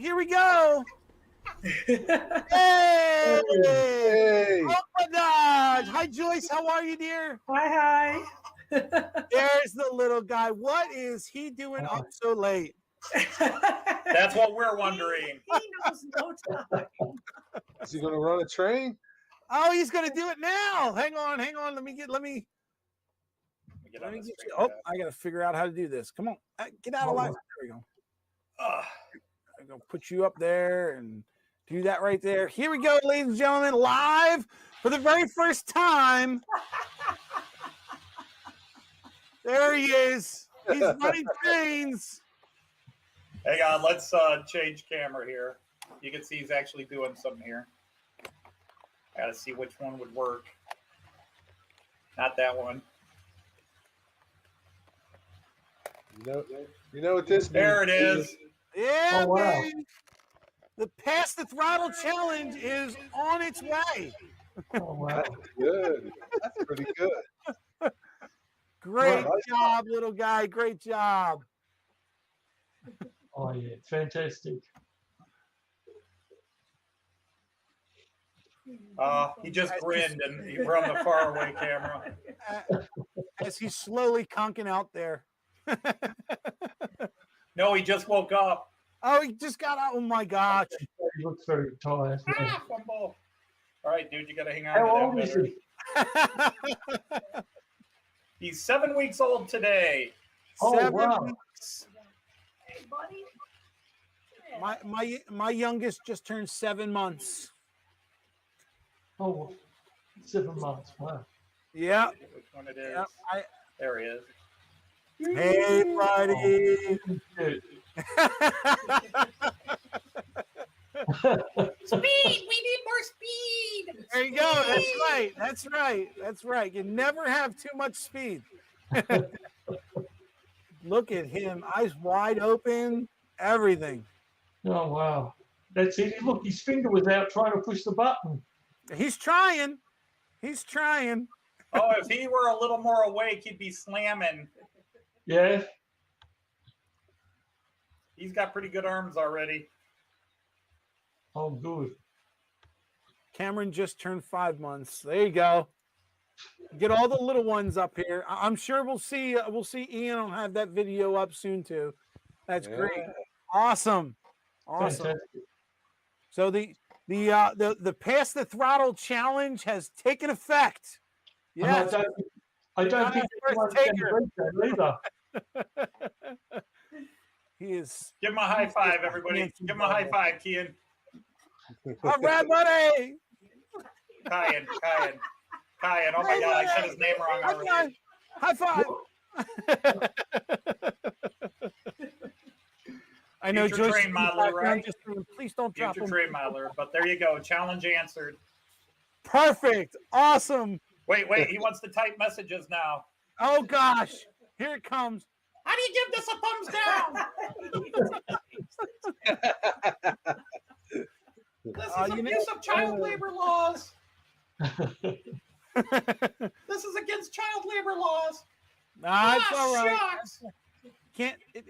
Here we go. Hey! Hey! Oh my gosh! Hi, Joyce. How are you, dear? Hi. There's the little guy. What is he doing up so late? That's what we're wondering. He knows no time. Is he going to run a train? Oh, he's gonna do it now. Hang on. Let me get you. Oh, I gotta figure out how to do this. Come on, get out of line. There we go. I'm gonna put you up there and do that right there. Here we go, ladies and gentlemen, live for the very first time. There he is. He's running trains. Hang on, let's change camera here. You can see he's actually doing something here. Gotta see which one would work. Not that one. You know what this means? There it is. Yeah, Oh, wow. baby. The Pass the Throttle Challenge is on its way. Oh, wow. That's good. That's pretty good. Great Well, job, little guy. Great job. Oh, yeah. Fantastic. He just grinned and he from the faraway camera. As he's slowly conking out there. No, he just woke up. Oh, he just got out. Oh my gosh. He looks very tired. Ah, fumble. All right, dude, you gotta hang on How to old that is better. he? He's 7 weeks old today. Oh, 7 wow. weeks. Hey, buddy. My youngest just turned 7 months. Oh, 7 months. Wow. Yeah. Which one it is? Yep, There he is. Hey, buddy. Good. Speed! We need more speed! There you go. That's right. That's right. That's right. You never have too much speed. Look at him. Eyes wide open. Everything. Oh, wow. That's it. Look, his finger was out trying to push the button. He's trying. He's trying. Oh, if he were a little more awake, he'd be slamming. Yeah. He's got pretty good arms already. Oh, good. Cameron just turned 5 months. There you go. Get all the little ones up here. I'm sure we'll see Ian will have that video up soon too. That's great. Awesome. Fantastic. So the Pass the Throttle Challenge has taken effect. Yes. I don't think anyone's going to beat that either. He is. Give him a high five, everybody. Give him a high five, Kian. All right, buddy. Kyan. Oh my God, I said his name wrong already. High five. I know Future Joyce. train modeler, right? Just saying, please don't drop Future him. train modeler. But there you go. Challenge answered. Perfect. Awesome. Wait. He wants to type messages now. Oh gosh. Here it comes. How do you give this a thumbs down? This is abuse of child labor laws. This is against child labor laws. It's all right. Shucks.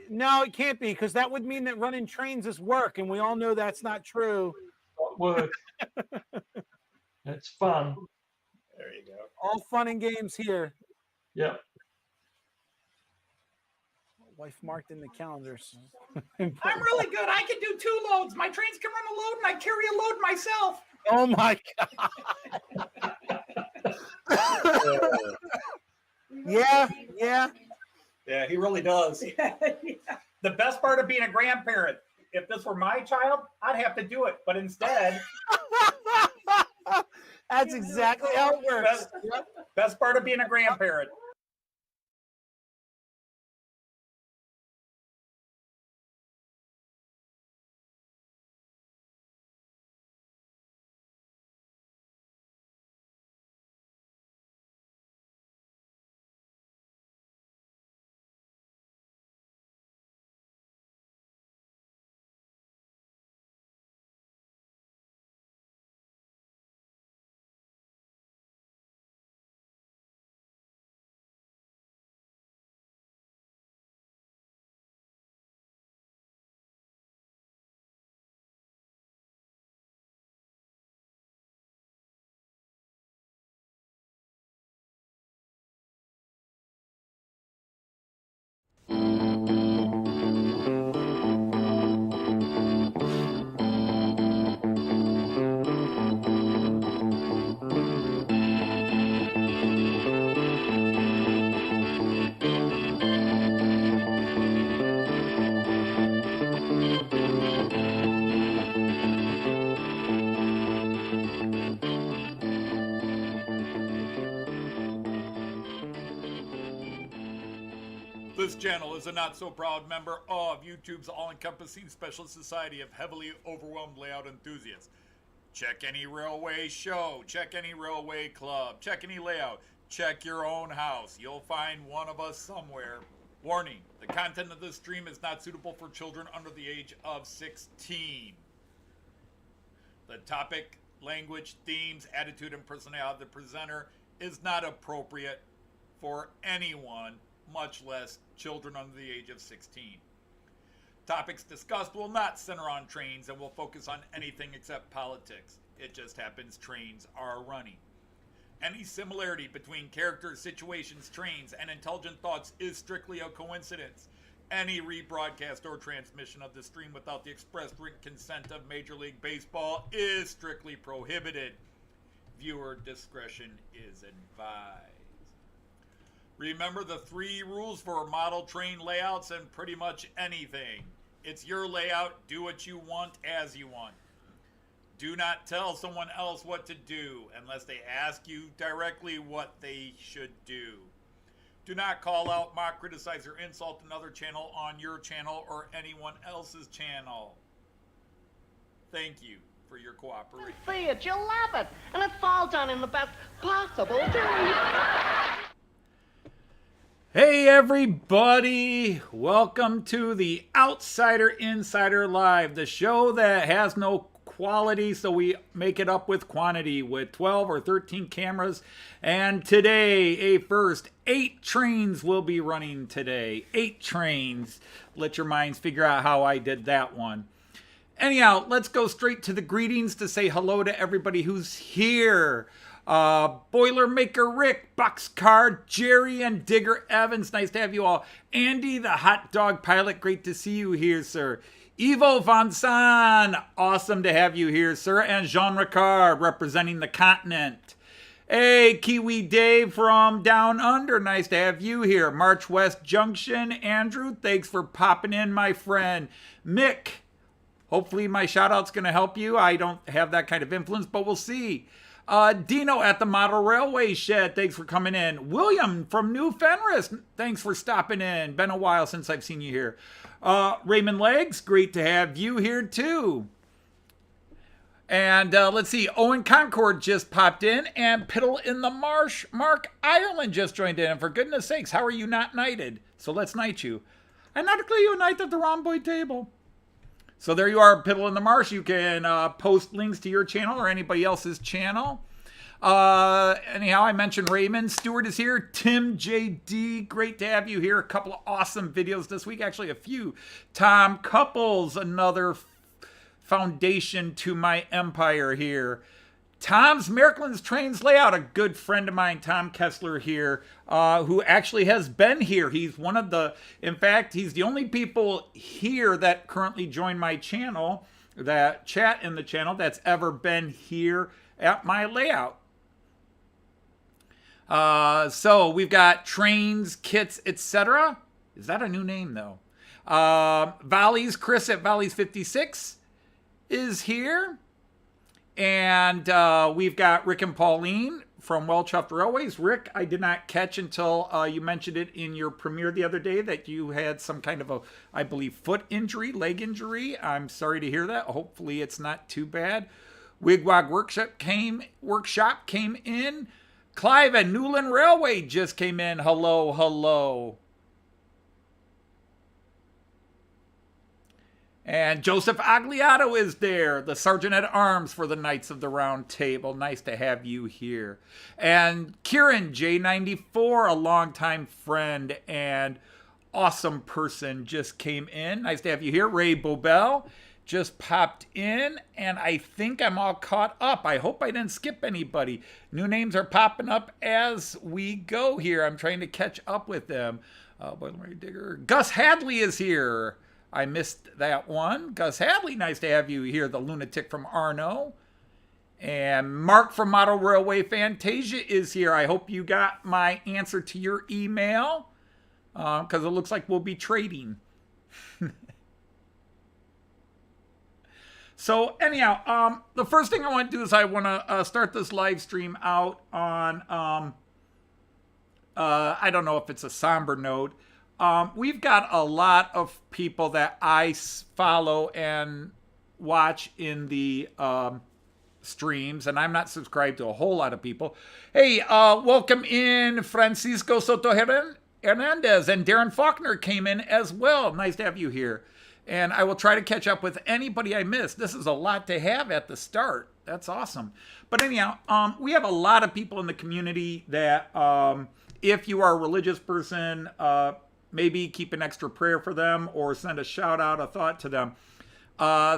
No, it can't be, because that would mean that running trains is work, and we all know that's not true. Not work. It's fun. There you go. All fun and games here. Yep. Wife marked in the calendars. I'm really good. I can do 2 loads. My trains can run a load, and I carry a load myself. Oh my God. Yeah. Yeah, he really does. The best part of being a grandparent, if this were my child, I'd have to do it. But instead, that's exactly how it works. best part of being a grandparent. This channel is a not-so-proud member of YouTube's all-encompassing special society of heavily overwhelmed layout enthusiasts. Check any railway show, check any railway club, check any layout, check your own house. You'll find one of us somewhere. Warning, the content of this stream is not suitable for children under the age of 16. The topic, language, themes, attitude, and personality of the presenter is not appropriate for anyone, much less children under the age of 16. Topics discussed will not center on trains and will focus on anything except politics. It just happens trains are running. Any similarity between characters, situations, trains, and intelligent thoughts is strictly a coincidence. Any rebroadcast or transmission of the stream without the express written consent of Major League Baseball is strictly prohibited. Viewer discretion is advised. Remember the 3 rules for model train layouts and pretty much anything. It's your layout. Do what you want as you want. Do not tell someone else what to do unless they ask you directly what they should do. Do not call out, mock, criticize, or insult another channel on your channel or anyone else's channel. Thank you for your cooperation. See it, you'll love it, and it's all done in the best possible way. Hey everybody, welcome to the Outsider Insider Live, the show that has no quality, so we make it up with quantity with 12 or 13 cameras. And today, a first 8 trains will be running today. 8 trains. Let your minds figure out how I did that one. Anyhow, let's go straight to the greetings to say hello to everybody who's here. Boilermaker Rick, Boxcar, Jerry, and Digger Evans. Nice to have you all. Andy, the hot dog pilot. Great to see you here, sir. Ivo Van San, awesome to have you here, sir. And Jean Ricard, representing the continent. Hey, Kiwi Dave from Down Under. Nice to have you here. March West Junction. Andrew, thanks for popping in, my friend. Mick, hopefully my shout-out's going to help you. I don't have that kind of influence, but we'll see. Dino at the Model Railway Shed, thanks for coming in. William from New Fenris, thanks for stopping in. Been a while since I've seen you here. Raymond Legs, great to have you here too. And let's see, Owen Concord just popped in, and Piddle in the Marsh, Mark Ireland just joined in. And for goodness sakes, how are you not knighted? So let's knight you. I not declare you a knight at the Rhomboid table. So there you are, Piddle in the Marsh. You can post links to your channel or anybody else's channel. Anyhow, I mentioned Raymond. Stewart is here. Tim JD, great to have you here. A couple of awesome videos this week. Actually, a few. Tom Couples, another foundation to my empire here. Tom's Merklin's Trains Layout, a good friend of mine, Tom Kessler here, who actually has been here. He's one of the, in fact, he's the only people here that currently join my channel, that chat in the channel, that's ever been here at my layout. So we've got Trains, Kits, etc. Is that a new name, though? Valleys, Chris at Valleys 56 is here. And we've got Rick and Pauline from Well Chuffed Railways. Rick, I did not catch until you mentioned it in your premiere the other day that you had some kind of a, I believe, foot injury, leg injury. I'm sorry to hear that. Hopefully it's not too bad. Wigwag Workshop came in. Clive and Newland Railway just came in. Hello, hello. And Joseph Agliato is there, the Sergeant at Arms for the Knights of the Round Table. Nice to have you here. And Kieran, J94, a longtime friend and awesome person, just came in. Nice to have you here. Ray Bobel just popped in, and I think I'm all caught up. I hope I didn't skip anybody. New names are popping up as we go here. I'm trying to catch up with them. Boilermaker Digger. Gus Hadley is here. I missed that one. Gus Hadley, nice to have you here. The lunatic from Arno. And Mark from Model Railway Fantasia is here. I hope you got my answer to your email, because it looks like we'll be trading. So anyhow, the first thing I want to do is I want to start this live stream out on, I don't know if it's a somber note. we've got a lot of people that I follow and watch in the streams, and I'm not subscribed to a whole lot of people. Hey, welcome in Francisco Soto Hernandez, and Darren Faulkner came in as well. Nice to have you here. And I will try to catch up with anybody I missed. This is a lot to have at the start. That's awesome. But anyhow, we have a lot of people in the community that if you are a religious person, maybe keep an extra prayer for them or send a shout out, a thought to them.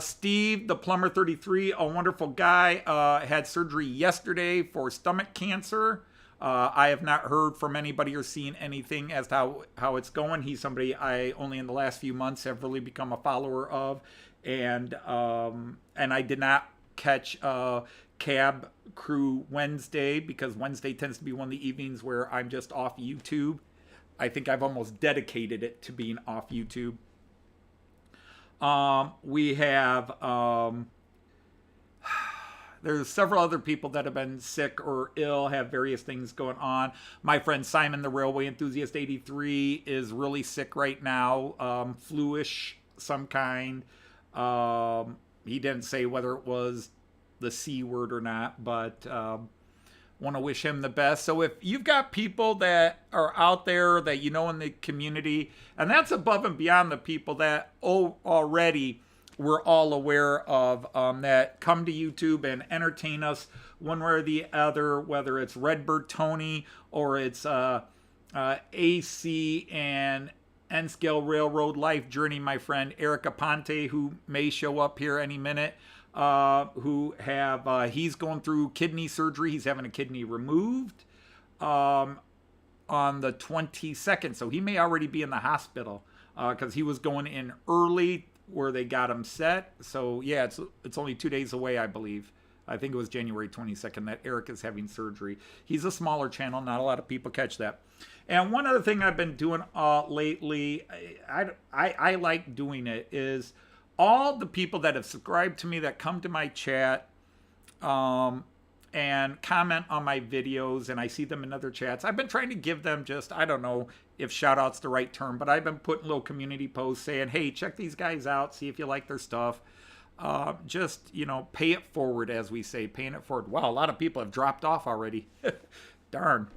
Steve, the plumber 33, a wonderful guy, had surgery yesterday for stomach cancer. I have not heard from anybody or seen anything as to how it's going. He's somebody I only in the last few months have really become a follower of. And I did not catch Cab Crew Wednesday because Wednesday tends to be one of the evenings where I'm just off YouTube. I think I've almost dedicated it to being off YouTube. We have, there's several other people that have been sick or ill, have various things going on. My friend Simon, the Railway Enthusiast 83, is really sick right now, flu-ish some kind. He didn't say whether it was the C word or not, but want to wish him the best. So if you've got people that are out there that you know in the community, and that's above and beyond the people that already we're all aware of, that come to YouTube and entertain us one way or the other, whether it's Redbird Tony or it's AC and N-Scale Railroad Life Journey, my friend Eric Aponte, who may show up here any minute, who have, he's going through kidney surgery. He's having a kidney removed on the 22nd. So he may already be in the hospital because he was going in early where they got him set. So yeah, it's only 2 days away, I believe. I think it was January 22nd that Eric is having surgery. He's a smaller channel. Not a lot of people catch that. And one other thing I've been doing lately, I like doing it, is all the people that have subscribed to me that come to my chat and comment on my videos, and I see them in other chats. I've been trying to give them just, I don't know if shout out's the right term, but I've been putting little community posts saying, hey, check these guys out, see if you like their stuff. Just, you know, pay it forward, as we say, paying it forward. Wow, a lot of people have dropped off already. Darn.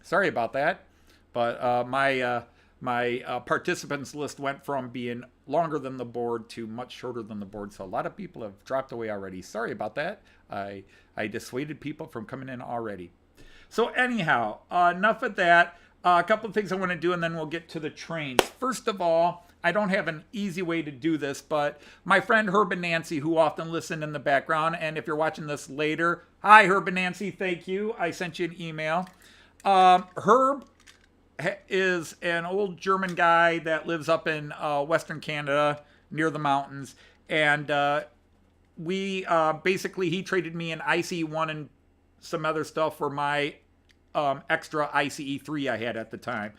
Sorry about that. But my participants list went from being longer than the board to much shorter than the board. So a lot of people have dropped away already. Sorry about that. I dissuaded people from coming in already. So anyhow, enough of that. A couple of things I want to do, and then we'll get to the trains. First of all, I don't have an easy way to do this, but my friend Herb and Nancy, who often listen in the background, and if you're watching this later, hi Herb and Nancy, thank you. I sent you an email. Herb is an old German guy that lives up in Western Canada near the mountains, and we basically, he traded me an ICE-1 and some other stuff for my extra ICE-3 I had at the time.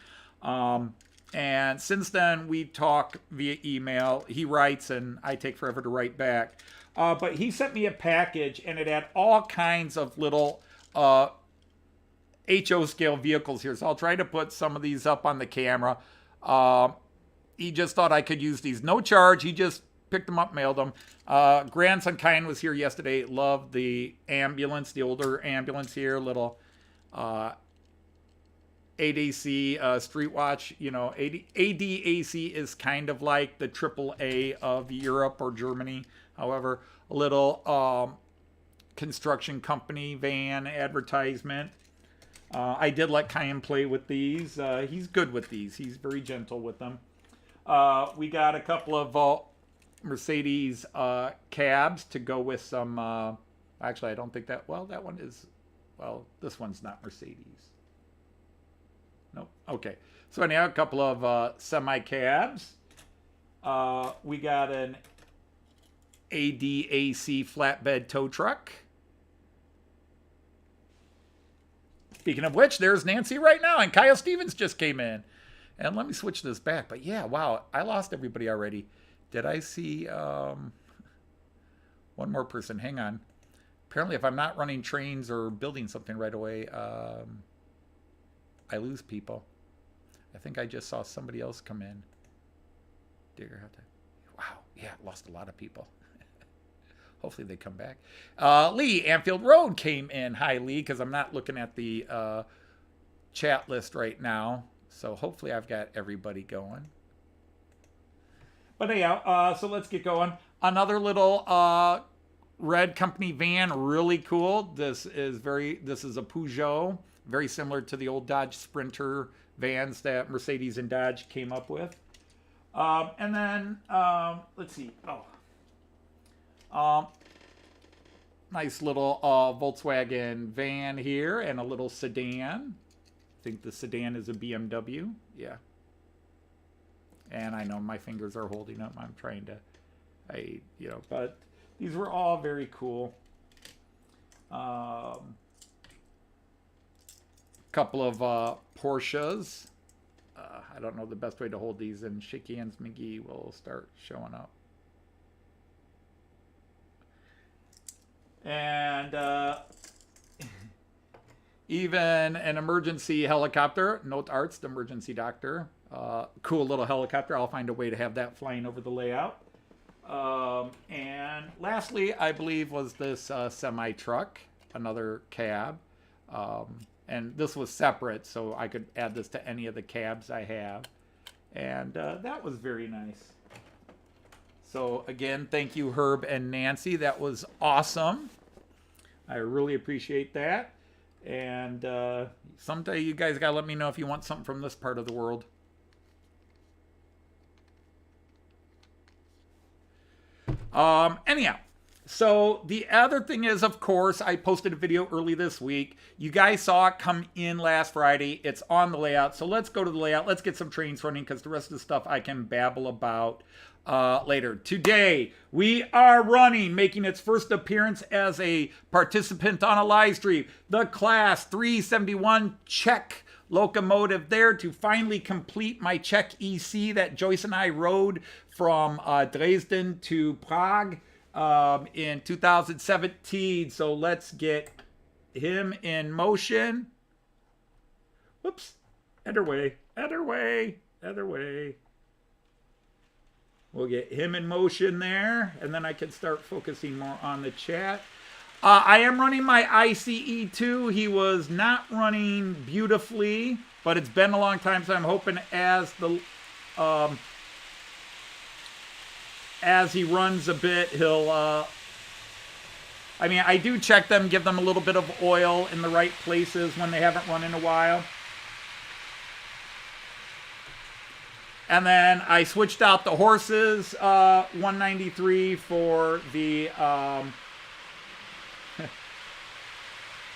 And since then, we talk via email. He writes, and I take forever to write back. But he sent me a package, and it had all kinds of little HO scale vehicles here. So I'll try to put some of these up on the camera. He just thought I could use these. No charge. He just picked them up, mailed them. Grandson Kyan was here yesterday. Loved the ambulance, the older ambulance here. Little 8AC Street Watch. You know, ADAC is kind of like the AAA of Europe or Germany. However, a little construction company van advertisement. I did let Kyan play with these. He's good with these. He's very gentle with them. We got a couple of Mercedes cabs to go with some. Actually, I don't think that. Well, that one is. Well, this one's not Mercedes. Nope. Okay. So anyhow, a couple of semi cabs. We got an ADAC flatbed tow truck. Speaking of which, there's Nancy right now, and Kyle Stevens just came in. And let me switch this back. But yeah, wow, I lost everybody already. Did I see one more person? Hang on. Apparently, if I'm not running trains or building something right away, I lose people. I think I just saw somebody else come in. Wow, yeah, lost a lot of people. Hopefully they come back. Lee, Anfield Road came in. Hi, Lee, because I'm not looking at the chat list right now. So hopefully I've got everybody going. But anyhow, so let's get going. Another little red company van, really cool. This is a Peugeot, very similar to the old Dodge Sprinter vans that Mercedes and Dodge came up with. And then let's see. Nice little Volkswagen van here and a little sedan. I think the sedan is a BMW. Yeah. And I know my fingers are holding up. I'm trying to, but these were all very cool. Couple of Porsches. I don't know the best way to hold these, and Shake Hands McGee will start showing up. And even an emergency helicopter. Note Arts, the emergency doctor. Cool little helicopter. I'll find a way to have that flying over the layout. And lastly, I believe was this semi-truck, another cab. And this was separate, so I could add this to any of the cabs I have. And that was very nice. So again, thank you, Herb and Nancy. That was awesome. I really appreciate that. And someday you guys got to let me know if you want something from this part of the world. Anyhow, so the other thing is, of course, I posted a video early this week. You guys saw it come in last Friday. It's on the layout. So let's go to the layout. Let's get some trains running because the rest of the stuff I can babble about later. Today, we are running, making its first appearance as a participant on a live stream, the Class 371 Czech locomotive there to finally complete my Czech EC that Joyce and I rode from Dresden to Prague in 2017. So let's get him in motion. Whoops. Other way. We'll get him in motion there, and then I can start focusing more on the chat. I am running my ICE2. He was not running beautifully, but it's been a long time, so I'm hoping as he runs a bit, he'll... I do check them, give them a little bit of oil in the right places when they haven't run in a while. And then I switched out the horses, 193 for the...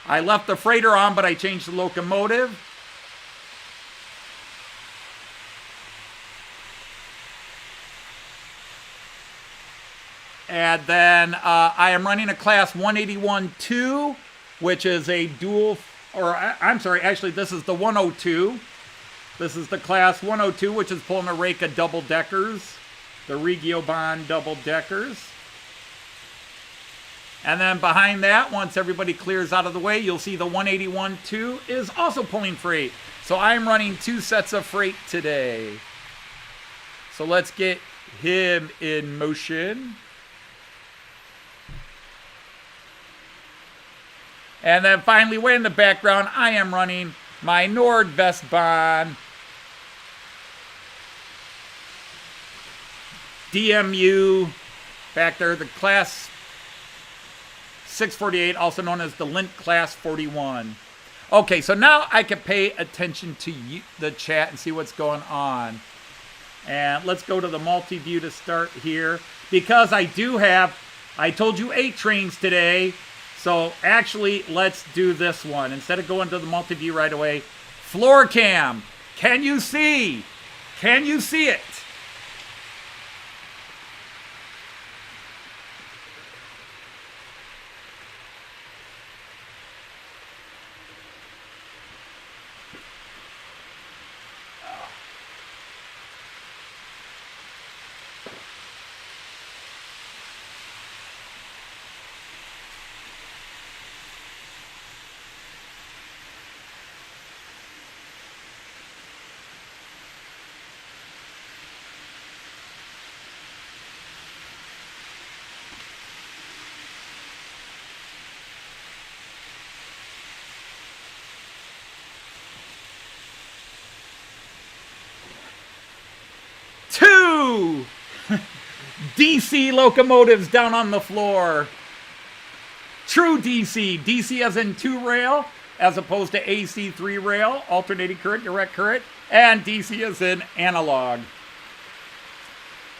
I left the freighter on, but I changed the locomotive. And then I am running a Class 181-2, which is a dual, or I'm sorry, actually this is the 102. This is the Class 102, which is pulling a rake of double-deckers, the Regiobahn double-deckers. And then behind that, once everybody clears out of the way, you'll see the 181-2 is also pulling freight. So I'm running 2 sets of freight today. So let's get him in motion. And then finally, way in the background, I am running my Nordwestbahn DMU back there, the Class 648, also known as the Lint Class 41. Okay, so now I can pay attention to the chat and see what's going on. And let's go to the multi-view to start here. Because I told you 8 trains today. So actually, let's do this one. Instead of going to the multi-view right away, floor cam, can you see? Can you see it? DC locomotives down on the floor. True DC. DC as in 2-rail, as opposed to AC 3-rail, alternating current, direct current, and DC as in analog.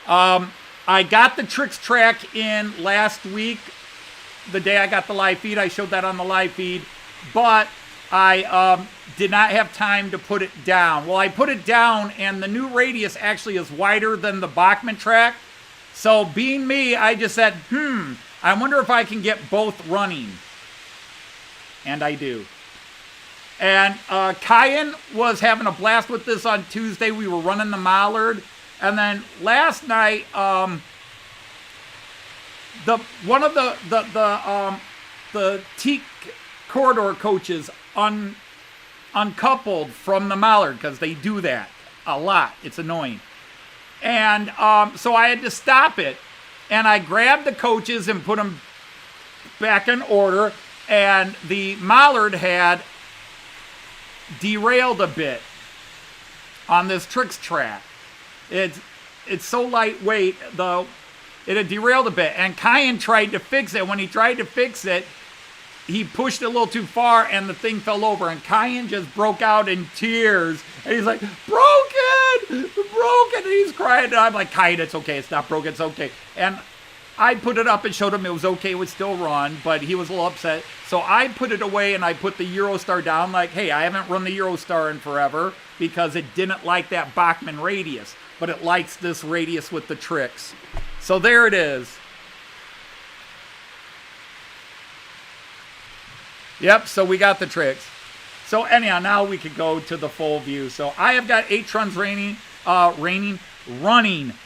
I got the tricks track in last week, the day I got the live feed. I showed that on the live feed, but I did not have time to put it down. Well, I put it down, and the new radius actually is wider than the Bachmann track. So being me, I just said, I wonder if I can get both running. And I do. And Kyan was having a blast with this on Tuesday. We were running the Mallard. And then last night, one of the teak corridor coaches uncoupled from the Mallard, because they do that a lot. It's annoying. And so I had to stop it. And I grabbed the coaches and put them back in order. And the Mallard had derailed a bit on this tricks track. It's so lightweight, though, it had derailed a bit. And Kyan tried to fix it. When he tried to fix it, he pushed it a little too far, and the thing fell over. And Kyan just broke out in tears. And he's like, broken! And he's crying. And I'm like, Kyan, it's okay. It's not broken. It's okay. And I put it up and showed him it was okay. It would still run, but he was a little upset. So I put it away, and I put the Eurostar down. Like, hey, I haven't run the Eurostar in forever because it didn't like that Bachmann radius, but it likes this radius with the tricks. So there it is. Yep, so we got the tricks. So anyhow, now we could go to the full view. So I have got 8 truns running.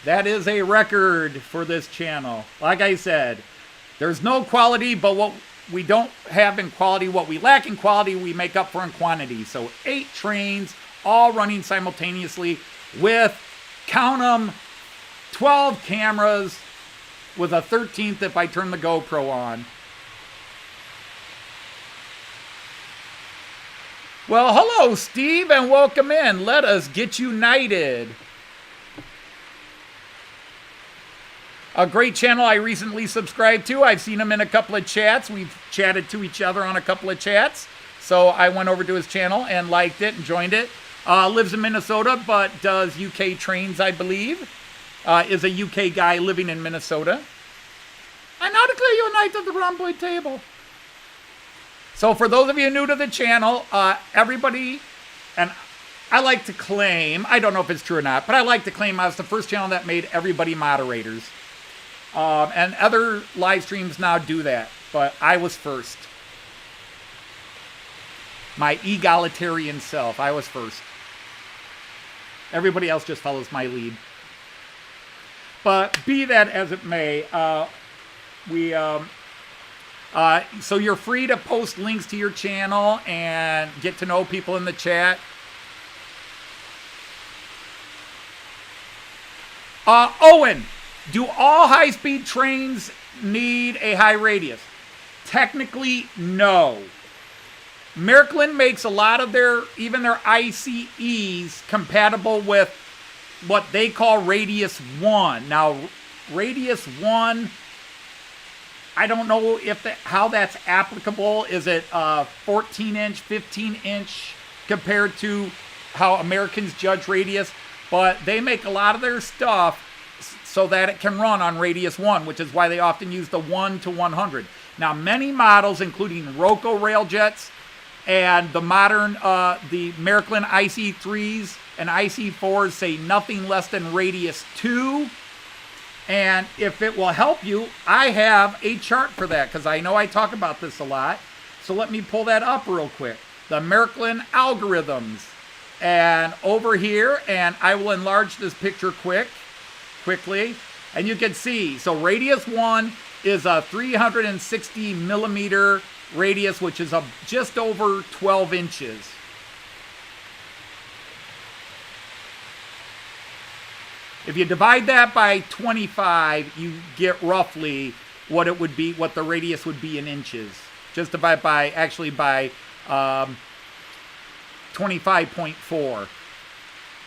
That is a record for this channel. Like I said, there's no quality, but what we don't have in quality, what we lack in quality, we make up for in quantity. So 8 trains all running simultaneously with, count them, 12 cameras with a 13th if I turn the GoPro on. Well, hello, Steve, and welcome in. Let us get united. A great channel I recently subscribed to. I've seen him in a couple of chats. We've chatted to each other on a couple of chats. So I went over to his channel and liked it and joined it. Lives in Minnesota, but does UK trains, I believe. Is a UK guy living in Minnesota. I now declare you a knight of the rhomboid table. So for those of you new to the channel, everybody, and I like to claim, I don't know if it's true or not, but I like to claim I was the first channel that made everybody moderators. And other live streams now do that, but I was first. My egalitarian self, I was first. Everybody else just follows my lead. But be that as it may, so you're free to post links to your channel and get to know people in the chat. Owen, do all high-speed trains need a high radius? Technically, no. Märklin makes a lot of even their ICEs compatible with what they call Radius 1. Now, Radius 1, I don't know how that's applicable. Is it 14-inch, 15-inch compared to how Americans judge radius? But they make a lot of their stuff so that it can run on Radius 1, which is why they often use the 1 to 100. Now, many models, including Roco Railjets and the modern, the Märklin IC3s and IC4s, say nothing less than Radius 2. And if it will help you, I have a chart for that because I know I talk about this a lot. So let me pull that up real quick. The Märklin algorithms. And over here, and I will enlarge this picture quickly, and you can see. So Radius 1 is a 360 millimeter radius, which is just over 12 inches. If you divide that by 25, you get roughly what it would be, what the radius would be in inches. Just divide by 25.4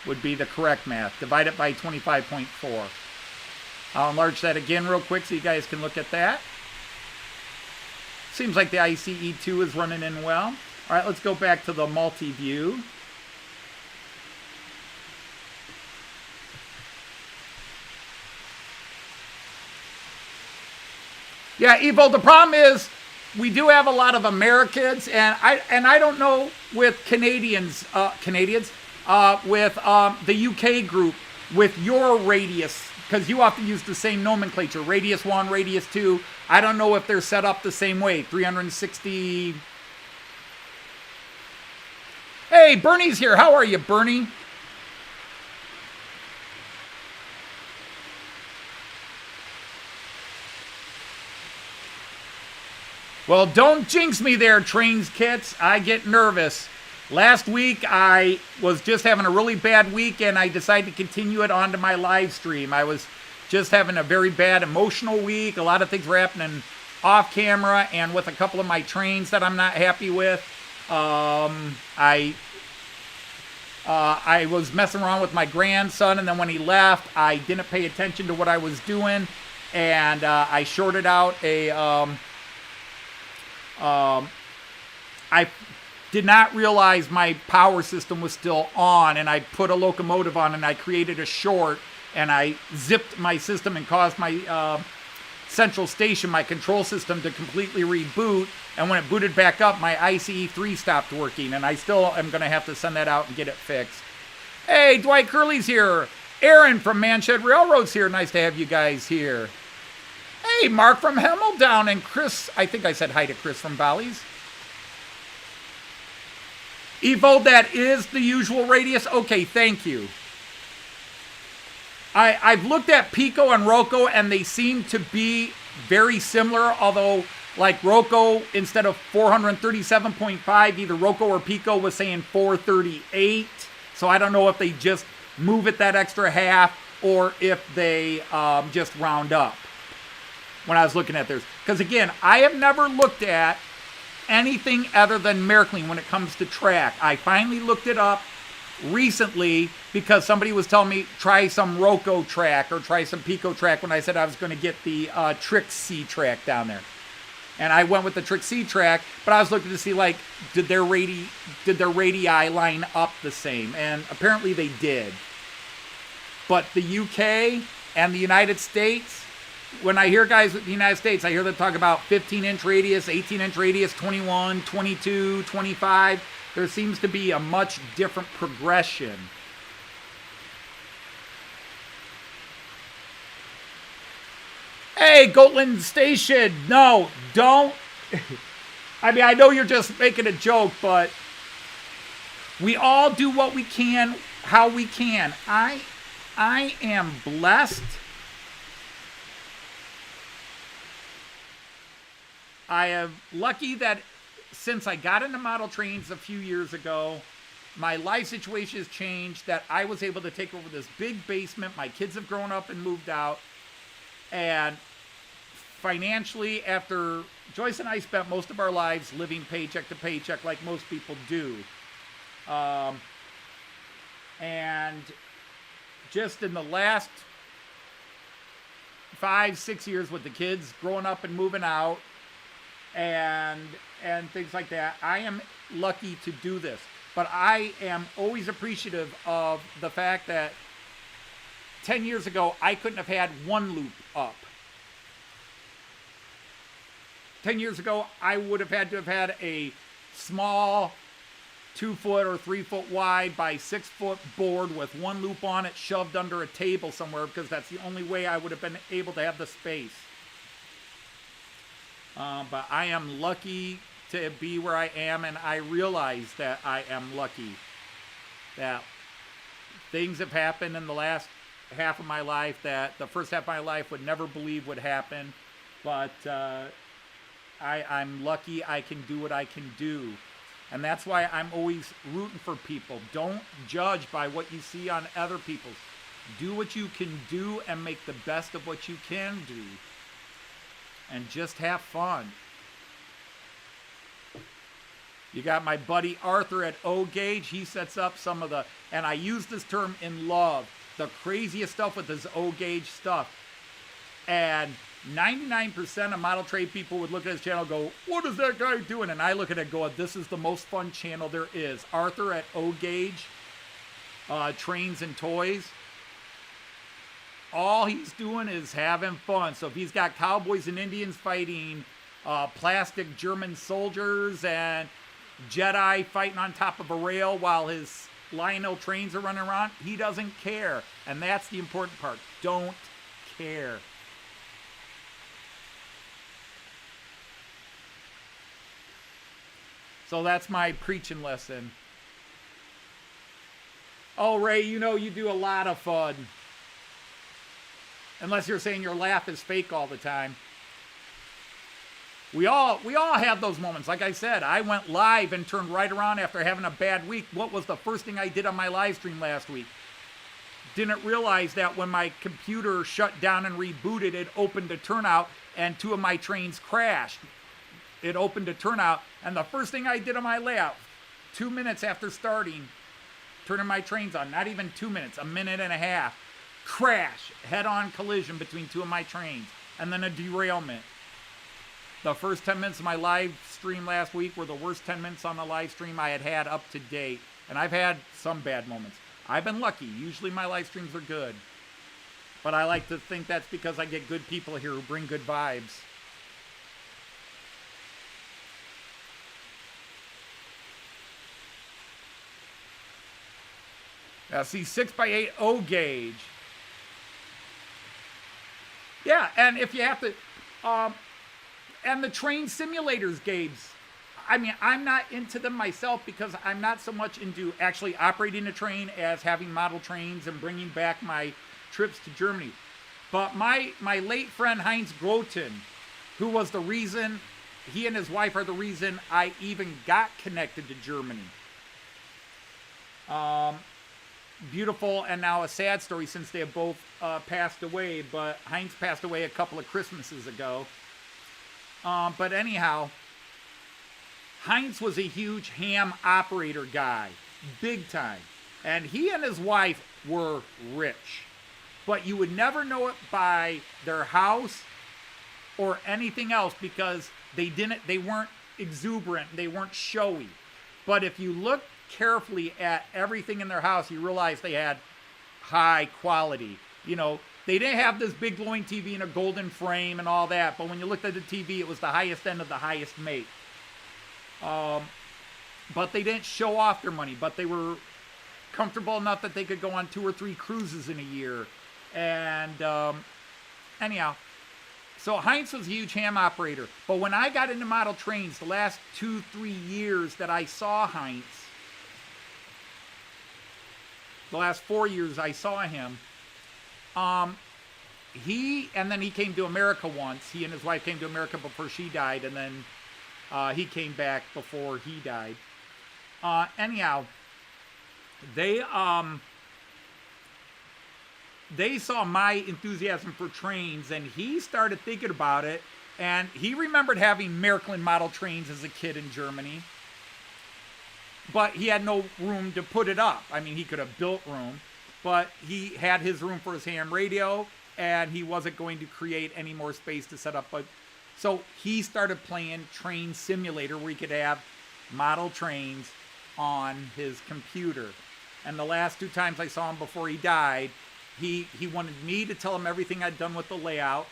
would be the correct math. Divide it by 25.4. I'll enlarge that again real quick so you guys can look at that. Seems like the ICE2 is running in well. All right, let's go back to the multi-view. Yeah, Evo, the problem is we do have a lot of Americans, and I don't know with Canadians, with the UK group, with your radius, because you often use the same nomenclature, radius 1, radius 2. I don't know if they're set up the same way, 360. Hey, Bernie's here. How are you, Bernie? Well, don't jinx me there, Trains Kits. I get nervous. Last week, I was just having a really bad week, and I decided to continue it onto my live stream. I was just having a very bad emotional week. A lot of things were happening off camera and with a couple of my trains that I'm not happy with. I was messing around with my grandson, and then when he left, I didn't pay attention to what I was doing, and I shorted out a... I did not realize my power system was still on, and I put a locomotive on, and I created a short, and I zipped my system and caused my central station, my control system, to completely reboot. And when it booted back up, my ICE3 stopped working, and I still am going to have to send that out and get it fixed. Hey, Dwight Curley's here. Aaron from Manshed Railroad's here. Nice to have you guys here. Hey, Mark from Hemmeldown, and Chris, I think I said hi to Chris from Bally's. Evo, that is the usual radius? Okay, thank you. I've looked at Pico and Roco, and they seem to be very similar, although, like Roco, instead of 437.5, either Roco or Pico was saying 438. So I don't know if they just move it that extra half or if they just round up when I was looking at theirs. Because, again, I have never looked at anything other than Märklin when it comes to track. I finally looked it up recently because somebody was telling me try some Roco track or try some Pico track when I said I was going to get the Trick C track down there. And I went with the Trick C track, but I was looking to see, like, did their radii line up the same? And apparently they did. But the UK and the United States, when I hear guys with the United States, I hear them talk about 15-inch radius, 18-inch radius, 21, 22, 25. There seems to be a much different progression. Hey, Goatland Station. No, don't. I mean, I know you're just making a joke, but we all do what we can, how we can. I am blessed. I am lucky that since I got into model trains a few years ago, my life situation has changed, that I was able to take over this big basement. My kids have grown up and moved out. And financially, after Joyce and I spent most of our lives living paycheck to paycheck like most people do. And just in the last 5-6 years with the kids growing up and moving out, and things like that, I am lucky to do this. But I am always appreciative of the fact that 10 years ago, I couldn't have had one loop up. 10 years ago, I would have had to have had a small 2-foot or 3-foot wide by 6-foot board with one loop on it shoved under a table somewhere, because that's the only way I would have been able to have the space. But I am lucky to be where I am, and I realize that I am lucky that things have happened in the last half of my life that the first half of my life would never believe would happen. But I'm lucky I can do what I can do. And that's why I'm always rooting for people. Don't judge by what you see on other people's. Do what you can do and make the best of what you can do. And just have fun. You got my buddy Arthur at O-Gauge. He sets up some of the, and I use this term in love, the craziest stuff with his O-Gauge stuff. And 99% of model trade people would look at his channel and go, what is that guy doing? And I look at it and go, this is the most fun channel there is. Arthur at O Gauge, Trains and Toys. All he's doing is having fun. So if he's got cowboys and Indians fighting plastic German soldiers and Jedi fighting on top of a rail while his Lionel trains are running around, he doesn't care. And that's the important part. Don't care. So that's my preaching lesson. Oh, Ray, you know you do a lot of fun. Unless you're saying your laugh is fake all the time. We all have those moments. Like I said, I went live and turned right around after having a bad week. What was the first thing I did on my live stream last week? Didn't realize that when my computer shut down and rebooted, it opened a turnout and 2 of my trains crashed. It opened a turnout, and the first thing I did on my layout, 2 minutes after starting, turning my trains on, not even 2 minutes, a minute and a half, crash, head-on collision between 2 of my trains, and then a derailment. The first 10 minutes of my live stream last week were the worst 10 minutes on the live stream I had up to date, and I've had some bad moments. I've been lucky. Usually my live streams are good, but I like to think that's because I get good people here who bring good vibes. Now, see, 6x8 O Gauge. Yeah, and if you have to, and the train simulators, Gabes. I mean, I'm not into them myself because I'm not so much into actually operating a train as having model trains and bringing back my trips to Germany. But my late friend Heinz Groten, who was the reason, he and his wife are the reason I even got connected to Germany. Beautiful and now a sad story since they have both passed away, but Heinz passed away a couple of Christmases ago. But anyhow, Heinz was a huge ham operator guy, big time. And he and his wife were rich. But you would never know it by their house or anything else because they weren't exuberant, they weren't showy. But if you look carefully at everything in their house, you realize they had high quality. You know, they didn't have this big glowing TV in a golden frame and all that, but when you looked at the TV, it was the highest end of the highest make. But they didn't show off their money, but they were comfortable enough that they could go on 2 or 3 cruises in a year. And anyhow, so Heinz was a huge ham operator. But when I got into model trains, the last 2-3 years that I saw Heinz, the last 4 years I saw him, and then he came to America once. He and his wife came to America before she died, and then he came back before he died. Anyhow, they saw my enthusiasm for trains, and he started thinking about it, and he remembered having Märklin model trains as a kid in Germany. But he had no room to put it up. I mean, he could have built room, but he had his room for his ham radio, and he wasn't going to create any more space to set up. But so he started playing Train Simulator, where he could have model trains on his computer. And the last 2 times I saw him before he died, he wanted me to tell him everything I'd done with the layout,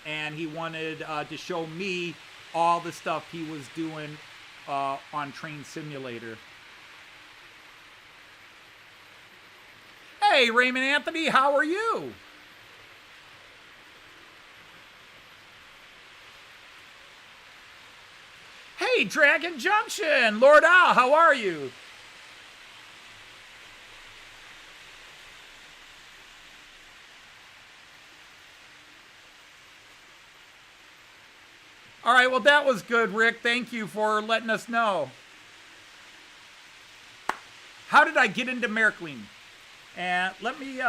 and he wanted to show me all the stuff he was doing on Train Simulator. Hey, Raymond Anthony, how are you? Hey, Dragon Junction, Lord Al, how are you? All right, well, that was good, Rick. Thank you for letting us know. How did I get into Märklin? And let me,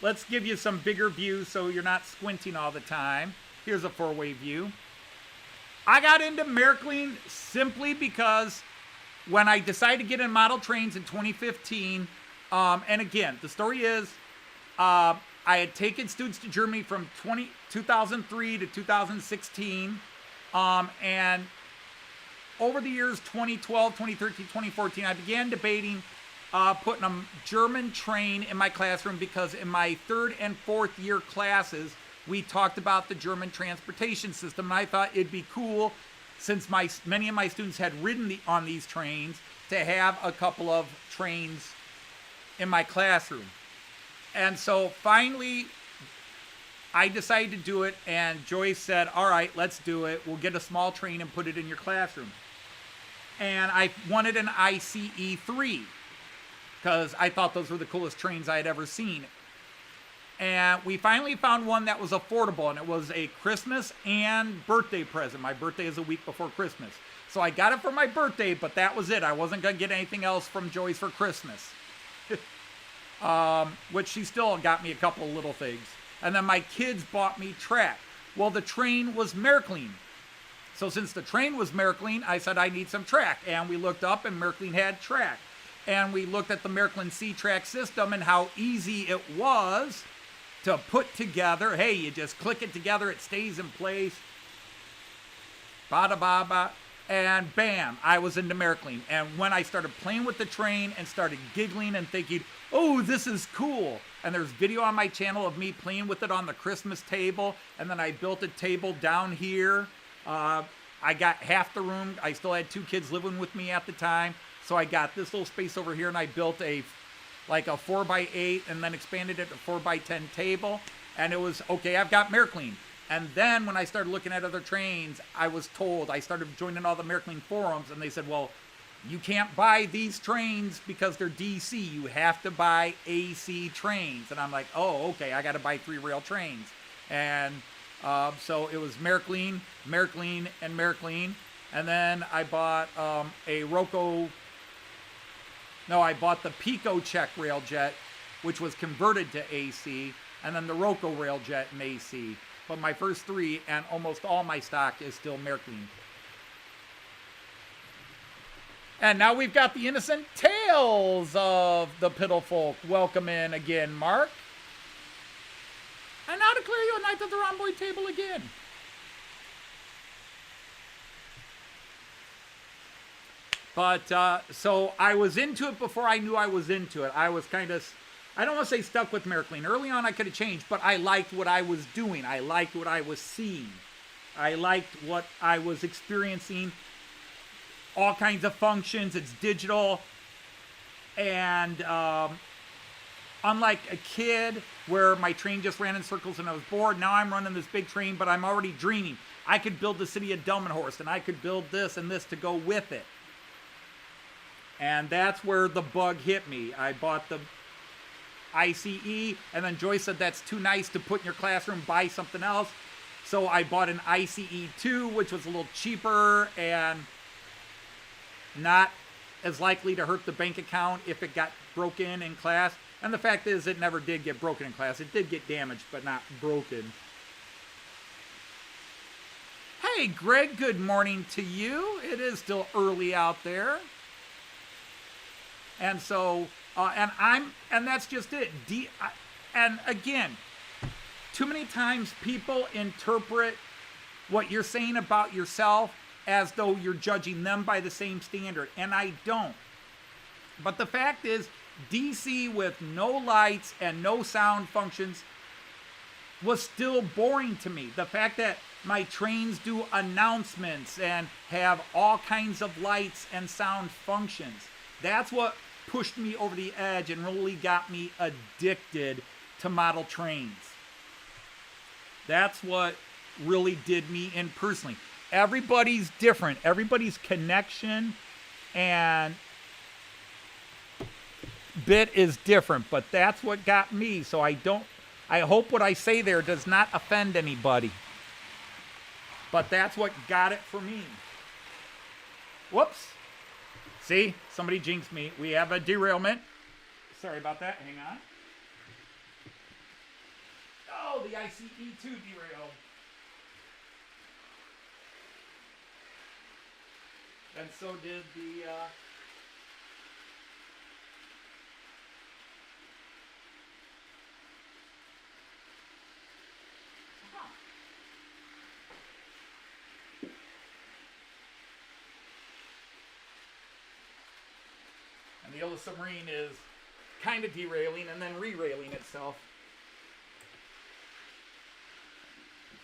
let's give you some bigger views so you're not squinting all the time. Here's a 4-way view. I got into Märklin simply because when I decided to get in model trains in 2015, and again, the story is, I had taken students to Germany from 2003 to 2016. And over the years 2012, 2013, 2014, I began debating putting a German train in my classroom because in my 3rd and 4th year classes, we talked about the German transportation system. And I thought it'd be cool, since many of my students had ridden on these trains, to have a couple of trains in my classroom. And so finally, I decided to do it, and Joyce said, all right, let's do it. We'll get a small train and put it in your classroom. And I wanted an ICE 3 because I thought those were the coolest trains I had ever seen. And we finally found one that was affordable, and it was a Christmas and birthday present. My birthday is a week before Christmas. So I got it for my birthday, but that was it. I wasn't going to get anything else from Joyce for Christmas. Which she still got me a couple of little things. And then my kids bought me track. Well, the train was Märklin. So since the train was Märklin, I said I need some track. And we looked up, and Märklin had track. And we looked at the Märklin C-Track system and how easy it was to put together. Hey, you just click it together, it stays in place. Ba-da-ba-ba. And bam, I was into Märklin. And when I started playing with the train and started giggling and thinking, oh, this is cool. And there's video on my channel of me playing with it on the Christmas table. And then I built a table down here. I got half the room. I still had 2 kids living with me at the time. So I got this little space over here, and I built a 4x8 and then expanded it to 4x10 table. And it was, okay, I've got Märklin. And then when I started looking at other trains, I was told, I started joining all the Märklin forums, and they said, well, you can't buy these trains because they're DC. You have to buy AC trains. And I'm like, oh, okay, I got to buy 3-rail trains. And so it was Märklin, Märklin, and Märklin. And then I bought I bought the Pico Czech railjet, which was converted to AC, and then the Roco railjet in AC. But my first 3 and almost all my stock is still Märklin. And now we've got the innocent tales of the Piddlefolk. Welcome in again, Mark. And now declare you a knight of the rhomboid table again. But, so I was into it before I knew I was into it. I was kind of, I don't want to say stuck with Märklin. Early on I could have changed, but I liked what I was doing. I liked what I was seeing. I liked what I was experiencing. All kinds of functions. It's digital. And unlike a kid where my train just ran in circles and I was bored, now I'm running this big train, but I'm already dreaming. I could build the city of Delmenhorst, and I could build this and this to go with it. And that's where the bug hit me. I bought the ICE, and then Joyce said that's too nice to put in your classroom, buy something else. So I bought an ICE 2, which was a little cheaper and not as likely to hurt the bank account if it got broken in class. And the fact is, it never did get broken in class. It did get damaged, but not broken. Hey, Greg, good morning to you. It is still early out there. And so, and that's just it. And again, too many times people interpret what you're saying about yourself as though you're judging them by the same standard, and I don't. But the fact is, DC with no lights and no sound functions was still boring to me. The fact that my trains do announcements and have all kinds of lights and sound functions, that's what pushed me over the edge and really got me addicted to model trains. That's what really did me in personally. Everybody's different. Everybody's connection and bit is different, but that's what got me. So I hope what I say there does not offend anybody. But that's what got it for me. Whoops. See, somebody jinxed me. We have a derailment. Sorry about that. Hang on. Oh, the ICE 2 derailed. And so did the Yellow Submarine is kind of derailing and then re-railing itself.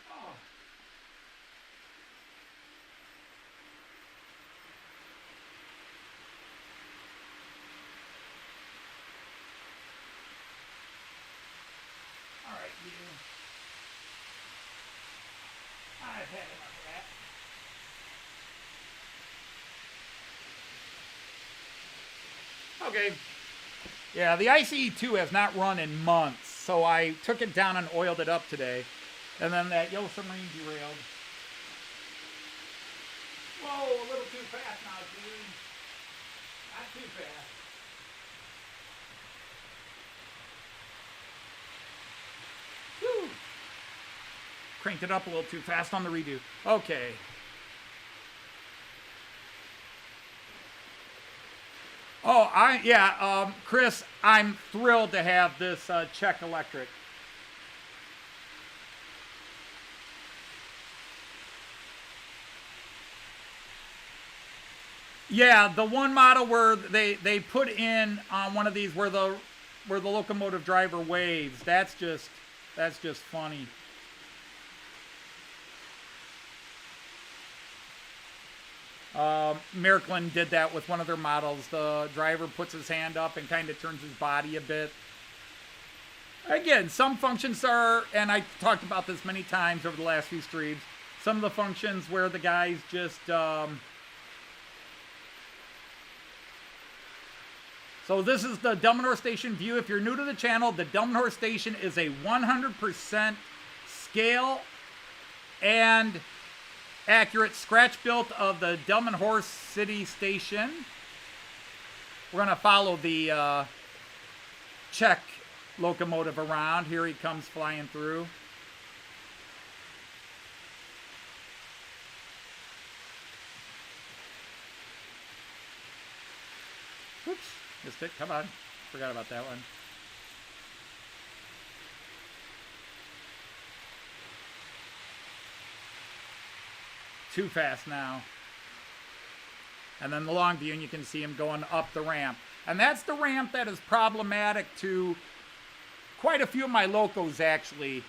Oh. All right, you. I've had enough of that. Okay. Yeah, the ICE2 has not run in months, so I took it down and oiled it up today. And then that Yellow Submarine derailed. Whoa, a little too fast now, dude. Not too fast. Whew. Cranked it up a little too fast on the redo. Okay. Oh, Chris, I'm thrilled to have this Czech electric. Yeah, the one model where they put in on one of these where the locomotive driver waves. That's just funny. Miraklin did that with one of their models. The driver puts his hand up and kind of turns his body a bit. Again, some functions are, and I talked about this many times over the last few streams, some of the functions where the guys just... So this is the Delmenhorst Station view. If you're new to the channel, the Delmenhorst Station is a 100% scale and accurate scratch built of the Delmenhorst City Station. We're going to follow the Czech locomotive around. Here he comes flying through. Oops, missed it. Come on. Forgot about that one. Too fast now. And then the long view, and you can see him going up the ramp. And that's the ramp that is problematic to quite a few of my locos, actually.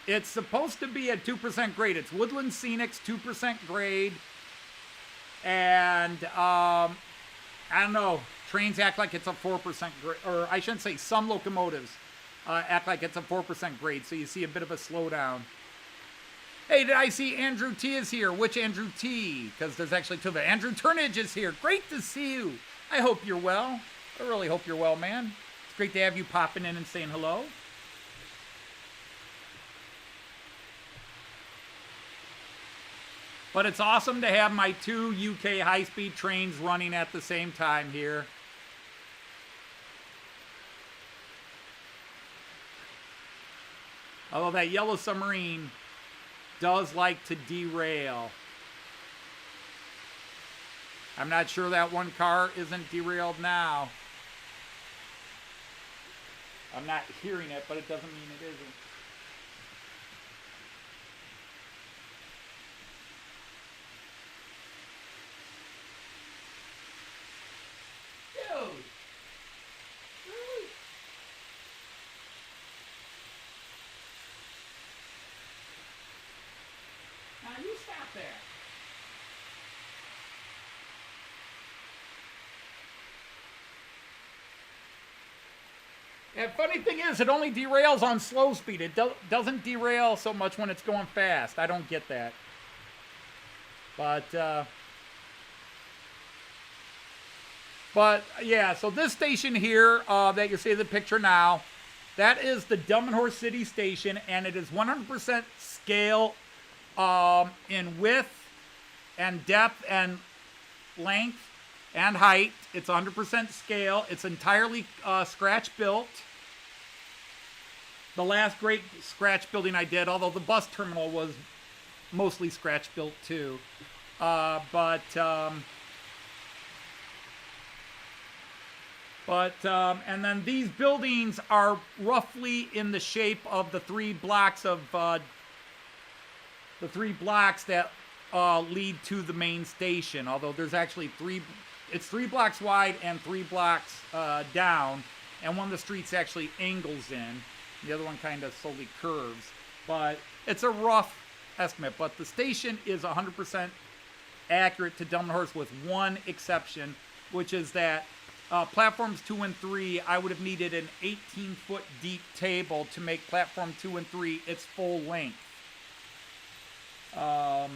It's supposed to be at 2% grade. It's Woodland Scenics 2% grade. And, I don't know, trains act like it's a 4% grade. Or I shouldn't say, some locomotives act like it's a 4% grade. So you see a bit of a slowdown. Hey, did I see Andrew T is here? Which Andrew T? Because there's actually two of them. Andrew Turnage is here. Great to see you. I hope you're well. I really hope you're well, man. It's great to have you popping in and saying hello. But it's awesome to have my two UK high-speed trains running at the same time here. Although that Yellow Submarine does like to derail. I'm not sure that one car isn't derailed now. I'm not hearing it, but it doesn't mean it isn't. Dude! Really? Now you stop there. And funny thing is, it only derails on slow speed. It doesn't derail so much when it's going fast. I don't get that. But yeah, so this station here that you see the picture now, that is the Delmenhorst City Station, and it is 100% scale in width and depth and length and height. It's 100% scale. It's entirely scratch built. The last great scratch building I did, although the bus terminal was mostly scratch built too. And then these buildings are roughly in the shape of the three blocks that lead to the main station. Although there's actually three it's 3 blocks wide and 3 blocks down, and one of the streets actually angles in. The other one kind of slowly curves. But it's a rough estimate. But the station is 100% accurate to Delmenhorst with one exception, which is that platforms 2 and 3, I would have needed an 18-foot deep table to make platform 2 and 3 its full length. No,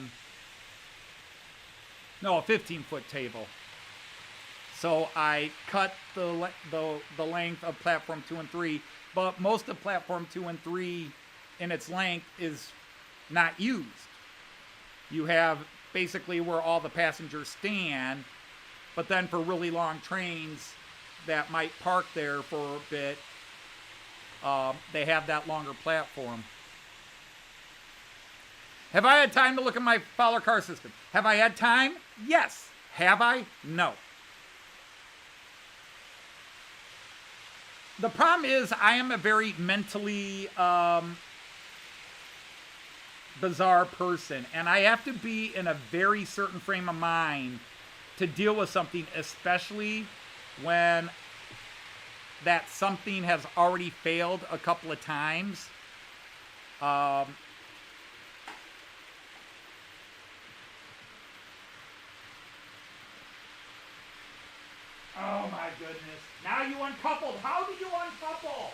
a 15-foot table. So I cut the length of platform 2 and 3, but most of platform 2 and 3 in its length is not used. You have basically where all the passengers stand, but then for really long trains that might park there for a bit, they have that longer platform. Have I had time to look at my Fowler car system? Have I had time? Yes. Have I? No. The problem is I am a very mentally bizarre person, and I have to be in a very certain frame of mind to deal with something, especially when that something has already failed a couple of times. Oh my goodness. Now you uncoupled. How did you uncouple?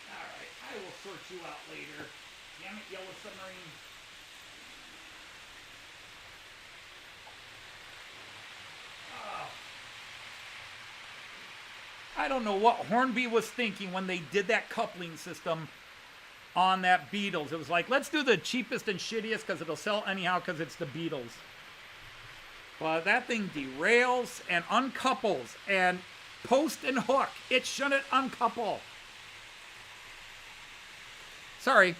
Alright, I will sort you out later. Damn it, Yellow Submarine. I don't know what Hornby was thinking when they did that coupling system on that Beatles. It was like, let's do the cheapest and shittiest because it'll sell anyhow because it's the Beatles. But that thing derails and uncouples and post and hook. It shouldn't uncouple. Sorry.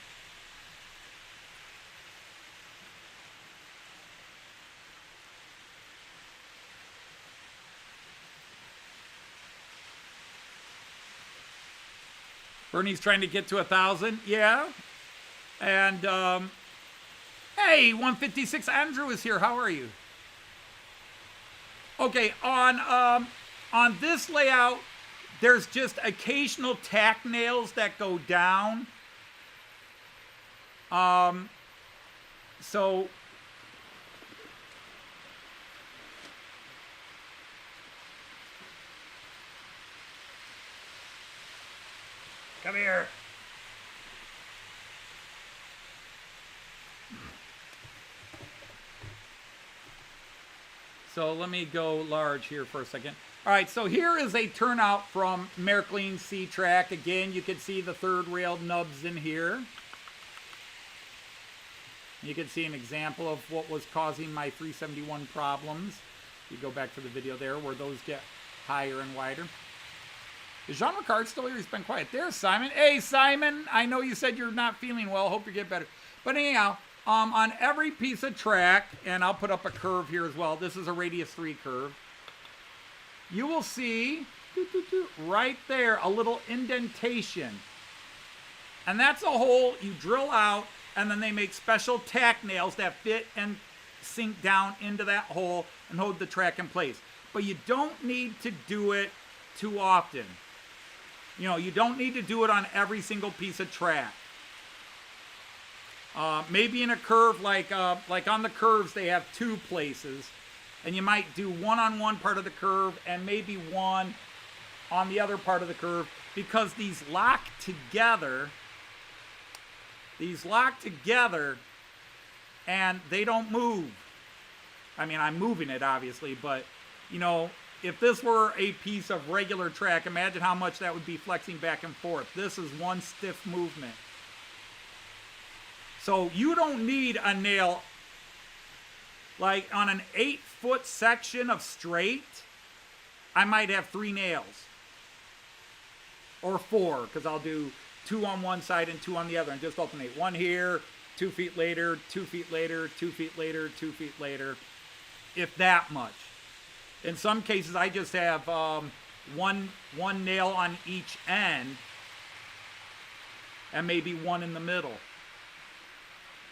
Bernie's trying to get to 1,000. Yeah. And, hey, 156 Andrew is here. How are you? Okay, on this layout, there's just occasional tack nails that go down. So come here. So let me go large here for a second. All right, so here is a turnout from Märklin C-Track. Again, you can see the third rail nubs in here. You can see an example of what was causing my 371 problems. You go back to the video there where those get higher and wider. Is Jean Ricard still here? He's been quiet. There's Simon. Hey, Simon. I know you said you're not feeling well. Hope you get better. But anyhow, on every piece of track, and I'll put up a curve here as well. This is a radius 3 curve. You will see right there a little indentation. And that's a hole you drill out, and then they make special tack nails that fit and sink down into that hole and hold the track in place. But you don't need to do it too often. You know, you don't need to do it on every single piece of track. Maybe in a curve like on the curves they have 2 places, and you might do one on one part of the curve and maybe one on the other part of the curve, because these lock together. These lock together and they don't move. I mean, I'm moving it obviously, but you know, if this were a piece of regular track, imagine how much that would be flexing back and forth. This is one stiff movement. So you don't need a nail. Like on an 8-foot section of straight, I might have 3 nails. Or 4, because I'll do 2 on one side and 2 on the other and just alternate. 1 here, 2 feet later, 2 feet later, 2 feet later, 2 feet later, if that much. In some cases, I just have one nail on each end and maybe one in the middle.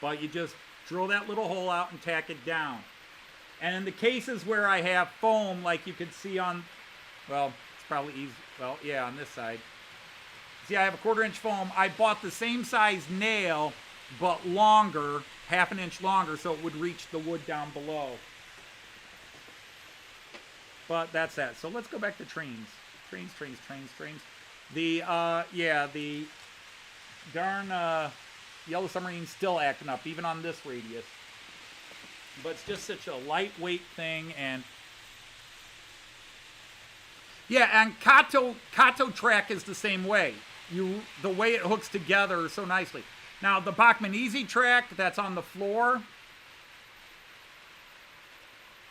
But you just drill that little hole out and tack it down. And in the cases where I have foam, like you can see on, well, it's probably easy, well, yeah, on this side. See, I have a 1/4 inch foam. I bought the same size nail, but longer, 1/2 inch longer, so it would reach the wood down below. But that's that. So let's go back to trains. Trains. The, yeah, the darn yellow submarine's still acting up, even on this radius. But it's just such a lightweight thing, and yeah, and Kato track is the same way. The way it hooks together so nicely. Now the Bachmann Easy track that's on the floor.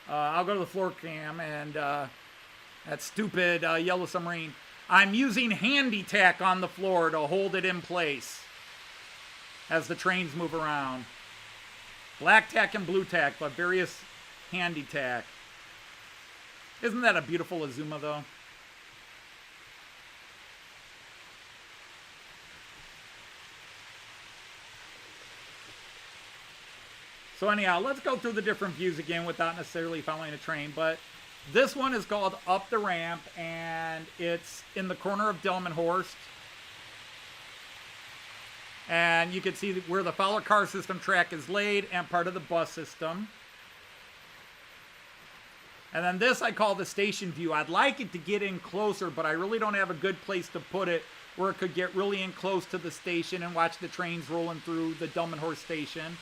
I'll go to the floor cam, and that stupid yellow submarine. I'm using handy tack on the floor to hold it in place as the trains move around. Black tack and blue tack, but various handy tack. Isn't that a beautiful Azuma, though? So anyhow, let's go through the different views again without necessarily following a train. But this one is called Up the Ramp, and it's in the corner of Delmenhorst. And you can see where the Fowler car system track is laid and part of the bus system. And then this I call the station view. I'd like it to get in closer, but I really don't have a good place to put it where it could get really in close to the station and watch the trains rolling through the Delmenhorst station.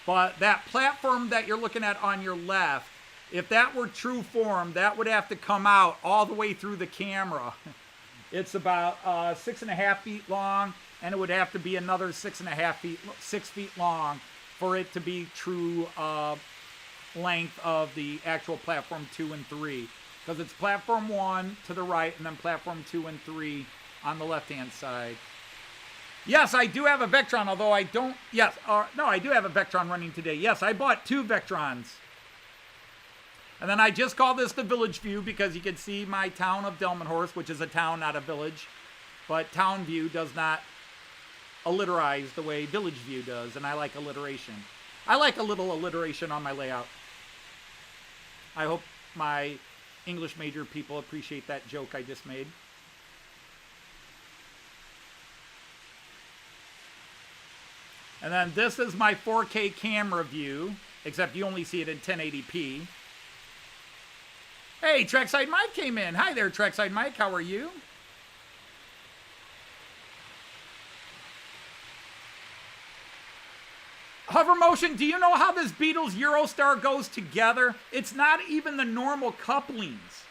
But that platform that you're looking at on your left, if that were true form, that would have to come out all the way through the camera. It's about 6.5 feet long, and it would have to be another 6 feet long for it to be true length of the actual platform 2 and 3. Because it's platform 1 to the right, and then platform 2 and 3 on the left-hand side. Yes, I do have a Vectron, although I don't... Yes, no, I do have a Vectron running today. Yes, I bought 2 Vectrons. And then I just call this the village view because you can see my town of Delmenhorst, which is a town, not a village. But town view does not alliterize the way village view does, and I like alliteration. I like a little alliteration on my layout. I hope my English major people appreciate that joke I just made. And then this is my 4K camera view, except you only see it in 1080p. Hey, Trackside Mike came in. Hi there, Trackside Mike. How are you? Hover Motion, do you know how this Beatles Eurostar goes together? It's not even the normal couplings.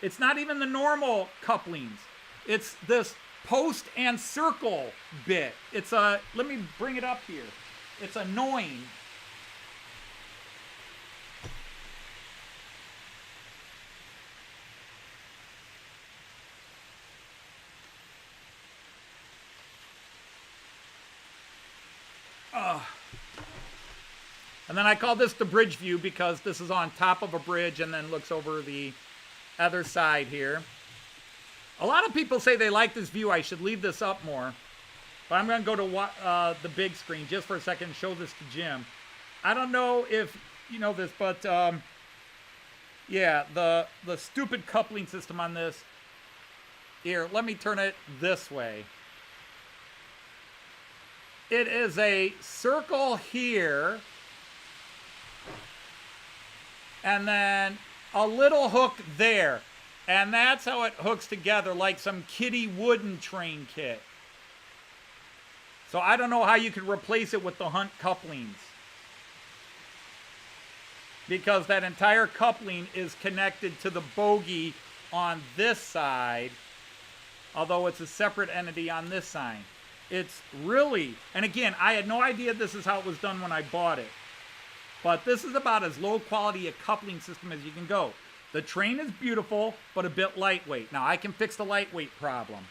It's not even the normal couplings. It's this post and circle bit. It's a, let me bring it up here. It's annoying. And then I call this the bridge view because this is on top of a bridge and then looks over the other side here. A lot of people say they like this view. I should leave this up more. But I'm going to go to the big screen just for a second and show this to Jim. I don't know if you know this, but yeah, the stupid coupling system on this. Here, let me turn it this way. It is a circle here. And then a little hook there. And that's how it hooks together like some kiddie wooden train kit. So I don't know how you could replace it with the Hunt couplings. Because that entire coupling is connected to the bogie on this side. Although it's a separate entity on this side. It's really, and again, I had no idea this is how it was done when I bought it. But this is about as low quality a coupling system as you can go. The train is beautiful, but a bit lightweight. Now, I can fix the lightweight problem.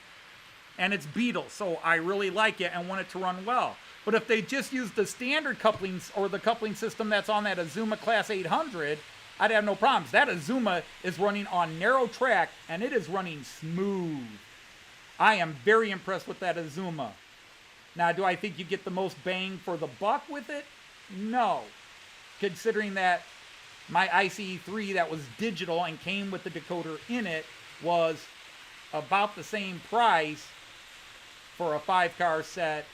And it's Beatles, so I really like it and want it to run well. But if they just used the standard couplings or the coupling system that's on that Azuma Class 800, I'd have no problems. That Azuma is running on narrow track, and it is running smooth. I am very impressed with that Azuma. Now, do I think you get the most bang for the buck with it? No. Considering that my ICE3 that was digital and came with the decoder in it was about the same price for a 5-car set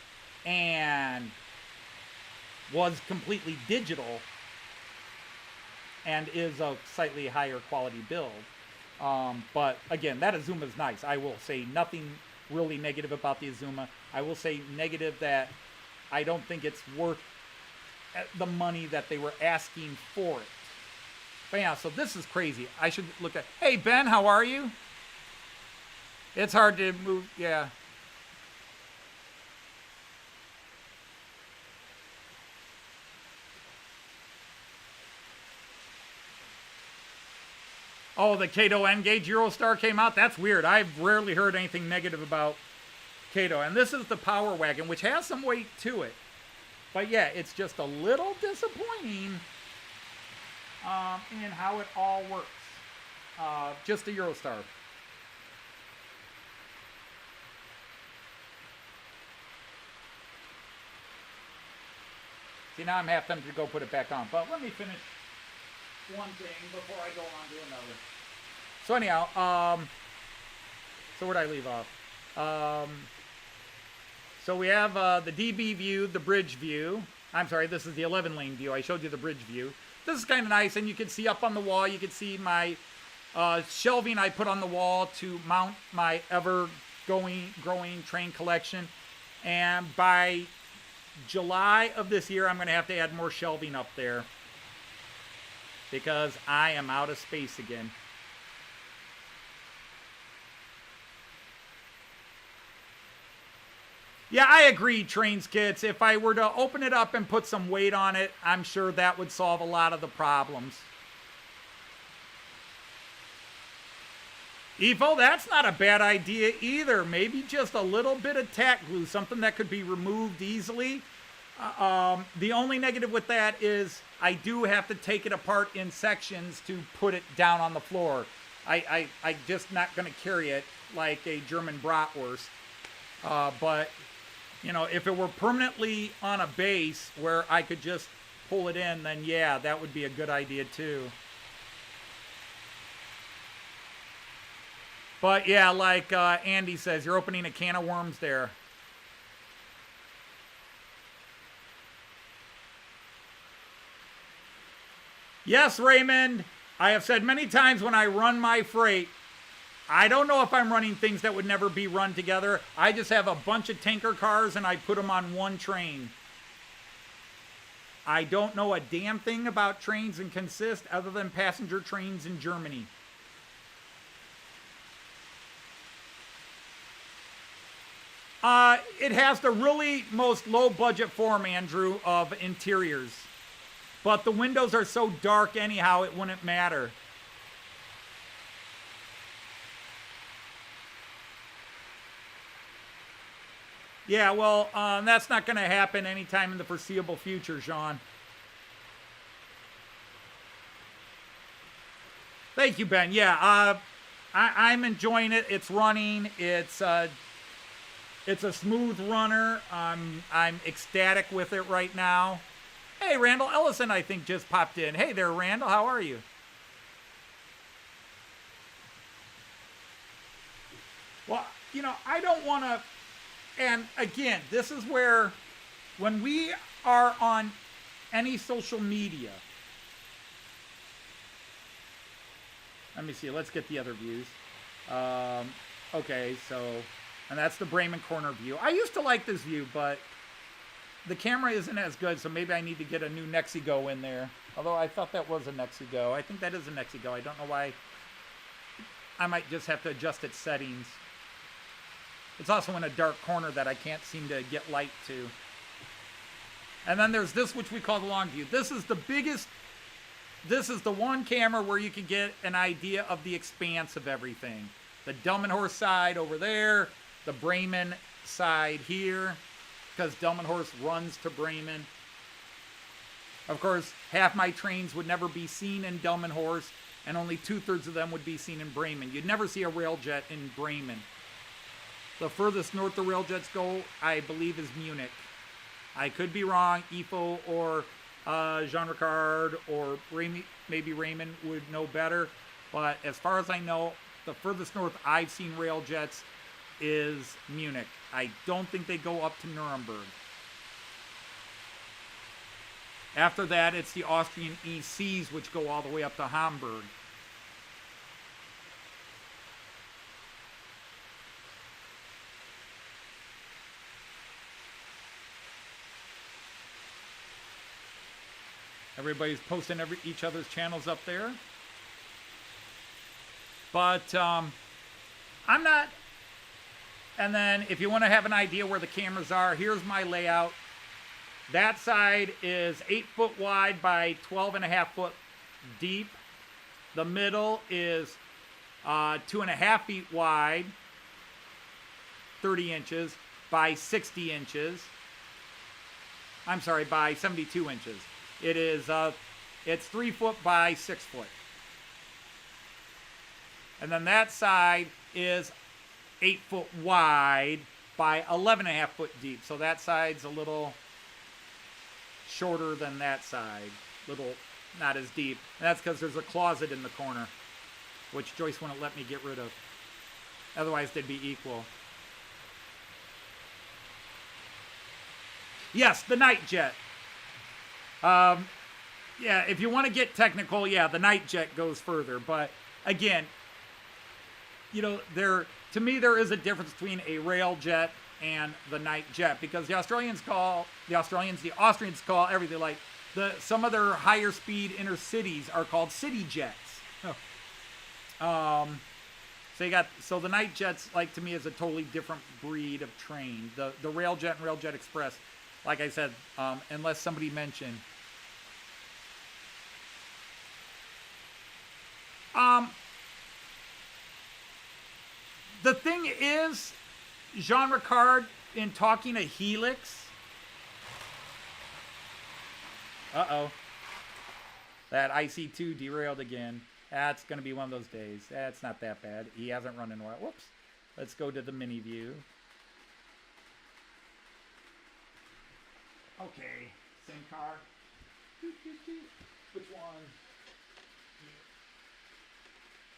and was completely digital and is a slightly higher quality build. But again, that Azuma is nice. I will say nothing really negative about the Azuma. I will say negative that I don't think it's worth the money that they were asking for it. But yeah, so this is crazy. I should look at... Hey, Ben, how are you? It's hard to move. Yeah. Oh, the Kato N-Gauge Eurostar came out? That's weird. I've rarely heard anything negative about Kato. And this is the Power Wagon, which has some weight to it. But yeah, it's just a little disappointing in how it all works. Just a Eurostar. See, now I'm half tempted to go put it back on. But let me finish one thing before I go on to another. So anyhow, so where'd I leave off? So we have the DB view, the bridge view. I'm sorry, this is the 11-lane view. I showed you the bridge view. This is kind of nice, and you can see up on the wall, you can see my shelving I put on the wall to mount my growing train collection. And by July of this year, I'm going to have to add more shelving up there because I am out of space again. Yeah, I agree, Trains Kits. If I were to open it up and put some weight on it, I'm sure that would solve a lot of the problems. Evo, that's not a bad idea either. Maybe just a little bit of tack glue, something that could be removed easily. The only negative with that is I do have to take it apart in sections to put it down on the floor. I'm just not going to carry it like a German bratwurst. But, you know, if it were permanently on a base where I could just pull it in, then yeah, that would be a good idea too. But yeah, like Andy says, you're opening a can of worms there. Yes, Raymond, I have said many times when I run my freight, I don't know if I'm running things that would never be run together. I just have a bunch of tanker cars and I put them on one train. I don't know a damn thing about trains and consist other than passenger trains in Germany. It has the really most low budget form, Andrew, of interiors. But the windows are so dark anyhow, it wouldn't matter. Yeah, well, that's not going to happen anytime in the foreseeable future, Sean. Thank you, Ben. Yeah, I'm enjoying it. It's running. It's a smooth runner. I'm ecstatic with it right now. Hey, Randall Ellison, I think, just popped in. Hey there, Randall. How are you? Well, you know, I don't want to... And again, this is where, when we are on any social media, let me see, let's get the other views. Okay, so, and that's the Bremen corner view. I used to like this view, but the camera isn't as good, so maybe I need to get a new Nexigo in there. Although I thought that was a Nexigo. I think that is a Nexigo. I don't know why. I might just have to adjust its settings. It's also in a dark corner that I can't seem to get light to. And then there's this, which we call the long view. This is the biggest, this is the one camera where you can get an idea of the expanse of everything. The Delmenhorst side over there, the Bremen side here. because Delmenhorst runs to Bremen. Of course, half my trains would never be seen in Delmenhorst, and only 2/3 of them would be seen in Bremen. You'd never see a railjet in Bremen. The furthest north the railjets go, I believe, is Munich. I could be wrong. IFO or Jean Ricard or maybe Raymond would know better. But as far as I know, the furthest north I've seen railjets is Munich. I don't think they go up to Nuremberg. After that, it's the Austrian ECs, which go all the way up to Hamburg. Everybody's posting each other's channels up there. But I'm not. And then if you want to have an idea where the cameras are, here's my layout. That side is 8 foot wide by 12.5 foot deep. The middle is 2.5 feet wide, 30 inches, by 60 inches. I'm sorry, by 72 inches. It is, it's 3 foot by 6 foot. And then that side is 8 foot wide by 11.5 foot deep. So that side's a little shorter than that side. Little, not as deep. And that's because there's a closet in the corner, which Joyce wouldn't let me get rid of. Otherwise, they'd be equal. Yes, the night jet. Yeah, if you want to get technical, yeah, the night jet goes further. But again, you know, to me, there is a difference between a rail jet and the night jet, because the Austrians call everything, like some of their higher speed inner cities are called city jets. So the night jets, like, to me, is a totally different breed of train. The railjet and Railjet Express, like I said, unless somebody mentioned. The thing is, Jean Ricard, in talking to Helix, that IC2 derailed again. That's going to be one of those days. That's not that bad. He hasn't run in a while. Whoops. Let's go to the mini view. Okay, same car. Which one?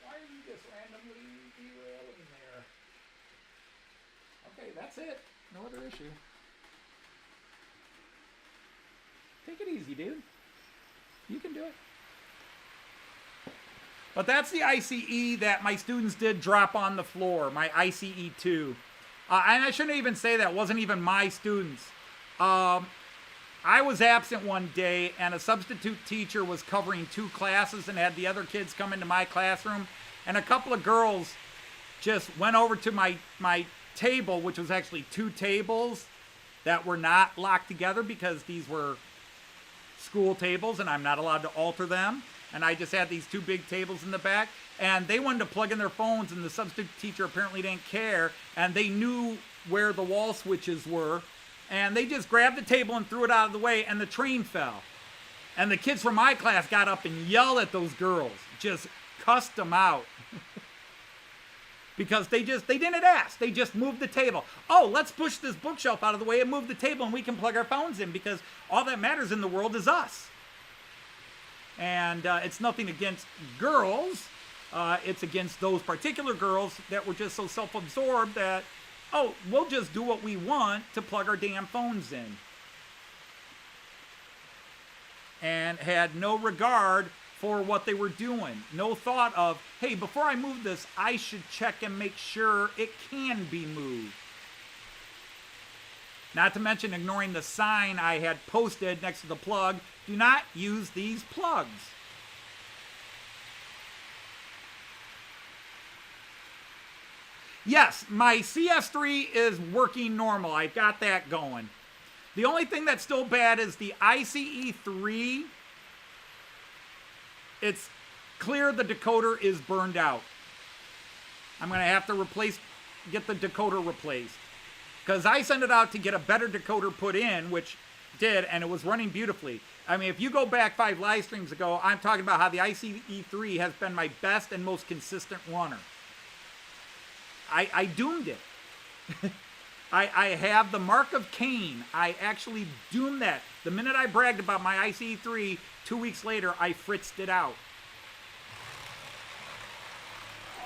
Why are you just randomly derailing there? Okay, that's it. No other issue. Take it easy, dude. You can do it. But that's the ICE that my students did drop on the floor, my ICE2. And I shouldn't even say that. It wasn't even my students. I was absent one day, and a substitute teacher was covering 2 classes and had the other kids come into my classroom. And a couple of girls just went over to my table, which was actually 2 tables that were not locked together because these were school tables and I'm not allowed to alter them. And I just had these 2 big tables in the back, and they wanted to plug in their phones, and the substitute teacher apparently didn't care, and they knew where the wall switches were, and they just grabbed the table and threw it out of the way, and the train fell. And the kids from my class got up and yelled at those girls, just cussed them out. Because they didn't ask. They just moved the table. Oh, let's push this bookshelf out of the way and move the table, and we can plug our phones in, because all that matters in the world is us. And it's nothing against girls. It's against those particular girls that were just so self-absorbed that, oh, we'll just do what we want to plug our damn phones in. And had no regard for what they were doing. No thought of, hey, before I move this, I should check and make sure it can be moved. Not to mention ignoring the sign I had posted next to the plug, do not use these plugs. Yes, my CS3 is working normal. I've got that going. The only thing that's still bad is the ICE3. It's clear the decoder is burned out. I'm going to have to get the decoder replaced. Because I sent it out to get a better decoder put in, which did, and it was running beautifully. I mean, if you go back 5 live streams ago, I'm talking about how the ICE3 has been my best and most consistent runner. I doomed it. I have the mark of Cain. I actually doomed that. The minute I bragged about my ICE3, 2 weeks later, I fritzed it out.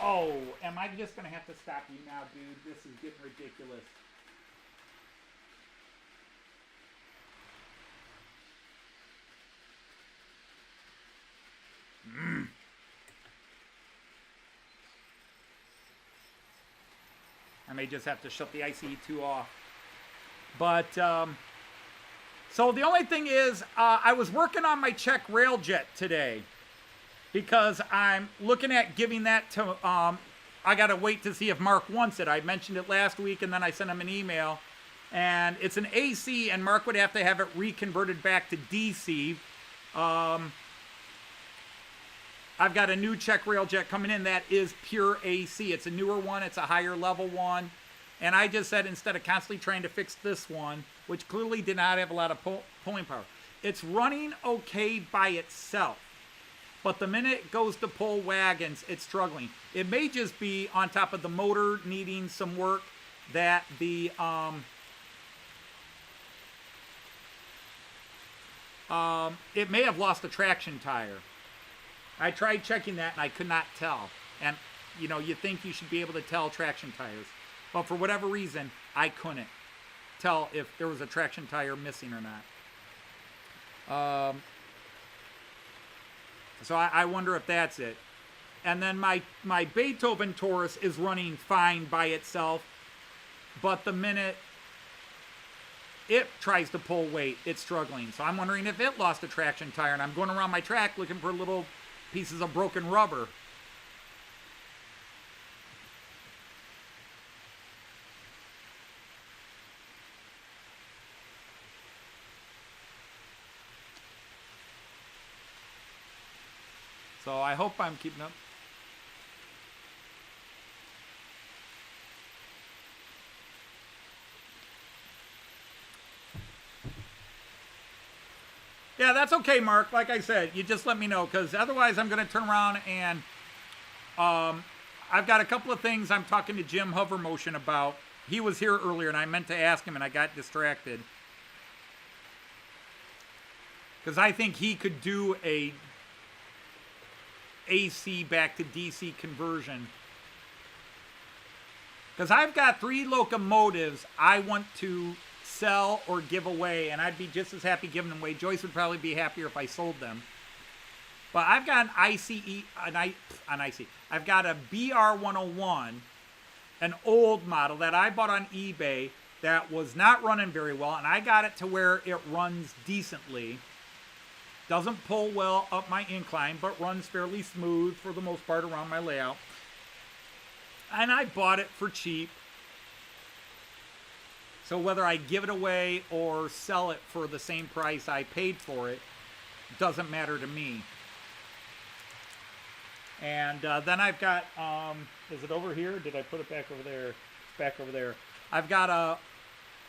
Oh, am I just going to have to stop you now, dude? This is getting ridiculous. I may just have to shut the ICE2 off. But, so the only thing is, I was working on my Czech Railjet today because I'm looking at giving that to, I got to wait to see if Mark wants it. I mentioned it last week and then I sent him an email. And it's an AC and Mark would have to have it reconverted back to DC. I've got a new Czech Railjet coming in that is pure AC. It's a newer one. It's a higher level one. And I just said instead of constantly trying to fix this one, which clearly did not have a lot of pulling power, it's running okay by itself. But the minute it goes to pull wagons, it's struggling. It may just be on top of the motor needing some work that the it may have lost a traction tire. I tried checking that and I could not tell. And, you know, you think you should be able to tell traction tires. But for whatever reason, I couldn't tell if there was a traction tire missing or not. So I wonder if that's it. And then my Beethoven Taurus is running fine by itself. But the minute it tries to pull weight, it's struggling. So I'm wondering if it lost a traction tire. And I'm going around my track looking for little pieces of broken rubber. So I hope I'm keeping up. Yeah, that's okay, Mark. Like I said, you just let me know, because otherwise I'm going to turn around and I've got a couple of things I'm talking to Jim Hovermotion about. He was here earlier, and I meant to ask him, and I got distracted. Because I think he could do a AC back to DC conversion. Because I've got 3 locomotives I want to sell or give away, and I'd be just as happy giving them away. Joyce would probably be happier if I sold them. But I've got I've got a BR101, an old model that I bought on eBay that was not running very well, and I got it to where it runs decently. Doesn't pull well up my incline, but runs fairly smooth for the most part around my layout. And I bought it for cheap. So whether I give it away or sell it for the same price I paid for it, doesn't matter to me. And then I've got, is it over here? Did I put it back over there? It's back over there. I've got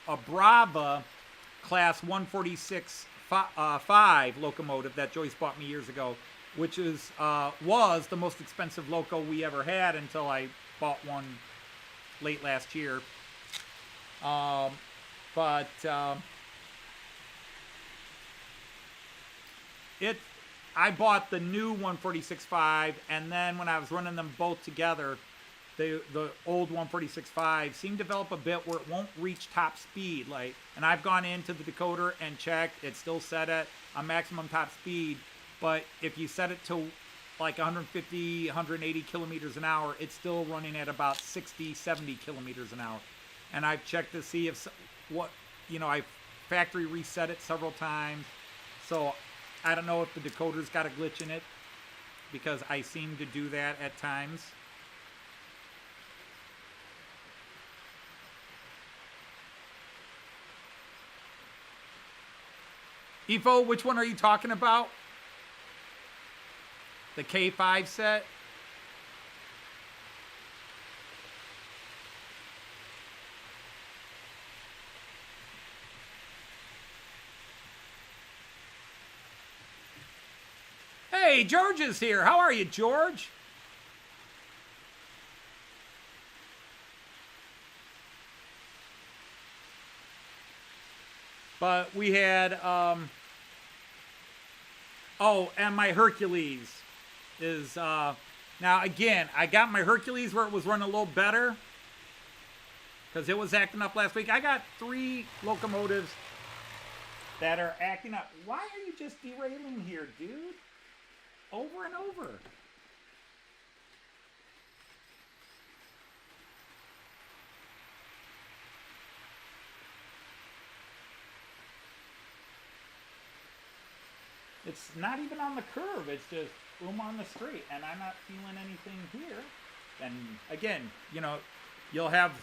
a Brava class 146 5 locomotive that Joyce bought me years ago, which is was the most expensive loco we ever had until I bought one late last year. I bought the new 146.5, and then when I was running them both together, the old 146.5 seemed to develop a bit where it won't reach top speed. And I've gone into the decoder and checked, it's still set at a maximum top speed, but if you set it to like 150, 180 kilometers an hour, it's still running at about 60, 70 kilometers an hour. And I've checked to see if I factory reset it several times. So I don't know if the decoder's got a glitch in it, because I seem to do that at times. Ifo, which one are you talking about? The K5 set? Hey, George is here. How are you, George? But we had, oh, and my Hercules is, now again, I got my Hercules where it was running a little better because it was acting up last week. I got 3 locomotives that are acting up. Why are you just derailing here, dude? Over and over. It's not even on the curve. It's just boom on the straight, and I'm not feeling anything here. And again, you know, you'll have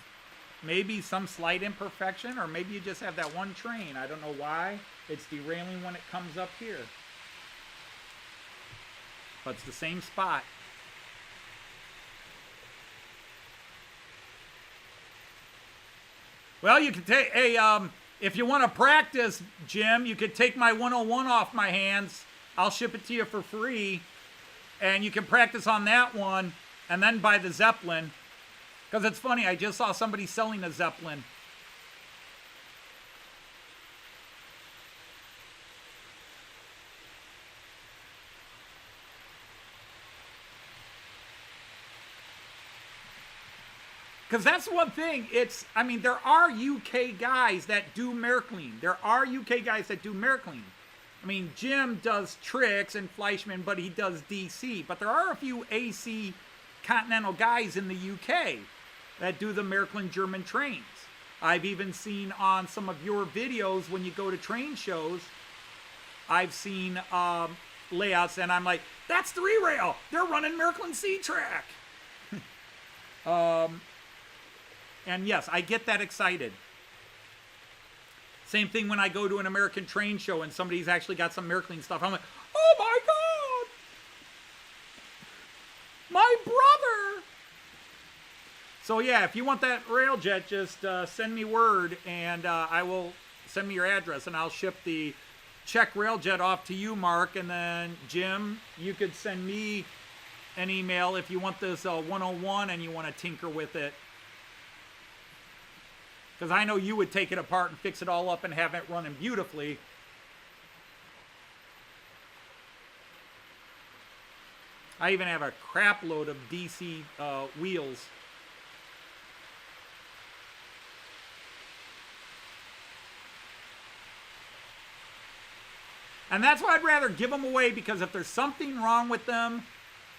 maybe some slight imperfection, or maybe you just have that one train. I don't know why it's derailing when it comes up here. But it's the same spot. Well, you can take, hey, if you want to practice, Jim, you could take my 101 off my hands. I'll ship it to you for free. And you can practice on that one and then buy the Zeppelin. Because it's funny, I just saw somebody selling a Zeppelin. Because that's one thing. It's, I mean, there are UK guys that do Märklin. There are UK guys that do Märklin. I mean, Jim does tricks and Fleischmann, but he does DC. But there are a few AC Continental guys in the UK that do the Märklin German trains. I've even seen on some of your videos when you go to train shows, I've seen layouts, and I'm like, that's 3-rail. They're running Märklin C-Track. And yes, I get that excited. Same thing when I go to an American train show and somebody's actually got some Märklin stuff. I'm like, oh my God! My brother! So yeah, if you want that railjet, just send me word and I will send me your address and I'll ship the Czech railjet off to you, Mark. And then Jim, you could send me an email if you want this 101 and you want to tinker with it. Because I know you would take it apart and fix it all up and have it running beautifully. I even have a crap load of DC wheels. And that's why I'd rather give them away, because if there's something wrong with them,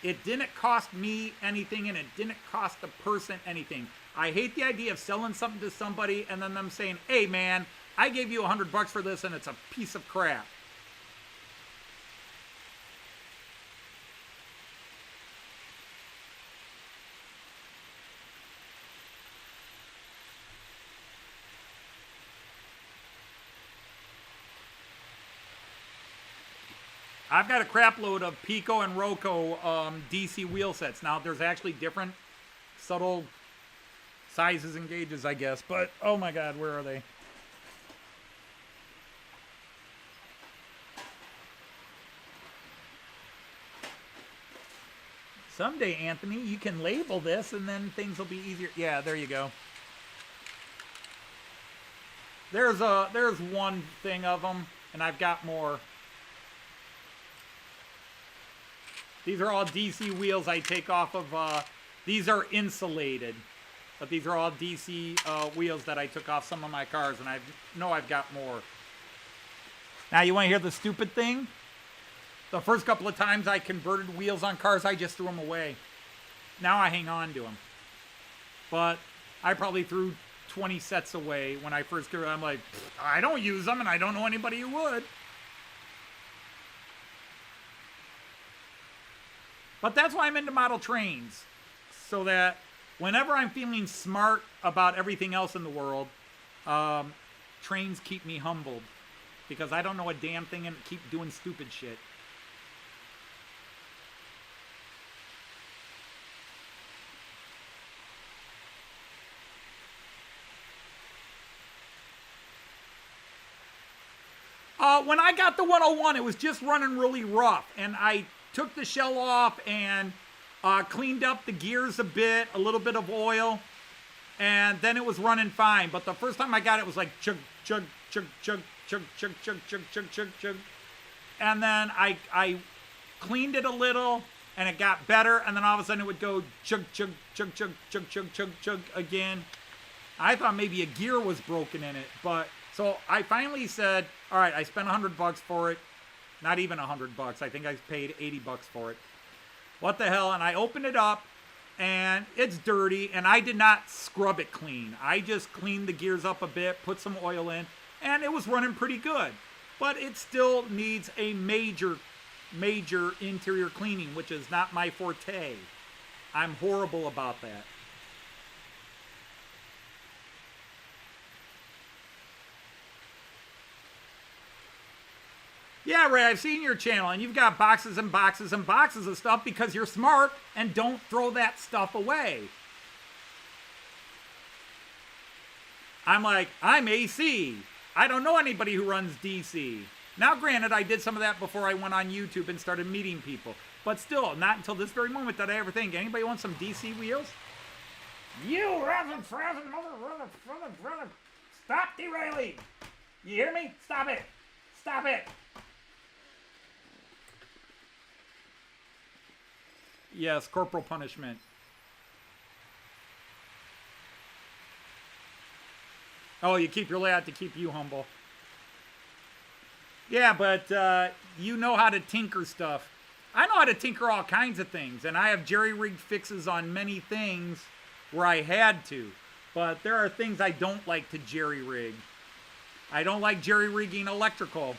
it didn't cost me anything and it didn't cost the person anything. I hate the idea of selling something to somebody and then them saying, hey man, I gave you $100 for this and it's a piece of crap. I've got a crap load of Pico and Roco DC wheel sets. Now, there's actually different subtle sizes and gauges, I guess. But, oh my God, where are they? Someday, Anthony, you can label this and then things will be easier. Yeah, there you go. There's one thing of them, and I've got more. These are all DC wheels I take off of, these are insulated. But these are all DC wheels that I took off some of my cars, and I know I've got more. Now, you want to hear the stupid thing? The first couple of times I converted wheels on cars, I just threw them away. Now I hang on to them. But I probably threw 20 sets away when I first got them. I'm like, I don't use them, and I don't know anybody who would. But that's why I'm into model trains. So that whenever I'm feeling smart about everything else in the world, trains keep me humbled. Because I don't know a damn thing and keep doing stupid shit. When I got the 101, it was just running really rough. And I took the shell off and cleaned up the gears a bit, a little bit of oil, and then it was running fine. But the first time I got it, it was like chug, chug, chug, chug, chug, chug, chug, chug, chug, chug, chug. And then I cleaned it a little, and it got better, and then all of a sudden it would go chug, chug, chug, chug, chug, chug, chug, chug again. I thought maybe a gear was broken in it, but so I finally said, all right, I spent $100 for it. Not even $100. I think I paid $80 for it. What the hell? And I opened it up, and it's dirty, and I did not scrub it clean. I just cleaned the gears up a bit, put some oil in, and it was running pretty good. But it still needs a major interior cleaning, which is not my forte. I'm horrible about that. Yeah, Ray, I've seen your channel, and you've got boxes and boxes and boxes of stuff because you're smart and don't throw that stuff away. I'm like, I'm AC. I don't know anybody who runs DC. Now, granted, I did some of that before I went on YouTube and started meeting people. But still, not until this very moment did I ever think, anybody want some DC wheels? You razzle frazzle mother. Stop derailing. You hear me? Stop it. Stop it. Yes, corporal punishment. Oh, you keep your layout to keep you humble. Yeah, but you know how to tinker stuff. I know how to tinker all kinds of things, and I have jerry-rigged fixes on many things where I had to. But there are things I don't like to jerry-rig. I don't like jerry-rigging electrical.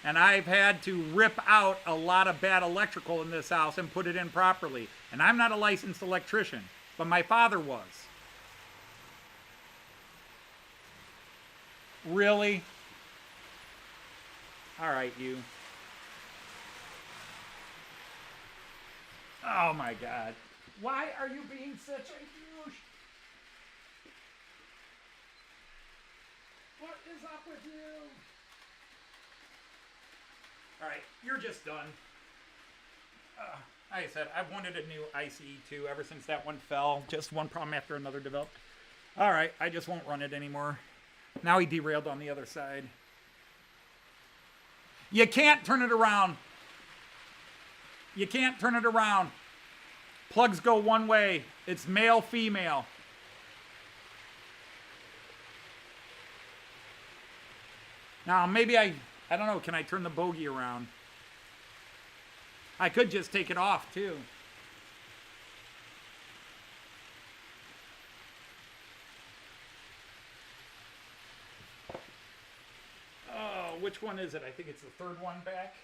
And I've had to rip out a lot of bad electrical in this house and put it in properly. And I'm not a licensed electrician, but my father was. Really? All right, you. Oh my God. Why are you being such a douche? What is up with you? All right, you're just done. Like I said, I've wanted a new ICE too ever since that one fell. Just one problem after another developed. All right, I just won't run it anymore. Now he derailed on the other side. You can't turn it around. You can't turn it around. Plugs go one way. It's male, female. Now, maybe I don't know, can I turn the bogey around? I could just take it off, too. Oh, which one is it? I think it's the third one back.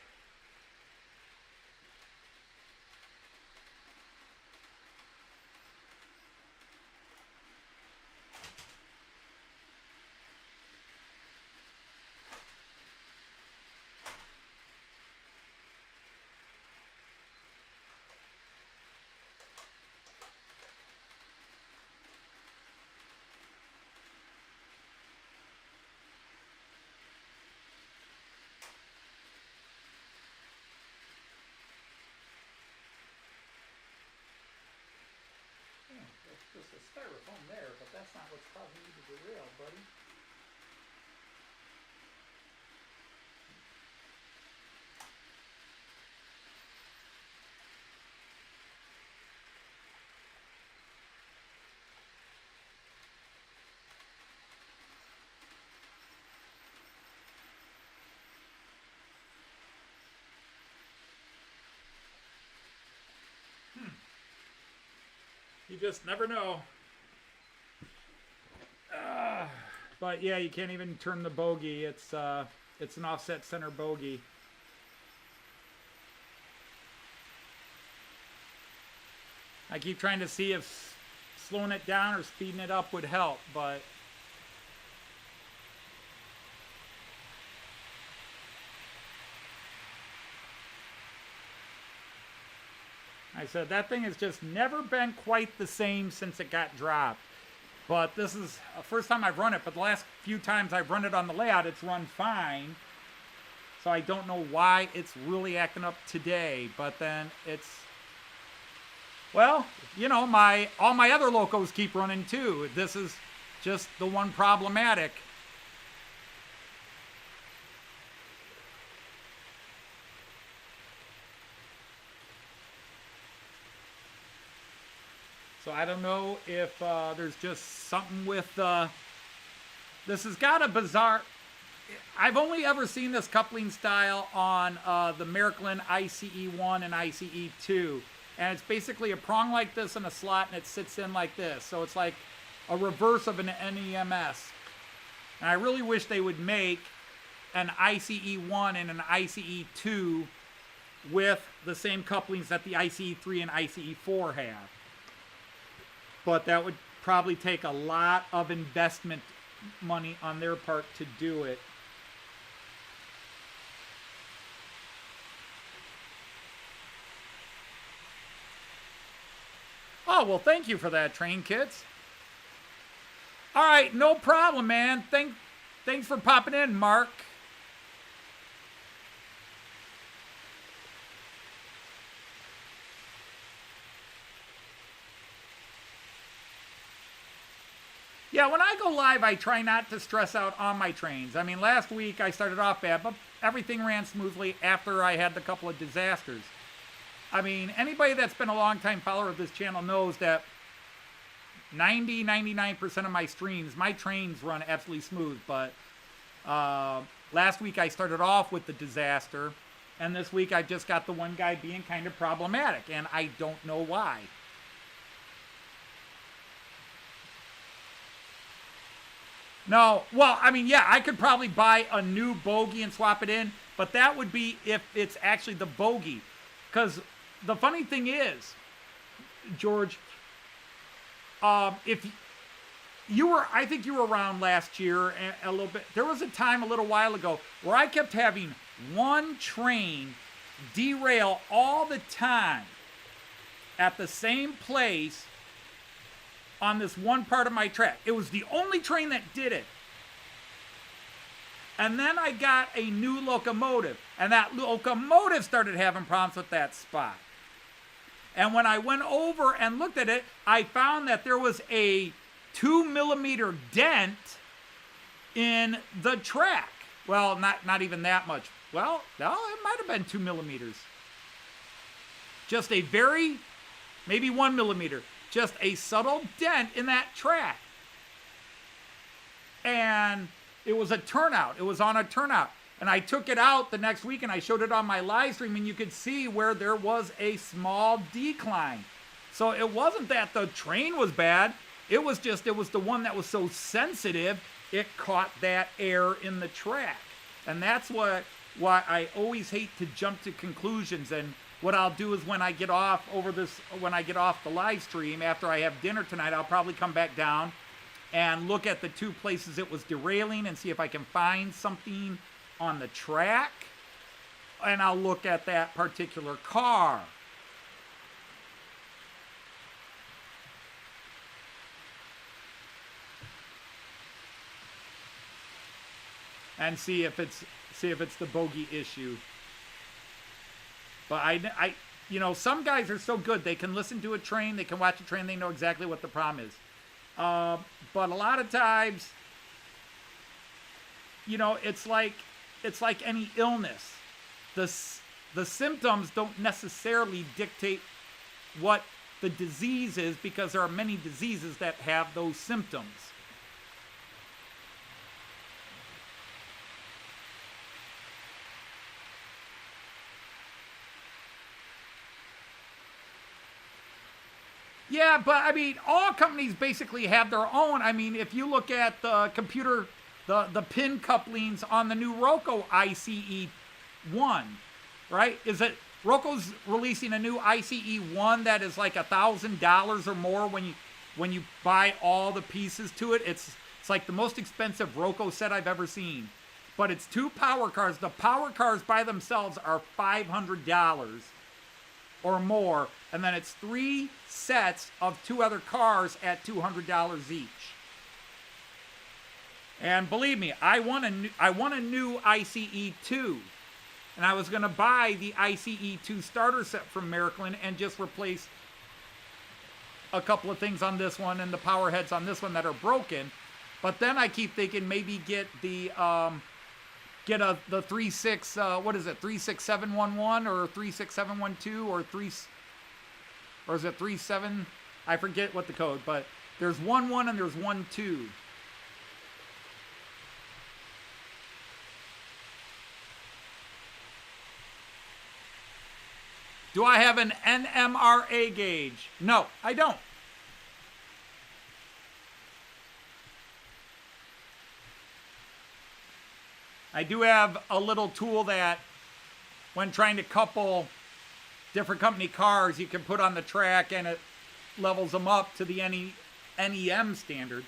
Just a styrofoam there, but that's not what's causing you to derail, buddy. You just never know. But yeah, you can't even turn the bogey. It's an offset center bogey. I keep trying to see if slowing it down or speeding it up would help, but I said, that thing has just never been quite the same since it got dropped. But this is the first time I've run it, but the last few times I've run it on the layout, it's run fine. So I don't know why it's really acting up today, but then it's, well, you know, all my other locos keep running too. This is just the one problematic. So I don't know if there's just something with, this has got a bizarre, I've only ever seen this coupling style on the Miraklin ICE1 and ICE2. And it's basically a prong like this in a slot, and it sits in like this. So it's like a reverse of an NEMS. And I really wish they would make an ICE1 and an ICE2 with the same couplings that the ICE3 and ICE4 have. But that would probably take a lot of investment money on their part to do it. Oh, well, thank you for that, Train Kids. All right, no problem, man. Thanks for popping in, Mark. Yeah, when I go live, I try not to stress out on my trains. I mean, last week I started off bad, but everything ran smoothly after I had the couple of disasters. I mean, anybody that's been a long-time follower of this channel knows that 99% of my streams, my trains run absolutely smooth. But last week I started off with the disaster, and this week I just got the one guy being kind of problematic, and I don't know why. No, well, I mean, yeah, I could probably buy a new bogie and swap it in, but that would be if it's actually the bogie. Because the funny thing is, George, if you were, I think you were around last year a little bit. There was a time a little while ago where I kept having one train derail all the time at the same place on this one part of my track. It was the only train that did it. And then I got a new locomotive, and that locomotive started having problems with that spot. And when I went over and looked at it, I found that there was a 2mm dent in the track. Well, not even that much. Well, no, it might have been 2mm. Just a very, maybe 1mm. Just a subtle dent in that track. And it was a turnout. It was on a turnout. And I took it out the next week and I showed it on my live stream, and you could see where there was a small decline. So it wasn't that the train was bad. It was just, it was the one that was so sensitive, it caught that air in the track. And that's why I always hate to jump to conclusions. And what I'll do is when I get off the live stream after I have dinner tonight, I'll probably come back down and look at the two places it was derailing and see if I can find something on the track. And I'll look at that particular car. And see if it's the bogie issue. But I you know, some guys are so good. They can listen to a train, they can watch a train, they know exactly what the problem is. But a lot of times, you know, it's like any illness. The symptoms don't necessarily dictate what the disease is, because there are many diseases that have those symptoms. Yeah, but I mean, all companies basically have their own. I mean, if you look at the computer, the pin couplings on the new Roku ICE1, right? Is it Roko's releasing a new ICE1 that is like $1,000 or more when you buy all the pieces to it? It's like the most expensive Roku set I've ever seen. But it's two power cars. The power cars by themselves are $500 or more, and then it's 3 sets of 2 other cars at $200 each. And believe me, I want a new ICE2, And I was going to buy the ICE2 starter set from Miraklin and just replace a couple of things on this one and the power heads on this one that are broken. But then I keep thinking maybe get the the 36 what is it, 36711 or 36712 or is it 37? I forget what the code, but there's 11 and there's 12. Do I have an NMRA gauge? No, I don't. I do have a little tool that when trying to couple different company cars, you can put on the track and it levels them up to the NEM standards.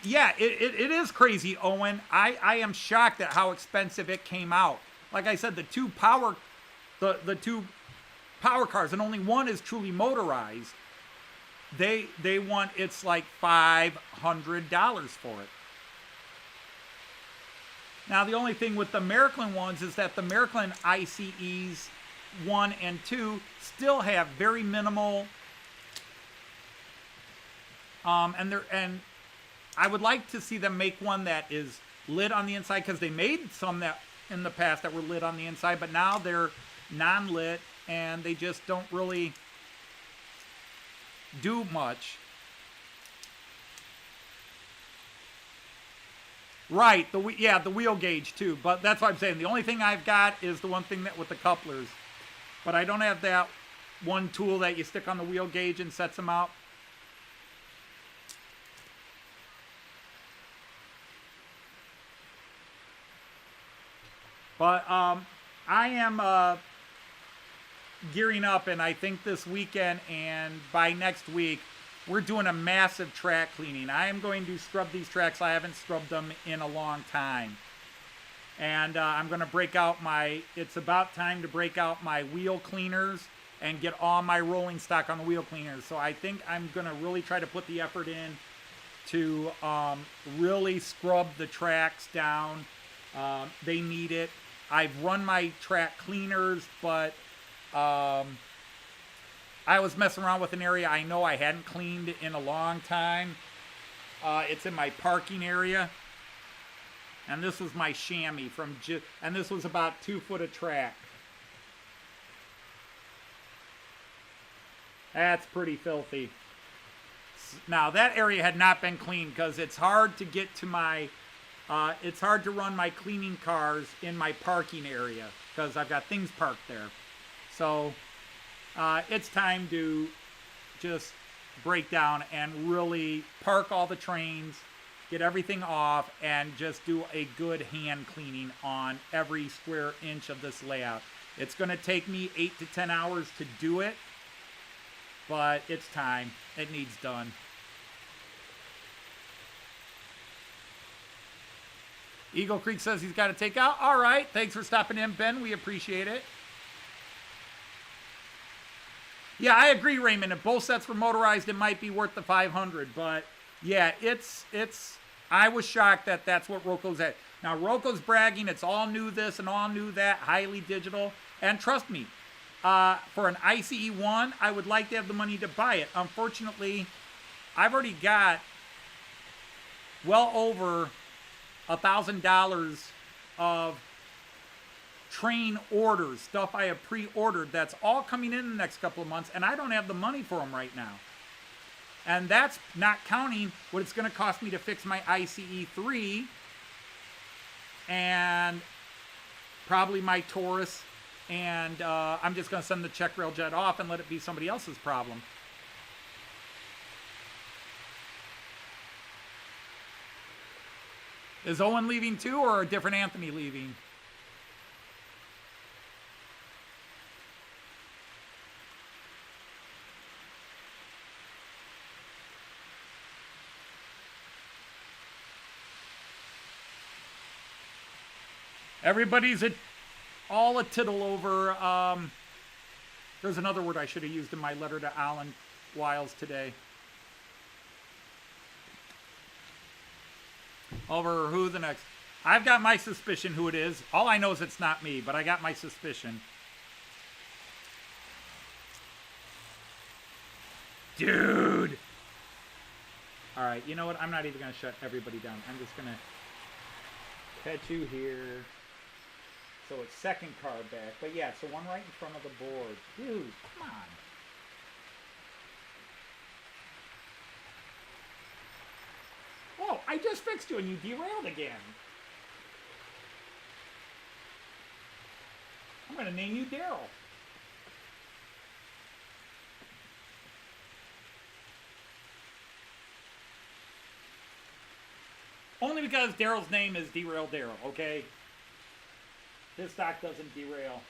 Yeah, it is crazy, Owen. I am shocked at how expensive it came out. Like I said, the two power cars, and only one is truly motorized. They want, it's like $500 for it. Now the only thing with the Miraklin ones is that the Miraklin ICEs 1 and 2 still have very minimal and I would like to see them make one that is lit on the inside, because they made some that in the past that were lit on the inside, but now they're non-lit and they just don't really do much. Right, the wheel gauge too, but that's what I'm saying. The only thing I've got is the one thing that with the couplers, but I don't have that one tool that you stick on the wheel gauge and sets them out. But I am gearing up, and I think this weekend and by next week, we're doing a massive track cleaning. I am going to scrub these tracks. I haven't scrubbed them in a long time. And I'm going to break out it's about time to break out my wheel cleaners and get all my rolling stock on the wheel cleaners. So I think I'm going to really try to put the effort in to really scrub the tracks down. They need it. I've run my track cleaners, but I was messing around with an area I know I hadn't cleaned in a long time. It's in my parking area. And this was my chamois and this was about 2 foot of track. That's pretty filthy. Now that area had not been cleaned because it's hard to get to my it's hard to run my cleaning cars in my parking area because I've got things parked there. So it's time to just break down and really park all the trains, get everything off, and just do a good hand cleaning on every square inch of this layout. It's going to take me 8 to 10 hours to do it, but it's time. It needs done. Eagle Creek says he's got to take out. All right. Thanks for stopping in, Ben. We appreciate it. Yeah, I agree, Raymond. If both sets were motorized, it might be worth the $500. But yeah, I was shocked that that's what Roko's at. Now, Roko's bragging it's all new this and all new that, highly digital. And trust me, for an ICE1, I would like to have the money to buy it. Unfortunately, I've already got well over $1,000 of train orders, stuff I have pre-ordered that's all coming in the next couple of months, and I don't have the money for them right now. And that's not counting what it's going to cost me to fix my ICE3 and probably my Taurus, and I'm just going to send the check rail jet off and let it be somebody else's problem. Is Owen leaving too, or a different Anthony leaving? Everybody's all a tittle over. There's another word I should have used in my letter to Alan Wiles today. over who the next. I've got my suspicion who it is. All I know is it's not me, but I got my suspicion. Dude! Alright, you know what? I'm not even going to shut everybody down. I'm just going to catch you here. So it's second card back. But yeah, it's the one right in front of the board. Dude, come on. Oh, I just fixed you and you derailed again. I'm going to name you Daryl. Only because Daryl's name is Derail Daryl, okay? His stock doesn't derail.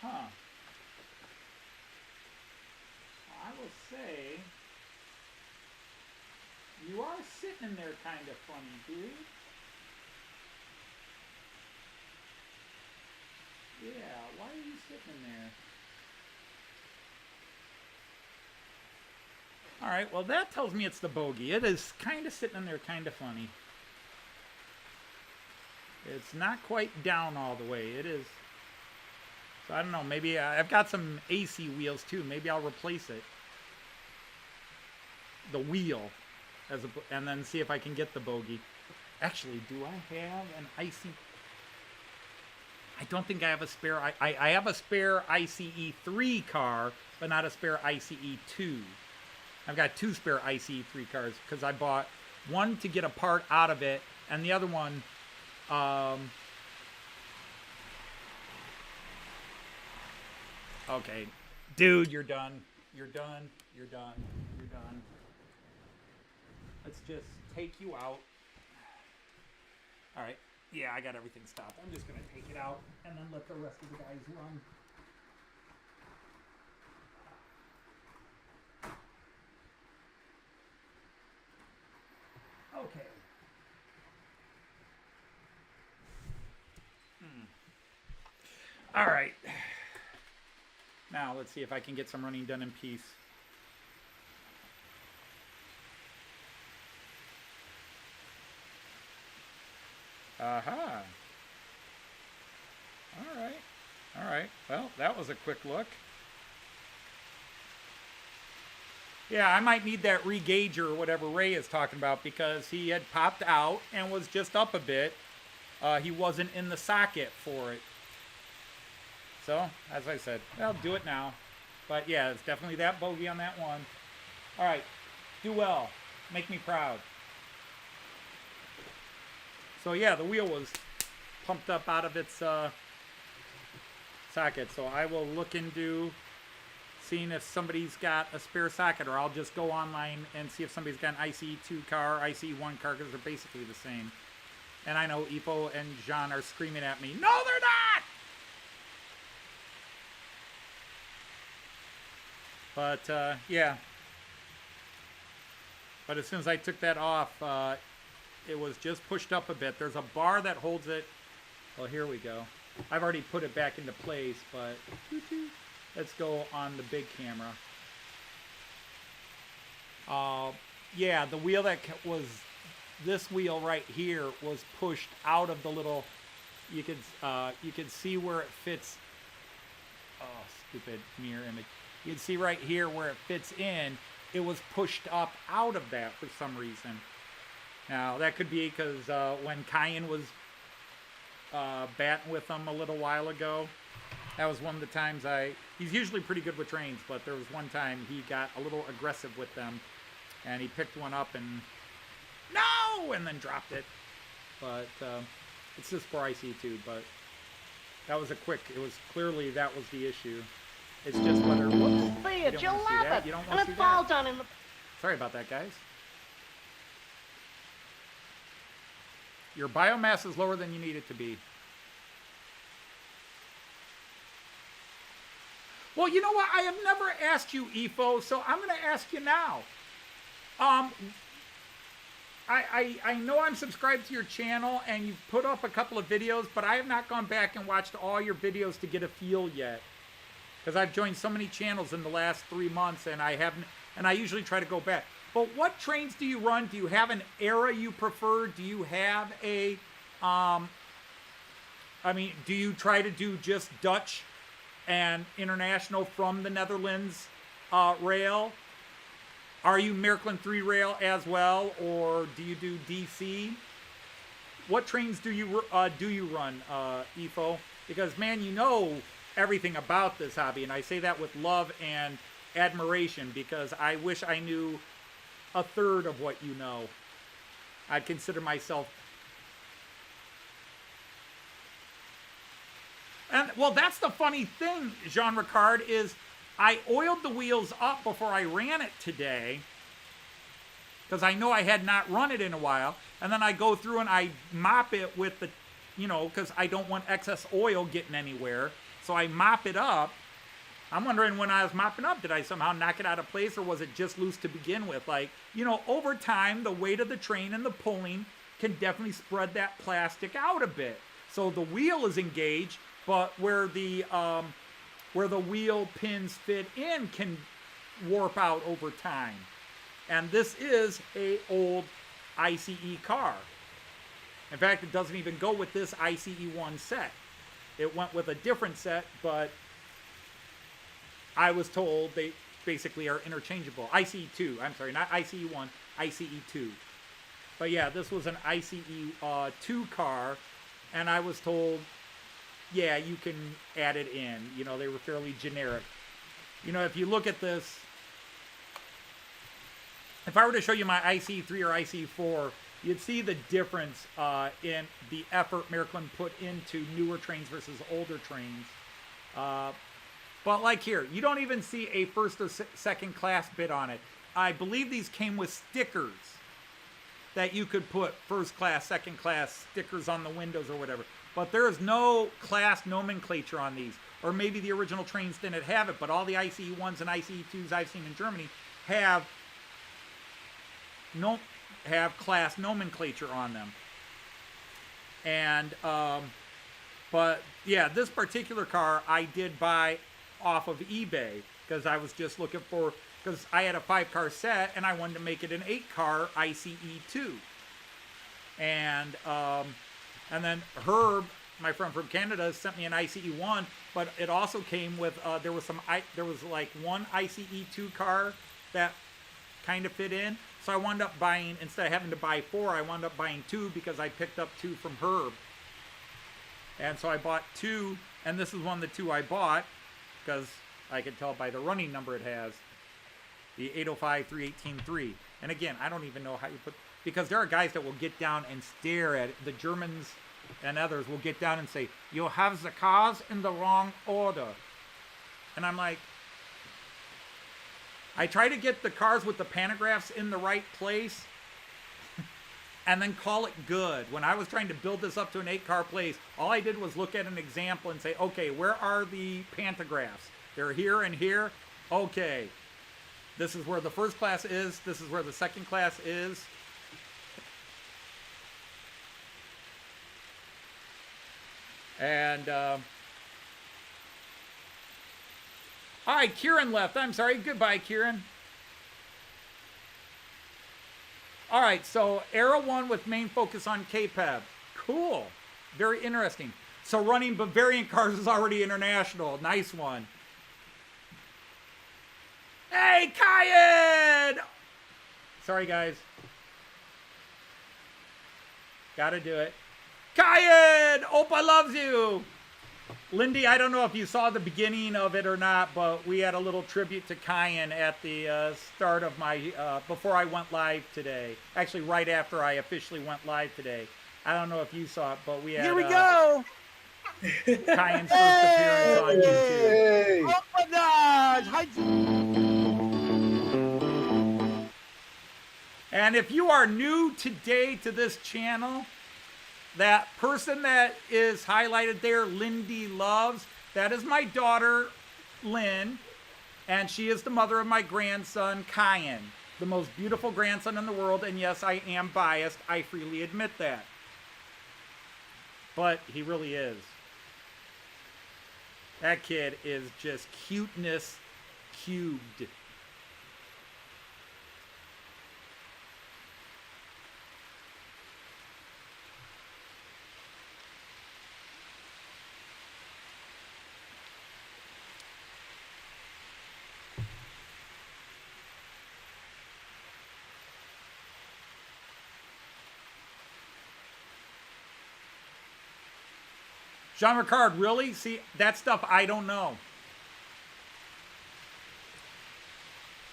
Huh. I will say, you are sitting in there kind of funny, dude. Yeah, why are you sitting in there? Alright, well that tells me it's the bogey. It is kind of sitting in there kind of funny. It's not quite down all the way. It is. So I don't know, maybe I've got some AC wheels too. Maybe I'll replace it. The wheel. And then see if I can get the bogey. Actually, do I have an IC? I don't think I have a spare. I have a spare ICE3 car, but not a spare ICE2. I've got 2 spare ICE3 cars because I bought one to get a part out of it, and the other one, okay, dude, you're done. You're done. You're done. You're done. Let's just take you out. All right. Yeah, I got everything stopped. I'm just going to take it out and then let the rest of the guys run. Okay. All right. Now, let's see if I can get some running done in peace. Aha. All right. All right. Well, that was a quick look. Yeah, I might need that regauger or whatever Ray is talking about because he had popped out and was just up a bit. He wasn't in the socket for it. So, as I said, I'll do it now. But yeah, it's definitely that bogey on that one. All right. Do well. Make me proud. So yeah, the wheel was pumped up out of its socket. So I will look into seeing if somebody's got a spare socket, or I'll just go online and see if somebody's got an ICE2 car, ICE1 car, because they're basically the same. And I know Ipo and Jean are screaming at me, no, they're not! But yeah. But as soon as I took that off, it was just pushed up a bit. There's a bar that holds it. Well, here we go. I've already put it back into place, but let's go on the big camera. Yeah, the wheel that was, this wheel right here was pushed out of the little, you could see where it fits. Oh, stupid mirror image. You can see right here where it fits in. It was pushed up out of that for some reason. Now, that could be because when Cayenne was batting with them a little while ago, that was one of the times he's usually pretty good with trains, but there was one time he got a little aggressive with them, and he picked one up and, no! And then dropped it. But it's just for IC2, but that was it was clearly that was the issue. It's just whether, whoops, See it, you'll love it. You don't And want to it see falls that. down in the... Sorry about that, guys. Your biomass is lower than you need it to be. Well, you know what? I have never asked you, Ifo, so I'm going to ask you now. I know I'm subscribed to your channel, and you've put up a couple of videos, but I have not gone back and watched all your videos to get a feel yet. Because I've joined so many channels in the last 3 months, and I haven't, and I usually try to go back. But what trains do you run? Do you have an era you prefer? Do you have a, do you try to do just Dutch and international from the Netherlands rail? Are you Märklin 3 rail as well, or do you do DC? What trains do you run, EFO? Because, man, you know everything about this hobby, and I say that with love and admiration, because I wish I knew a third of what you know. I'd consider myself. And, well, that's the funny thing, Jean Ricard, is I oiled the wheels up before I ran it today, because I know I had not run it in a while. And then I go through and I mop it with the, because I don't want excess oil getting anywhere. So I mop it up. I'm wondering, when I was mopping up, did I somehow knock it out of place, or was it just loose to begin with? Like, over time, the weight of the train and the pulling can definitely spread that plastic out a bit. So the wheel is engaged, but where the wheel pins fit in can warp out over time. And this is a old ICE car. In fact, it doesn't even go with this ICE1 set. It went with a different set, but I was told they basically are interchangeable. ICE2, I'm sorry, not ICE1, ICE2. But yeah, this was an ICE2 car, and I was told, yeah, you can add it in. They were fairly generic. If you look at this, if I were to show you my ICE3 or ICE4, you'd see the difference in the effort Märklin put into newer trains versus older trains. But like here, you don't even see a first or second class bit on it. I believe these came with stickers that you could put first class, second class stickers on the windows or whatever. But there is no class nomenclature on these. Or maybe the original trains didn't have it, but all the ICE1s and ICE2s I've seen in Germany have class nomenclature on them. And, but yeah, this particular car I did buy off of eBay, because I was just looking for, because I had a 5-car set and I wanted to make it an 8-car ICE2. And then Herb, my friend from Canada, sent me an ICE1, but it also came with, there was like one ICE2 car that kind of fit in. So I wound up buying, instead of having to buy 4, I wound up buying 2, because I picked up 2 from Herb. And so I bought 2, and this is one of the 2 I bought, because I could tell by the running number it has, the 805-318-3. And again, I don't even know how you put, because there are guys that will get down and stare at it. The Germans and others will get down and say, you have the cars in the wrong order. And I'm like, I try to get the cars with the pantographs in the right place and then call it good. When I was trying to build this up to an 8-car place, all I did was look at an example and say, okay, where are the pantographs? They're here and here. Okay. This is where the first class is. This is where the second class is. And, all right, Kieran left. I'm sorry. Goodbye, Kieran. All right, so Era 1 with main focus on KPEB. Cool. Very interesting. So running Bavarian cars is already international. Nice one. Hey, Kyan! Sorry, guys. Gotta do it. Kyan! Opa loves you! Lindy, I don't know if you saw the beginning of it or not, but we had a little tribute to Kyan at the start of my, before I went live today. Actually, right after I officially went live today. I don't know if you saw it, but we had... Here we go! Kyan's first appearance on YouTube. Hey! Oh my gosh! Hi. And if you are new today to this channel, that person that is highlighted there, Lindy Loves, that is my daughter, Lynn, and she is the mother of my grandson, Kyan, the most beautiful grandson in the world. And yes, I am biased. I freely admit that. But he really is. That kid is just cuteness cubed. Jean Ricard, really? See, that stuff I don't know.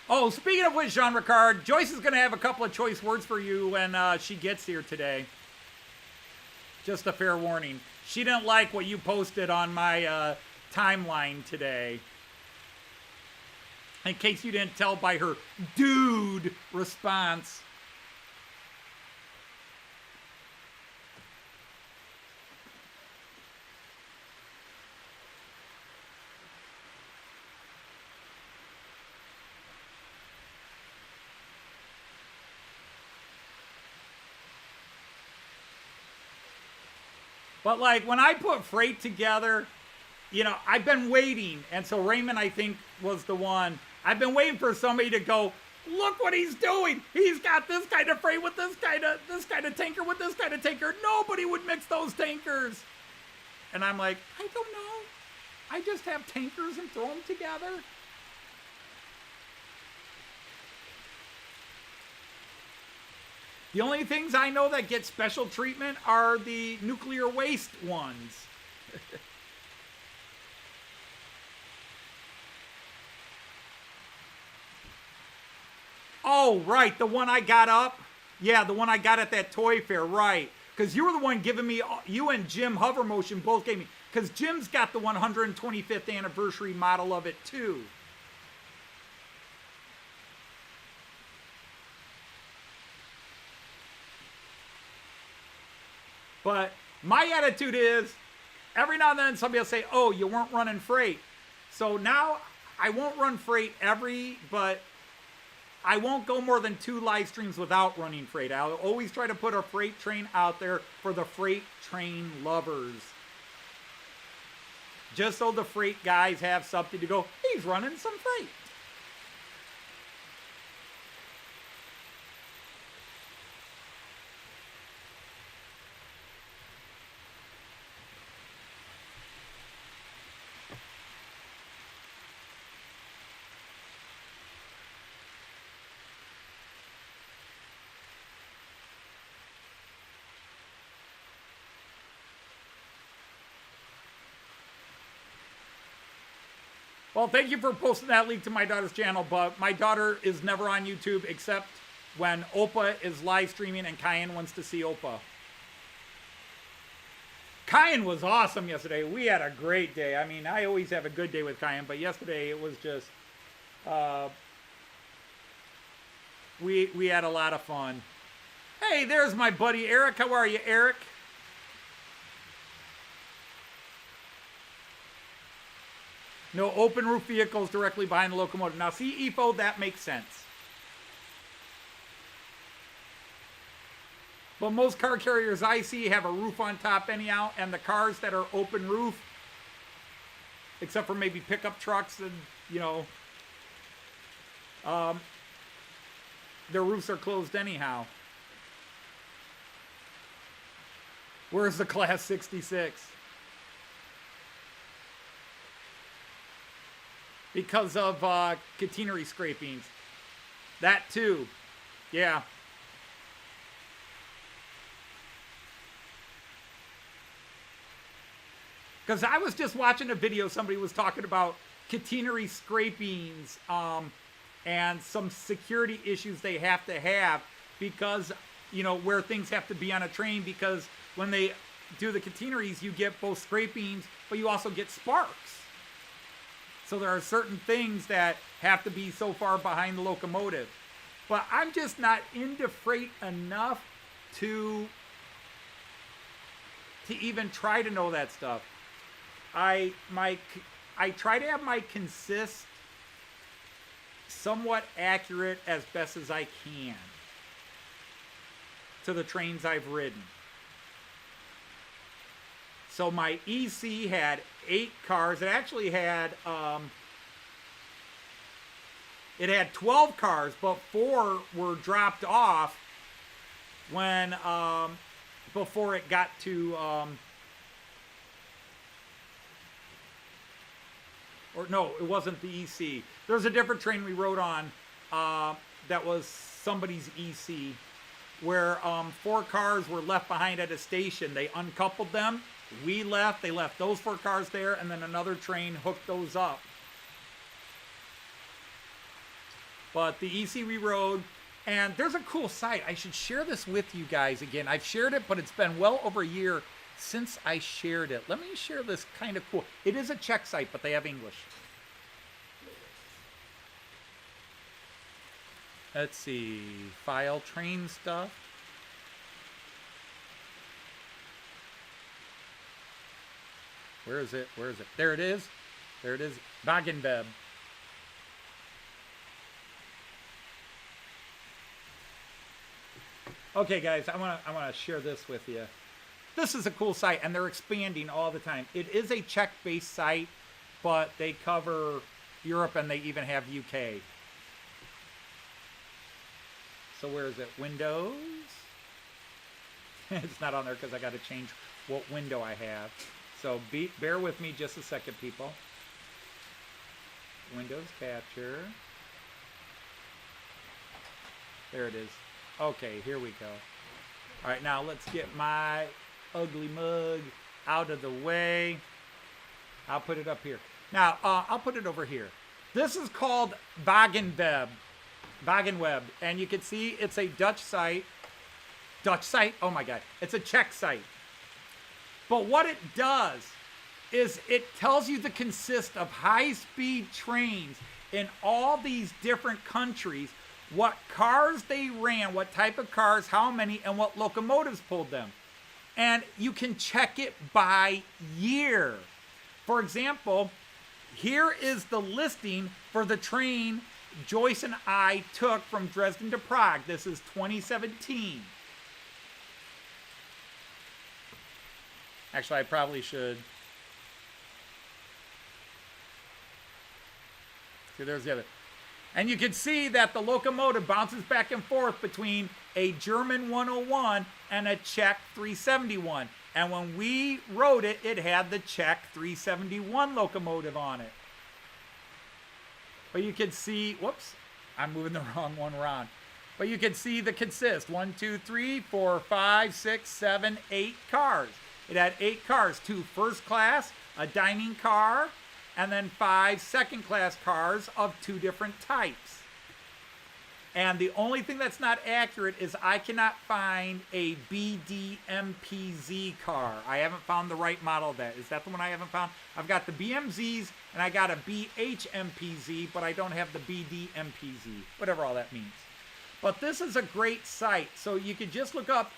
Oh, speaking of which, Jean Ricard, Joyce is going to have a couple of choice words for you when she gets here today. Just a fair warning. She didn't like what you posted on my timeline today. In case you didn't tell by her dude response. But like when I put freight together, you know, I've been waiting. And so Raymond, I think, was the one. I've been waiting for somebody to go, look what he's doing. He's got this kind of freight with this kind of tanker with this kind of tanker. Nobody would mix those tankers. And I'm like, I don't know. I just have tankers and throw them together. The only things I know that get special treatment are the nuclear waste ones. Oh, right, the one I got up. Yeah, the one I got at that toy fair, right. Because you were the one giving me, you and Jim Hover Motion both gave me, because Jim's got the 125th anniversary model of it too. But my attitude is, every now and then somebody will say, oh, you weren't running freight. So now I won't run freight but I won't go more than 2 live streams without running freight. I'll always try to put a freight train out there for the freight train lovers. Just so the freight guys have something to go, he's running some freight. Well, thank you for posting that link to my daughter's channel, but my daughter is never on YouTube except when Opa is live streaming and Cayenne wants to see Opa. Cayenne was awesome yesterday. We had a great day. I mean, I always have a good day with Cayenne, but yesterday it was just, we had a lot of fun. Hey, there's my buddy Eric. How are you, Eric? No open roof vehicles directly behind the locomotive. Now, see, EFO, that makes sense. But most car carriers I see have a roof on top anyhow, and the cars that are open roof, except for maybe pickup trucks and, you know, their roofs are closed anyhow. Where's the Class 66? Because of catenary scrapings. That too. Yeah. Because I was just watching a video, somebody was talking about catenary scrapings and some security issues they have to have because, you know, where things have to be on a train, because when they do the catenaries, you get both scrapings, but you also get sparks. So there are certain things that have to be so far behind the locomotive. But I'm just not into freight enough to even try to know that stuff. I try to have my consist somewhat accurate as best as I can to the trains I've ridden. So my EC had 8 cars. It actually had, it had 12 cars, but 4 were dropped off when, before it got to, or no, it wasn't the EC. There was a different train we rode on that was somebody's EC, where 4 cars were left behind at a station. They uncoupled them, We left. They left those 4 cars there, and then another train hooked those up. But the EC rerode, and there's a cool site. I should share this with you guys again. I've shared it, but it's been well over a year since I shared it. Let me share this kind of cool. It is a Czech site, but they have English. Let's see. File train stuff. Where is it? Where is it? There it is. There it is. Wagenweb. Okay, guys, I want to share this with you. This is a cool site, and they're expanding all the time. It is a Czech-based site, but they cover Europe, and they even have UK. So where is it? Windows? It's not on there because I got to change what window I have. So bear with me just a second, people. Windows capture. There it is. Okay, here we go. All right, now let's get my ugly mug out of the way. I'll put it up here. Now, I'll put it over here. This is called Wagenweb. Wagenweb. And you can see it's a Dutch site. Dutch site? Oh my God. It's a Czech site. But what it does is it tells you the consist of high-speed trains in all these different countries, what cars they ran, what type of cars, how many, and what locomotives pulled them. And you can check it by year. For example, here is the listing for the train Joyce and I took from Dresden to Prague. This is 2017. Actually, I probably should. See, there's the other. And you can see that the locomotive bounces back and forth between a German 101 and a Czech 371. And when we rode it, it had the Czech 371 locomotive on it. But you can see, whoops, I'm moving the wrong one around. But you can see the consist. 1, 2, 3, 4, 5, 6, 7, 8 cars. It had 8 cars, 2 first class, a dining car, and then 5 second class cars of 2 different types. And the only thing that's not accurate is I cannot find a BDMPZ car. I haven't found the right model of that. Is that the one I haven't found? I've got the BMZs and I got a BHMPZ, but I don't have the BDMPZ, whatever all that means. But this is a great site. So you can just look up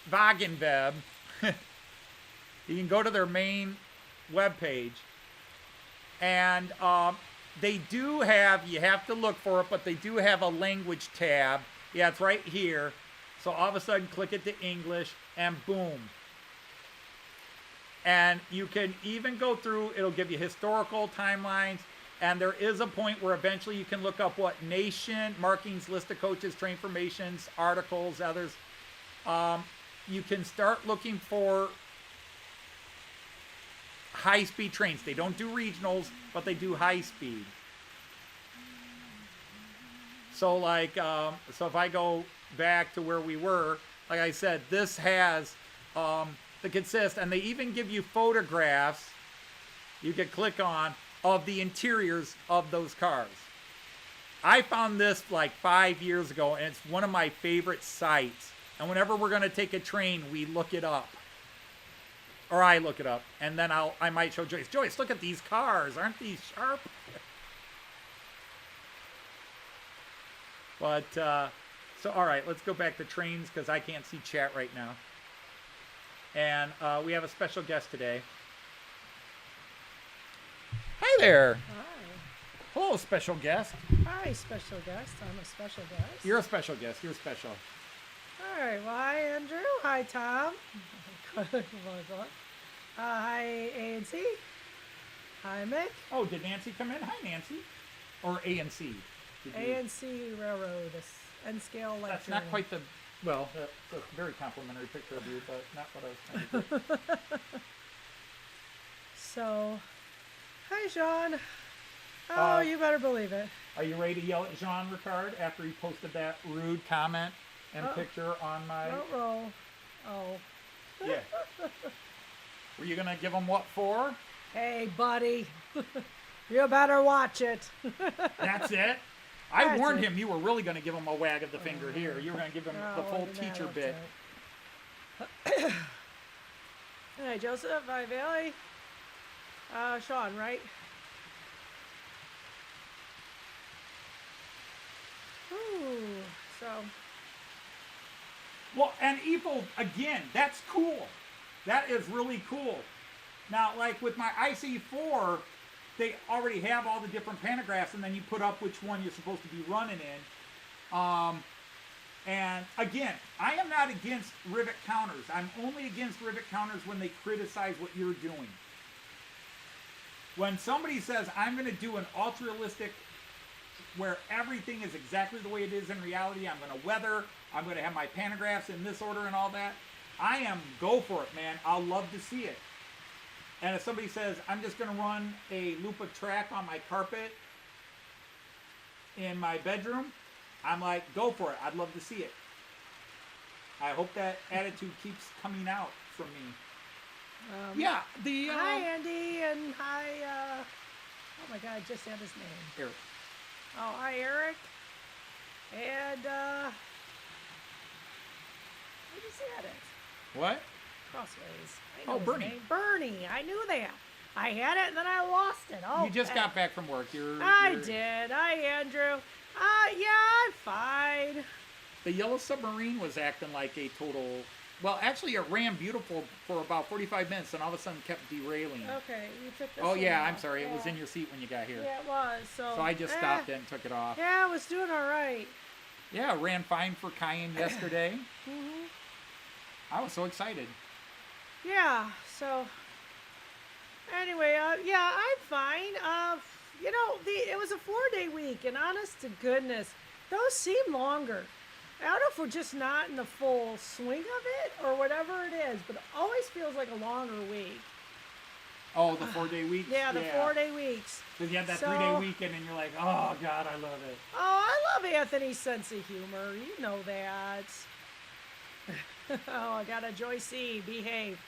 Wagenweb. You can go to their main webpage. And they do have, you have to look for it, but they do have a language tab. Yeah, it's right here. So all of a sudden, click it to English, and boom. And you can even go through, it'll give you historical timelines, and there is a point where eventually you can look up what nation, markings, list of coaches, train formations, articles, others. You can start looking for high-speed trains. They don't do regionals, but they do high-speed. So like, so if I go back to where we were, like I said, this has the consist, and they even give you photographs you can click on of the interiors of those cars. I found this like 5 years ago, and it's one of my favorite sites. And whenever we're going to take a train, we look it up. Or I look it up, and then I might show Joyce. Joyce, look at these cars. Aren't these sharp? But, so, all right, let's go back to trains because I can't see chat right now. And we have a special guest today. Hi there. Hi. Hello, special guest. Hi, special guest. I'm a special guest. You're a special guest. You're special. All right. Well, hi, Andrew. Hi, Tom. Hi, A&C. Hi, Mick. Oh, did Nancy come in? Hi, Nancy. Or A&C. A&C Railroad, N-scale lecture. That's not quite the, well, it's a very complimentary picture of you, but not what I was trying to do. So, hi, Jean. Oh, you better believe it. Are you ready to yell at Jean Ricard after he posted that rude comment and picture on my... Don't roll. Oh. Yeah. Were you gonna give him what for? Hey, buddy. You better watch it. That's it. I That's warned it. him you were really gonna give him a wag of the finger here. You were gonna give him the full teacher bit. Hey, Joseph, hi, Bailey. Sean, right? Ooh, so. Well, and Evil, again, that's cool. That is really cool. Now, like with my IC4, they already have all the different pantographs, and then you put up which one you're supposed to be running in. And again, I am not against rivet counters. I'm only against rivet counters when they criticize what you're doing. When somebody says, I'm going to do an ultra-realistic where everything is exactly the way it is in reality, I'm going to weather, I'm going to have my pantographs in this order and all that, go for it, man. I'll love to see it. And if somebody says, I'm just going to run a loop of track on my carpet in my bedroom, I'm like, go for it. I'd love to see it. I hope that attitude keeps coming out from me. Yeah, Hi, Andy, and hi, oh my God, I just had his name. Eric. Oh, hi, Eric. And, where did you say that at? What? Crossways. I Oh, know his Bernie. name. Bernie. I knew that. I had it and then I lost it. Oh, You just got back from work. I did. Hi, Andrew. Yeah, I'm fine. The Yellow Submarine was acting like a total... Well, actually, it ran beautiful for about 45 minutes, and all of a sudden kept derailing. Okay, you took this Oh, one yeah, off. I'm sorry. It Yeah. was in your seat when you got here. Yeah, it was. So So I just stopped it and took it off. Yeah, I was doing all right. Yeah, it ran fine for Cayenne yesterday. Mhm. I was so excited. Yeah, so anyway, yeah, I'm fine. You know, it was a 4-day week, and honest to goodness, those seem longer. I don't know if we're just not in the full swing of it or whatever it is, but it always feels like a longer week. Oh, the 4-day week? Yeah, the 4-day weeks. Because you had that So- 3-day weekend, and you're like, oh, God, I love it. Oh, I love Anthony's sense of humor. You know that. Oh, I got a Joy C. Behave.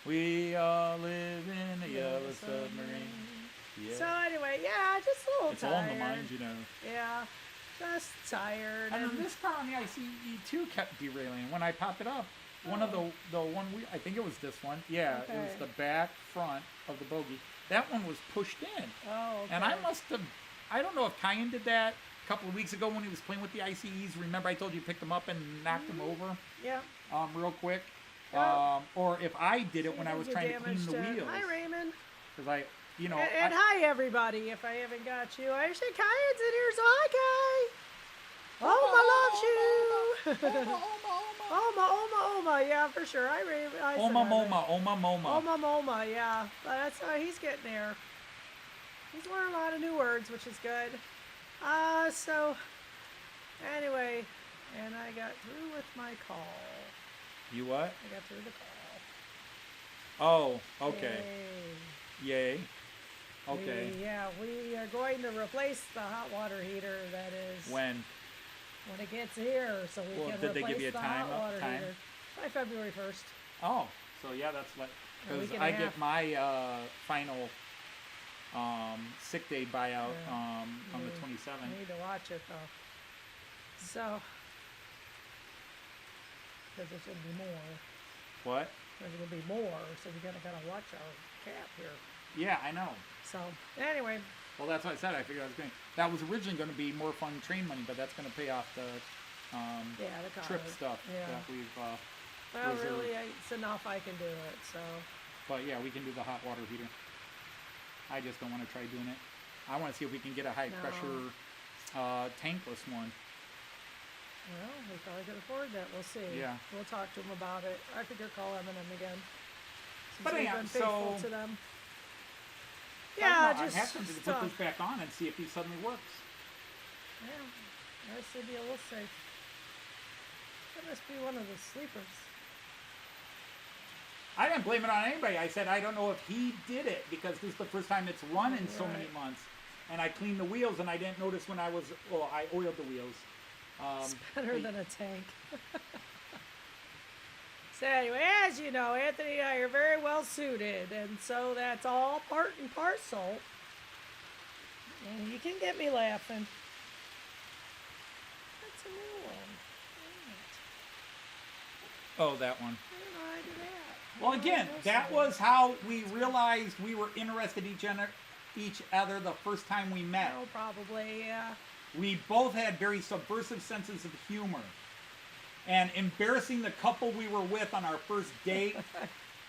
We all live in a yellow submarine. Yeah. So anyway, yeah, just a little It's all tired. in the mind, you know. Yeah, just tired. And then this car on the ICE2 kept derailing. When I popped it up, one of the one I think it was this one. Yeah, it was Okay. the back front of the bogie. That one was pushed in. Oh, okay. And I must have, I don't know if Cayenne did that a couple of weeks ago when he was playing with the ICEs. Remember I told you picked them up and knocked them over Yeah. real quick? Yeah. Or if I did it when I was You trying to clean the damaged it. wheels. Hi, Raymond. Because I, you know, And hi, everybody, if I haven't got you. I say Kayan's in here, so hi, Kai. Oma loves you. Oma, yeah, for sure. I said Oma hi, Moma, Oma Moma. Oma, yeah. But that's he's getting there. He's learning a lot of new words, which is good. So, anyway, and I got through with my call. You what? I got through the call. Oh, okay. Yay. Yay. Okay. Yeah, we are going to replace the hot water heater. That is When? when it gets here, so we Well, can did they replace give you a the time hot up- water time? heater by February 1st. Oh, so yeah, that's like A week because and a I half. get my final sick day buyout Yeah. on the You 27th. need to watch it though. So, because there's going to be more. What? There's going to be more, so we got to kind of watch our cap here. Yeah, I know. So, anyway, Well, that's what I said. I figured I was going. That was originally going to be more fun train money, but that's going to pay off the yeah, the car. trip stuff Yeah. that we've. Well, reserved. really, it's enough I can do it. So, But yeah, we can do the hot water heater. I just don't want to try doing it. I want to see if we can get a high No. pressure tankless one. well, we probably could afford that. We'll see. Yeah. We'll talk to them about it. I figure call Eminem again. Since But we've anyhow, been faithful so- to them. I Yeah, don't know, just I have to put stuff. this back on and see if he suddenly works. Yeah, that's the deal. We'll see. That must be one of the sleepers. I didn't blame it on anybody. I said I don't know if he did it because this is the first time it's run in so many Right. months. And I cleaned the wheels and I didn't notice when I oiled the wheels. It's better than a tank. So anyway, as you know, Anthony and I are very well suited, and so that's all part and parcel. And you can get me laughing. That's a new one. Oh, that one. I don't know how I do that. Well, again, that was how we realized we were interested in each other the first time we met. Oh, probably, yeah. We both had very subversive senses of humor. And embarrassing the couple we were with on our first date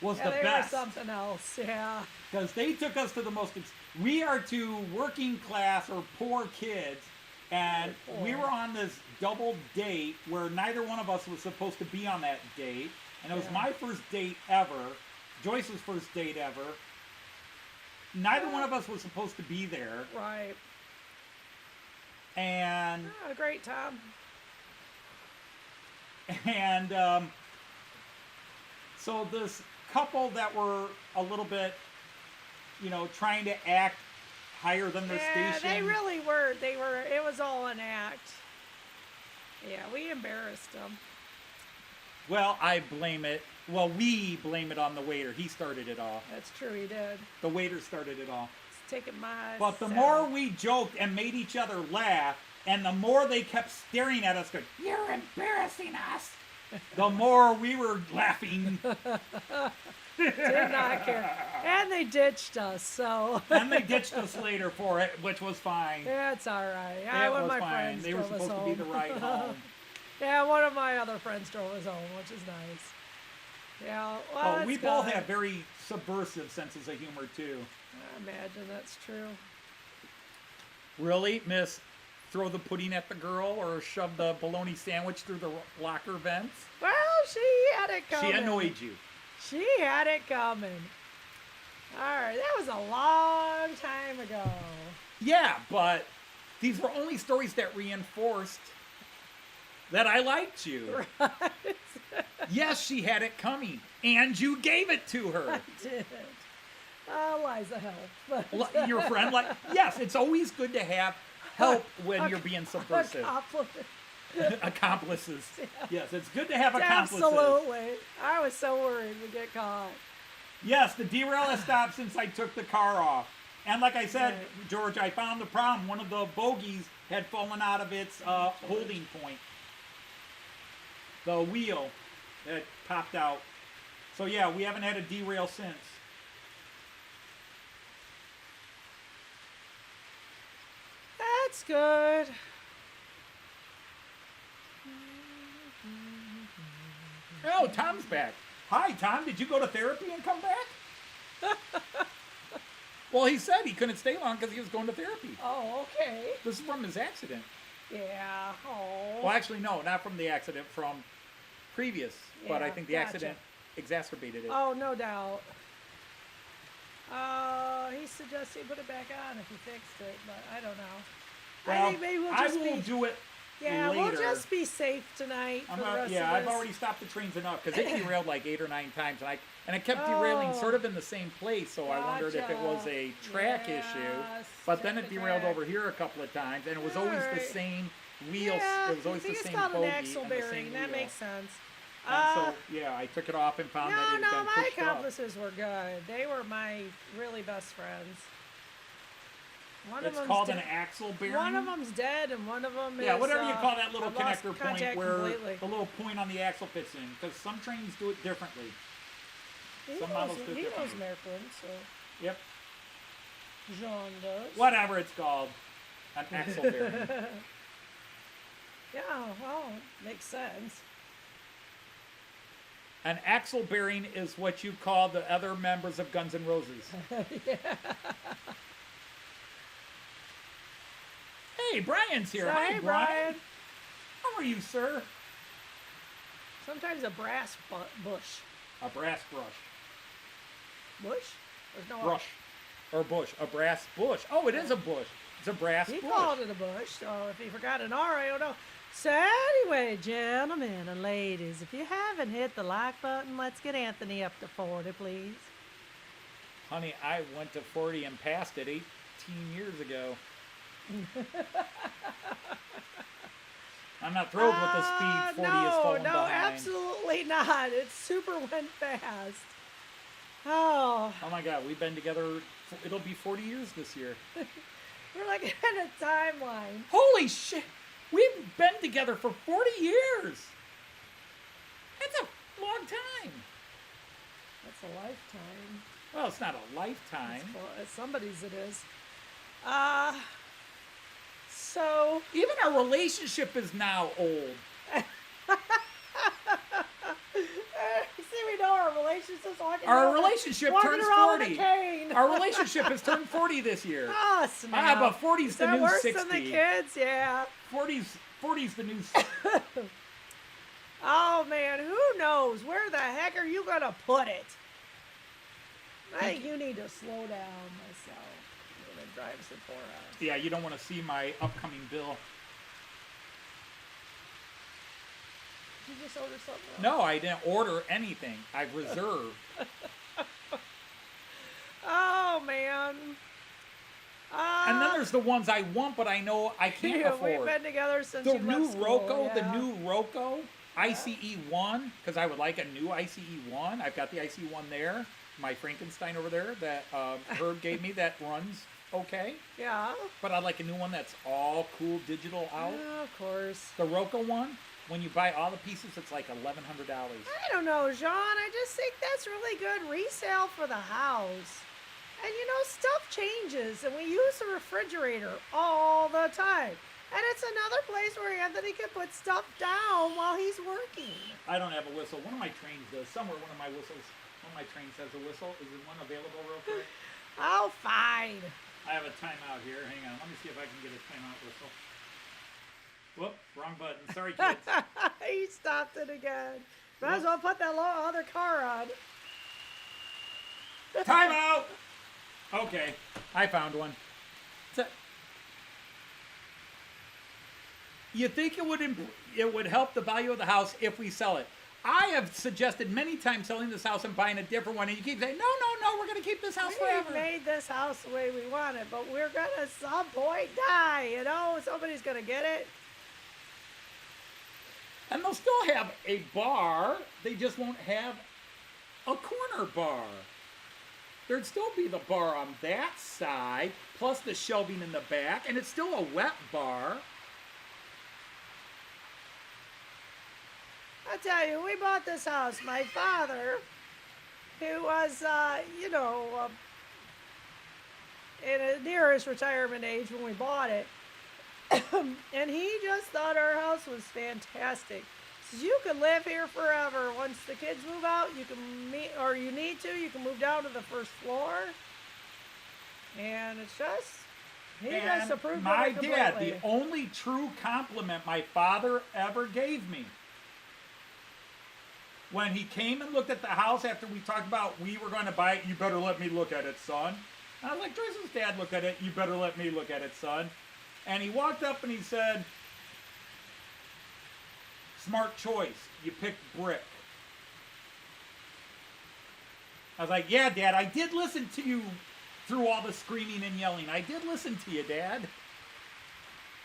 was the they best. were something else, yeah. Because they took us to the most... We are two working class or poor kids, and we were on this double date where neither one of us was supposed to be on that date. And it was my first date ever, Joyce's first date ever. Neither one of us was supposed to be there. Right. And... Oh, great time. And so this couple that were a little bit, you know, trying to act higher than their station. They really were. It was all an act. Yeah, we embarrassed them. Well, we blame it on the waiter. He started it all. That's true, he did. The waiter started it all. It's taking my... But the more we joked and made each other laugh, and the more they kept staring at us going, "You're embarrassing us," the more we were laughing. Did not care. And they ditched us, so... And they ditched us later for it, which was fine. Yeah, it's all right. It One of was my fine. friends They were drove us supposed to be the home. ride home. Yeah, one of my other friends drove us home, which is nice. Yeah, well, Oh, we that's both good. have very subversive senses of humor, too. I imagine that's true. Really, miss? Throw the pudding at the girl or shove the bologna sandwich through the locker vents? Well, she had it coming. She annoyed you. She had it coming. All right, that was a long time ago. Yeah, but these were only stories that reinforced that I liked you. Right. Yes, she had it coming, and you gave it to her. I did. Liza helped. Your friend, yes, it's always good to have help when you're being subversive. Accomplices. Yeah. Yes, it's good to have accomplices. Absolutely. I was so worried we'd get caught. Yes, the derail has stopped since I took the car off. And like I said, Right. George, I found the problem. One of the bogies had fallen out of its holding point. The wheel had popped out. So yeah, we haven't had a derail since. That's good. Oh, Tom's back. Hi, Tom. Did you go to therapy and come back? Well, he said he couldn't stay long because he was going to therapy. Oh, okay. This is from his accident. Yeah. Oh. Well, actually, no, not from the accident, from previous. But I Yeah, think the gotcha. accident exacerbated it. Oh, no doubt. He suggested he put it back on if he fixed it, but I don't know. Well, I think maybe we'll I just will be... do it Yeah, later. we'll just be safe tonight for the rest of I've this. already stopped the trains enough because it derailed like 8 or 9 times, and it kept derailing Oh. sort of in the same place. So I wondered if it was a track issue. Yes, But then check it the derailed track. over here a couple of times, and it was always the Alright. same wheels. Yeah, It was always I the think same it's called bogey an axle and the bearing. same That wheel. makes sense. And so yeah, I took it off and found that it had No, been my pushed off. accomplices were good. They were my really best friends. One It's of them's called an dead. axle bearing. One of them's dead, and one of them is. Yeah, whatever you call that little I've lost connector point contact where completely. the little point on the axle fits in, because some trains do it differently. He some knows, models do it he knows differently. Merklin, so Yep. Jean does. Whatever it's called. An axle bearing. Yeah, well, makes sense. An axle bearing is what you call the other members of Guns N' Roses. Yeah. Hey, Brian's here. So, Hi, hey, Brian. Brian. How are you, sir? Sometimes a brass bush. A brass brush. Bush? There's no Brush. Or bush. A brass bush. Oh, it is a bush. It's a brass He bush. called it a bush, so if he forgot an R, I don't know. So anyway, gentlemen and ladies, if you haven't hit the like button, let's get Anthony up to 40, please. Honey, I went to 40 and passed it 18 years ago. I'm not thrilled with the speed 40 is falling no, behind. absolutely not. It super went fast. Oh, Oh my God, we've been together. It'll be 40 years this year. we're like in a timeline. Holy shit! We've been together for 40 years. That's a long time. That's a lifetime. Well, it's not a lifetime. Somebody's it is. So Even our relationship is now old. see, we know our relationship's walking Our around with- relationship walking turns around with 40. a cane. Our relationship has turned 40 this year. Oh, snap. But 40's Is the that new worse 60. than the kids? Yeah. 40's the new. Oh man, who knows? Where the heck are you gonna put it? I think you need to slow down myself. You're gonna drive Sephora. Yeah, you don't want to see my upcoming bill. Did you just order something else? No, I didn't order anything. I've reserved. Oh man. And then there's the ones I want, but I know I can't We've afford. been together since The you new left school, Roku, yeah. the new Roku ICE 1, because I would like a new ICE 1. I've got the ICE 1 there, my Frankenstein over there that Herb gave me that runs okay. Yeah. But I'd like a new one that's all cool digital out. Yeah, of course. The Roku one, when you buy all the pieces, it's like $1,100. I don't know, Jean. I just think that's really good resale for the house. And you know, stuff changes, and we use the refrigerator all the time. And it's another place where Anthony can put stuff down while he's working. I don't have a whistle. One of my trains does. Somewhere one of my whistles, one of my trains has a whistle. Is there one available real quick? Oh, fine. I have a timeout here. Hang on. Let me see if I can get a timeout whistle. Whoop, wrong button. Sorry, kids. He stopped it again. Might as well put that other car on. Timeout! Okay, I found one. You think it would help the value of the house if we sell it? I have suggested many times selling this house and buying a different one, and you keep saying, no, we're going to keep this house forever. We made this house the way we want it, but we're going to some point die, you know? Somebody's going to get it. And they'll still have a bar, they just won't have a corner bar. There'd still be the bar on that side, plus the shelving in the back, and it's still a wet bar. I tell you, we bought this house. My father, who was, in a nearest retirement age when we bought it, and he just thought our house was fantastic. Says you can live here forever. Once the kids move out, you can you can move down to the first floor. And it's just, he just approved my of it dad, completely. the only true compliment my father ever gave me, when he came and looked at the house after we talked about we were going to buy it, you better let me look at it, son. And I was like, Joyce's dad looked at it, you better let me look at it, son. And he walked up and he said, smart choice, you picked brick. I was like, yeah, Dad, I did listen to you through all the screaming and yelling. I did listen to you, Dad.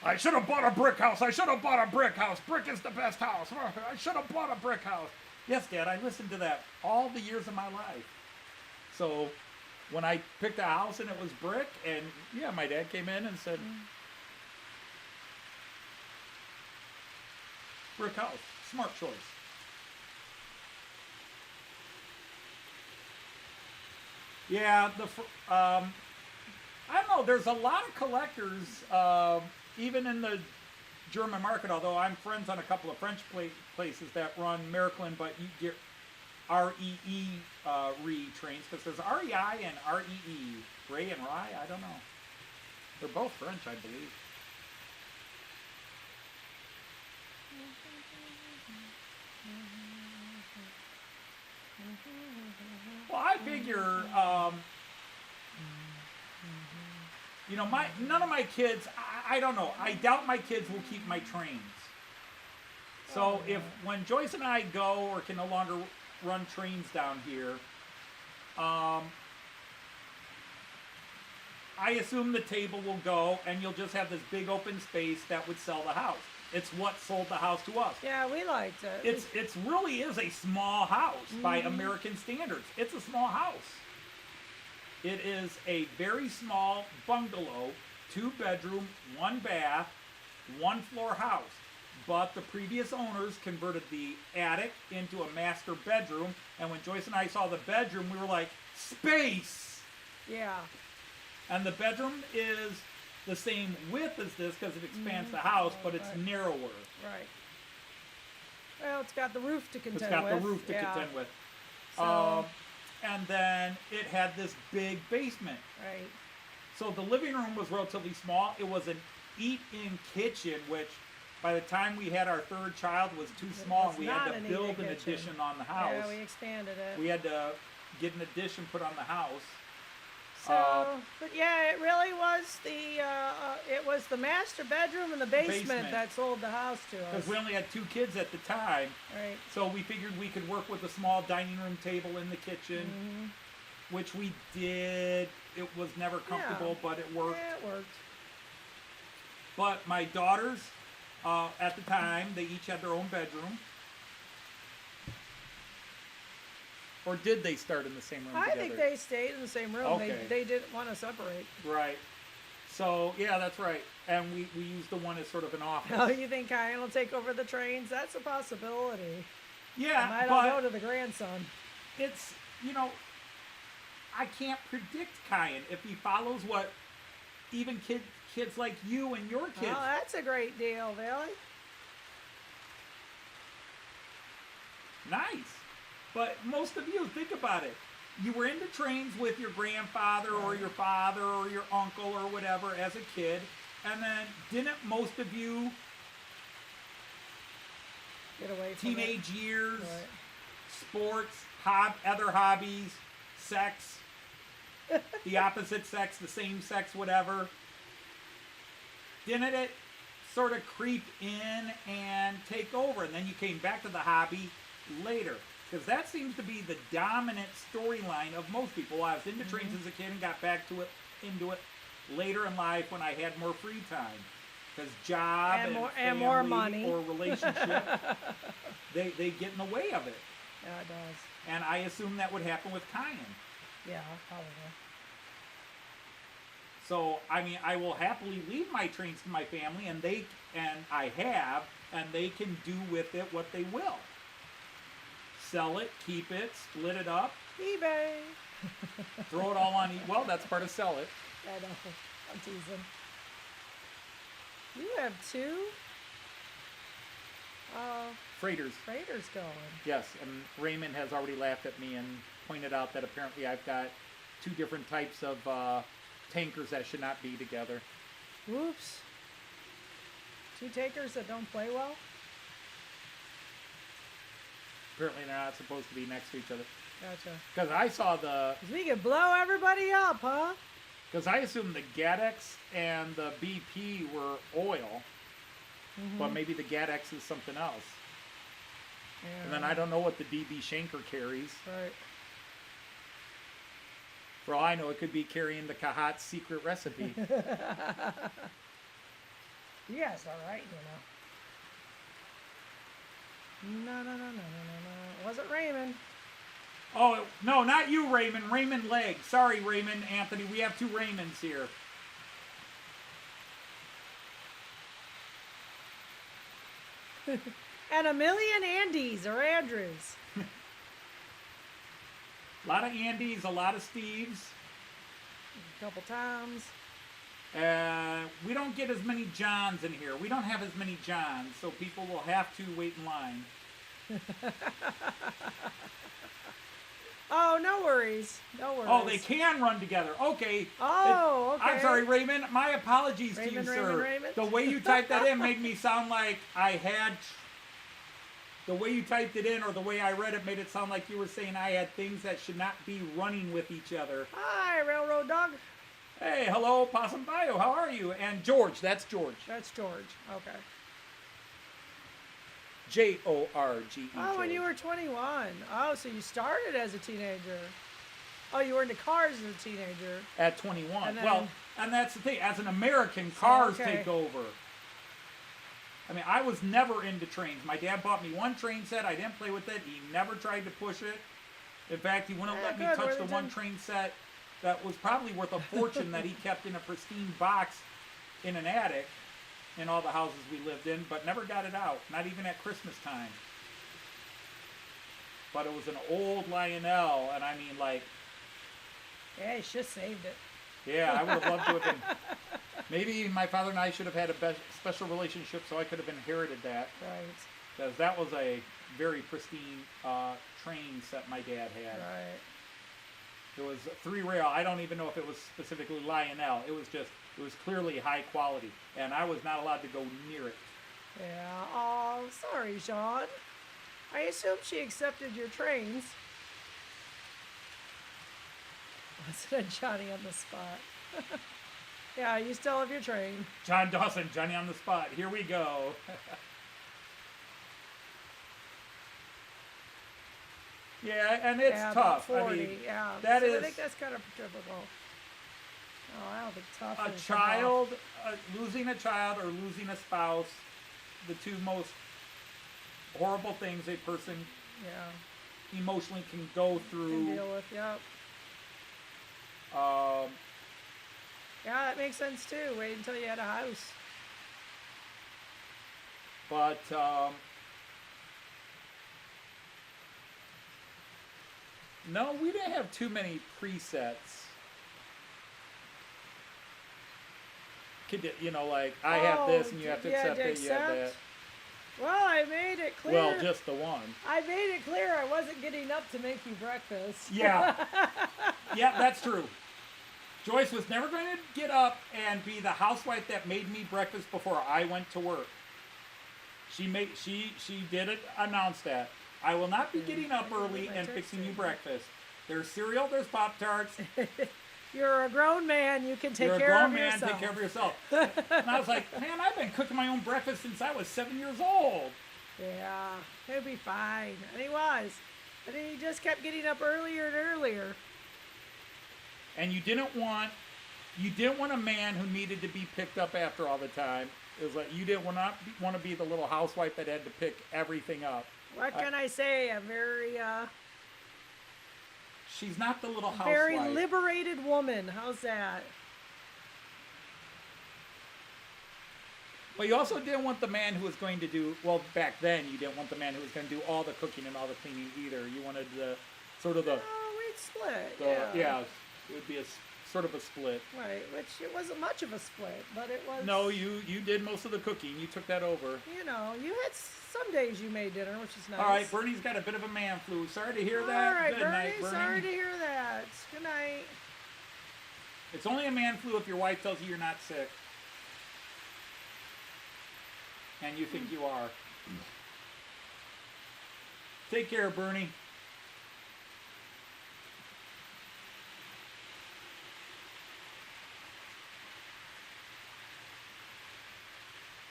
I should have bought a brick house. I should have bought a brick house. Brick is the best house. I should have bought a brick house. Yes, Dad, I listened to that all the years of my life. So when I picked a house and it was brick, and yeah, my dad came in and said, brick house, smart choice. Yeah, I don't know, there's a lot of collectors, even in the German market, although I'm friends on a couple of French places that run Miraklin, but you get REE trains, because there's REI and REE, Ray and Rye, I don't know. They're both French, I believe. Well, I figure, none of my kids, I don't know, I doubt my kids will keep my trains. So when Joyce and I go or can no longer run trains down here, I assume the table will go and you'll just have this big open space that would sell the house. It's what sold the house to us. Yeah, we liked it. It's really is a small house by American standards. It's a small house. It is a very small bungalow, 2-bedroom, 1 bath, 1 floor house. But the previous owners converted the attic into a master bedroom, and when Joyce and I saw the bedroom, we were like, space! Yeah. And the bedroom is the same width as this because it expands the house, but it's narrower. Right. Well, it's got the roof to contend with. It's got the roof to contend with. So, And then it had this big basement. right. So the living room was relatively small. It was an eat-in kitchen, which by the time we had our 3rd child was too small, and we had to build an addition on the house. Yeah, we expanded it. We had to get an addition put on the house. So, but yeah, it really was it was the master bedroom and the basement that sold the house to us. Because we only had 2 kids at the time. Right. So we figured we could work with a small dining room table in the kitchen, which we did. It was never comfortable, but it worked. Yeah, it worked. But my daughters, at the time, they each had their own bedroom. Or did they start in the same room I together? think they stayed in the same room. Okay. They didn't want to separate. Right. So, yeah, that's right. And we used the one as sort of an office. Oh, you think Kyan will take over the trains? That's a possibility. Yeah, I might but all go to the grandson. it's, I can't predict Kyan if he follows what even kids like you and your kids. Oh, that's a great deal, Billy. Nice. But most of you, think about it. You were into trains with your grandfather or your father or your uncle or whatever as a kid. And then didn't most of you, Get away from teenage years, Right. sports, other hobbies, sex, the opposite sex, the same sex, whatever, didn't it sort of creep in and take over? And then you came back to the hobby later. Because that seems to be the dominant storyline of most people. I was into trains as a kid and got back to it, into it later in life when I had more free time. Because job And more- family and more money. or relationship, they get in the way of it. Yeah, it does. And I assume that would happen with Kyan. Yeah, probably. So, I mean, I will happily leave my trains to my family, and I have, and they can do with it what they will. Sell it, keep it, split it up, eBay. throw it all on. Well, that's part of sell it. I know. I'm teasing. You have 2 Freighters. freighters going. Yes, and Raymond has already laughed at me and pointed out that apparently I've got 2 different types of tankers that should not be together. Whoops. 2 takers that don't play well? Apparently they're not supposed to be next to each other. Gotcha. Because I saw 'Cause we could blow everybody up, huh? because I assumed the GATX and the BP were oil, but maybe the GATX is something else. Yeah. And then I don't know what the DB Shanker carries. Right. For all I know, it could be carrying the Kahat's secret recipe. You guys are right, No. It wasn't Raymond. Oh, no, not you, Raymond. Raymond Legg. Sorry, Raymond, Anthony. We have 2 Raymonds here. And a million Andys or Andrews. A lot of Andys, a lot of Steves. A couple times. We don't get as many Johns in here. We don't have as many Johns, so people will have to wait in line. Oh, no worries. No worries. Oh, they can run together. Okay. Oh, okay. I'm sorry, Raymond. My apologies to you, Raymond, sir. Raymond. The way you typed that in made me sound like I had... The way you typed it in or the way I read it made it sound like you were saying I had things that should not be running with each other. Hi, Railroad Dog. Hey, hello, Possum Bio. How are you? And George. That's George. That's George. Okay. George. Oh, when you were 21. Oh, so you started as a teenager. Oh, you were into cars as a teenager. At 21. And then- Well, and that's the thing. As an American, cars okay. take over. I mean, I was never into trains. My dad bought me one train set. I didn't play with it. He never tried to push it. In fact, he wouldn't let me good, touch the one Worthington. train set that was probably worth a fortune that he kept in a pristine box in an attic in all the houses we lived in, but never got it out, not even at Christmas time. But it was an old Lionel, and I mean, like, Yeah, you should have saved it. yeah, I would have loved to have been. Maybe my father and I should have had a special relationship so I could have inherited that. Right, Because that was a very pristine train set my dad had. right. It was 3-rail. I don't even know if it was specifically Lionel. It was clearly high quality. And I was not allowed to go near it. Yeah. Oh, sorry, Sean. I assume she accepted your trains. Wasn't it Johnny on the spot? Yeah, you still have your train. John Dawson, Johnny on the spot. Here we go. Yeah, and it's Yeah, about tough. 40, I mean, yeah. that So I is- think that's kind of typical. Oh, I don't think tough a is child, losing a child or losing a spouse, the two most horrible things a person Yeah, emotionally can go can through. deal with, yep. Um, Yeah, that makes sense too. Wait until you had a house. but no, we didn't have too many presets. You know, like I have this and you have to yeah, accept to it. You have that. accept. Well, I made it clear. Well, just the one. I made it clear I wasn't getting up to make you breakfast. Yeah. Yeah, that's true. Joyce was never going to get up and be the housewife that made me breakfast before I went to work. She did announce that. I will not be getting up early and fixing you breakfast. There's cereal, there's Pop-Tarts. You're a grown man. You can take You're a care grown of man, yourself. take care of yourself. And I was like, man, I've been cooking my own breakfast since I was 7 years old. Yeah, he'll be fine. And he was. And he just kept getting up earlier and earlier. And you didn't want a man who needed to be picked up after all the time. It was like you didn't want to be the little housewife that had to pick everything up. What can I say? I'm very, She's not the little housewife. very liberated woman. How's that? But you also didn't want the man who was going to do, well, back then you didn't want the man who was going to do all the cooking and all the cleaning either. You wanted the sort of the, Oh, we'd split. yeah, it would be a sort of a split. Right, which it wasn't much of a split, but it was. No, you did most of the cooking. You took that over. You know, you had some days you made dinner, which is nice. All right, Bernie's got a bit of a man flu. Sorry to hear that. All right, Good night, Bernie. Sorry to hear that. Good night. It's only a man flu if your wife tells you you're not sick. And you think you are. Take care, Bernie.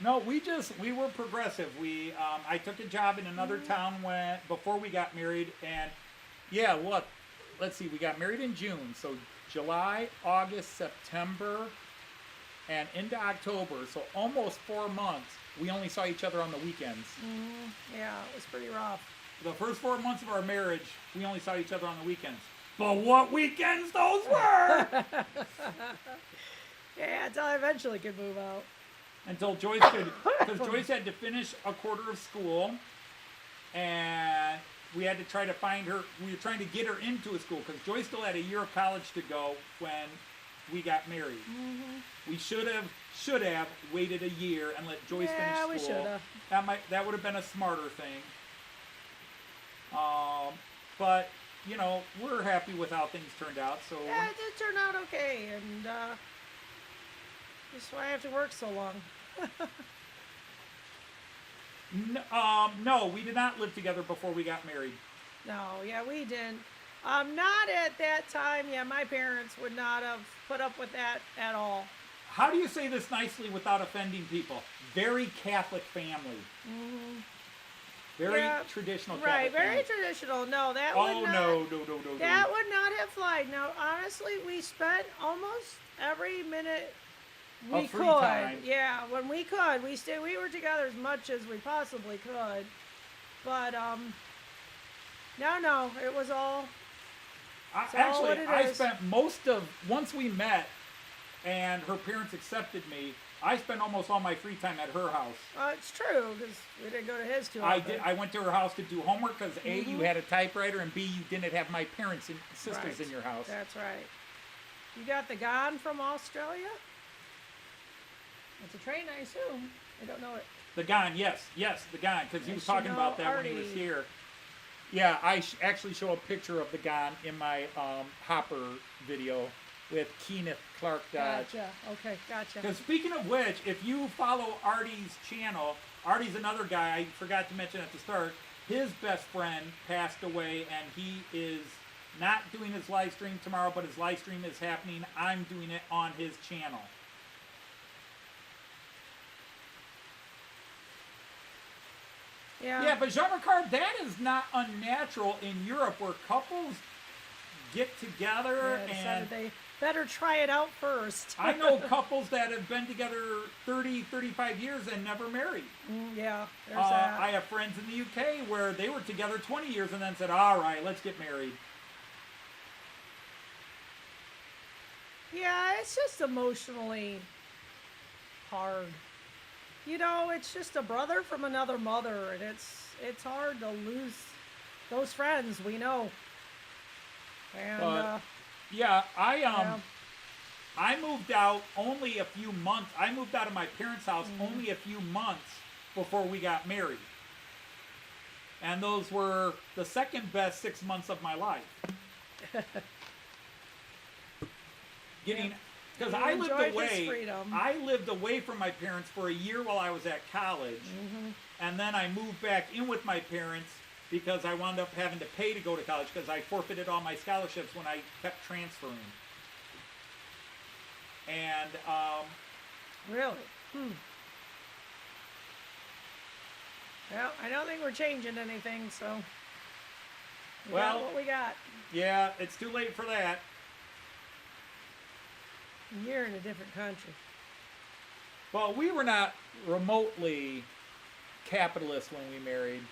No, we were progressive. I took a job in another town before we got married, and yeah, look, let's see, we got married in June, so July, August, September, and into October, so almost 4 months. We only saw each other on the weekends. Yeah, it was pretty rough. The first 4 months of our marriage, we only saw each other on the weekends. But what weekends those were! Yeah, until I eventually could move out. Until Joyce could, because Joyce had to finish a quarter of school, and we had to try to find her. We were trying to get her into a school because Joyce still had a year of college to go when we got married. We should have waited a year and let Joyce finish school. Yeah, we should have. That would have been a smarter thing. But you know, we're happy with how things turned out. So Yeah, it did turn out okay, and that's why I have to work so long. no, we did not live together before we got married. No, yeah, we didn't. Not at that time. Yeah, my parents would not have put up with that at all. How do you say this nicely without offending people? Very Catholic family. Very Yeah, traditional Right, Catholic very family. traditional. No, that Oh, would not. no. That would not have flied. Now, honestly, we spent almost every minute We free could, time. yeah. When we could, we were together as much as we possibly could. But no, it was all. It's all what Actually, it I is. spent once we met, and her parents accepted me. I spent almost all my free time at her house. It's true because we didn't go to his too I often. did. I went to her house to do homework because A, you had a typewriter, and B, you didn't have my parents and sisters Right. in your house. That's right. You got the Gone from Australia? It's a train, I assume. I don't know it. The Gone, yes, the Gone, because he I was should talking about know that when he was Artie. here. Yeah, I actually show a picture of the Gone in my Hopper video with Kenneth Clark Dodge. Gotcha. Okay, gotcha. Because speaking of which, if you follow Artie's channel, Artie's another guy I forgot to mention at the start. His best friend passed away, and he is not doing his live stream tomorrow, but his live stream is happening. I'm doing it on his channel. Yeah. Yeah, but Jean-Ricard, that is not unnatural in Europe where couples get together Yeah, and decided they better try it out first. I know couples that have been together 30, 35 years and never married. Yeah, there's that. I have friends in the UK where they were together 20 years and then said, all right, let's get married. Yeah, it's just emotionally hard. You know, it's just a brother from another mother, and it's hard to lose those friends we know. And Yeah, yeah. I moved out only a few months. I moved out of my parents' house only a few months before we got married. And those were the second best 6 months of my life. Because You I lived enjoyed his away. freedom. I lived away from my parents for a year while I was at college, and then I moved back in with my parents because I wound up having to pay to go to college because I forfeited all my scholarships when I kept transferring. And Really? Well, I don't think we're changing anything, so we got Well- what we got. yeah, it's too late for that. You're in a different country. Well, we were not remotely capitalist when we married.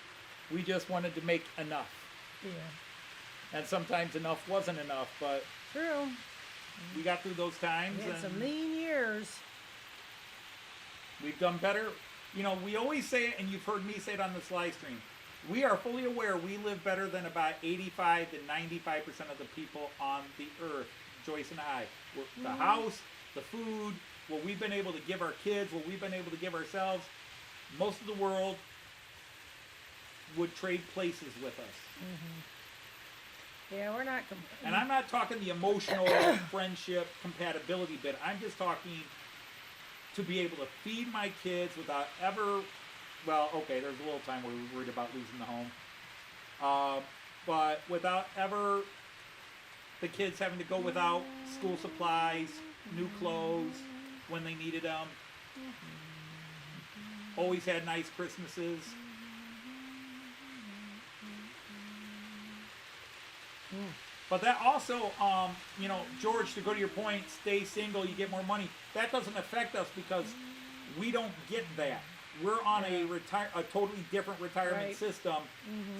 We just wanted to make enough. Yeah. And sometimes enough wasn't enough, but True. we got through those times We had and some lean years. we've done better. You know, we always say it, and you've heard me say it on this live stream. We are fully aware we live better than about 85 to 95% of the people on the earth, Joyce and I. The house, the food, what we've been able to give our kids, what we've been able to give ourselves, most of the world would trade places with us. Yeah, we're not. And I'm not talking the emotional friendship compatibility bit. I'm just talking to be able to feed my kids without ever, well, okay, there's a little time where we were worried about losing the home. But without ever the kids having to go without school supplies, new clothes when they needed them. Always had nice Christmases. But that also, you know, George, to go to your point, stay single, you get more money. That doesn't affect us because we don't get that. We're on a totally different retirement Right. system,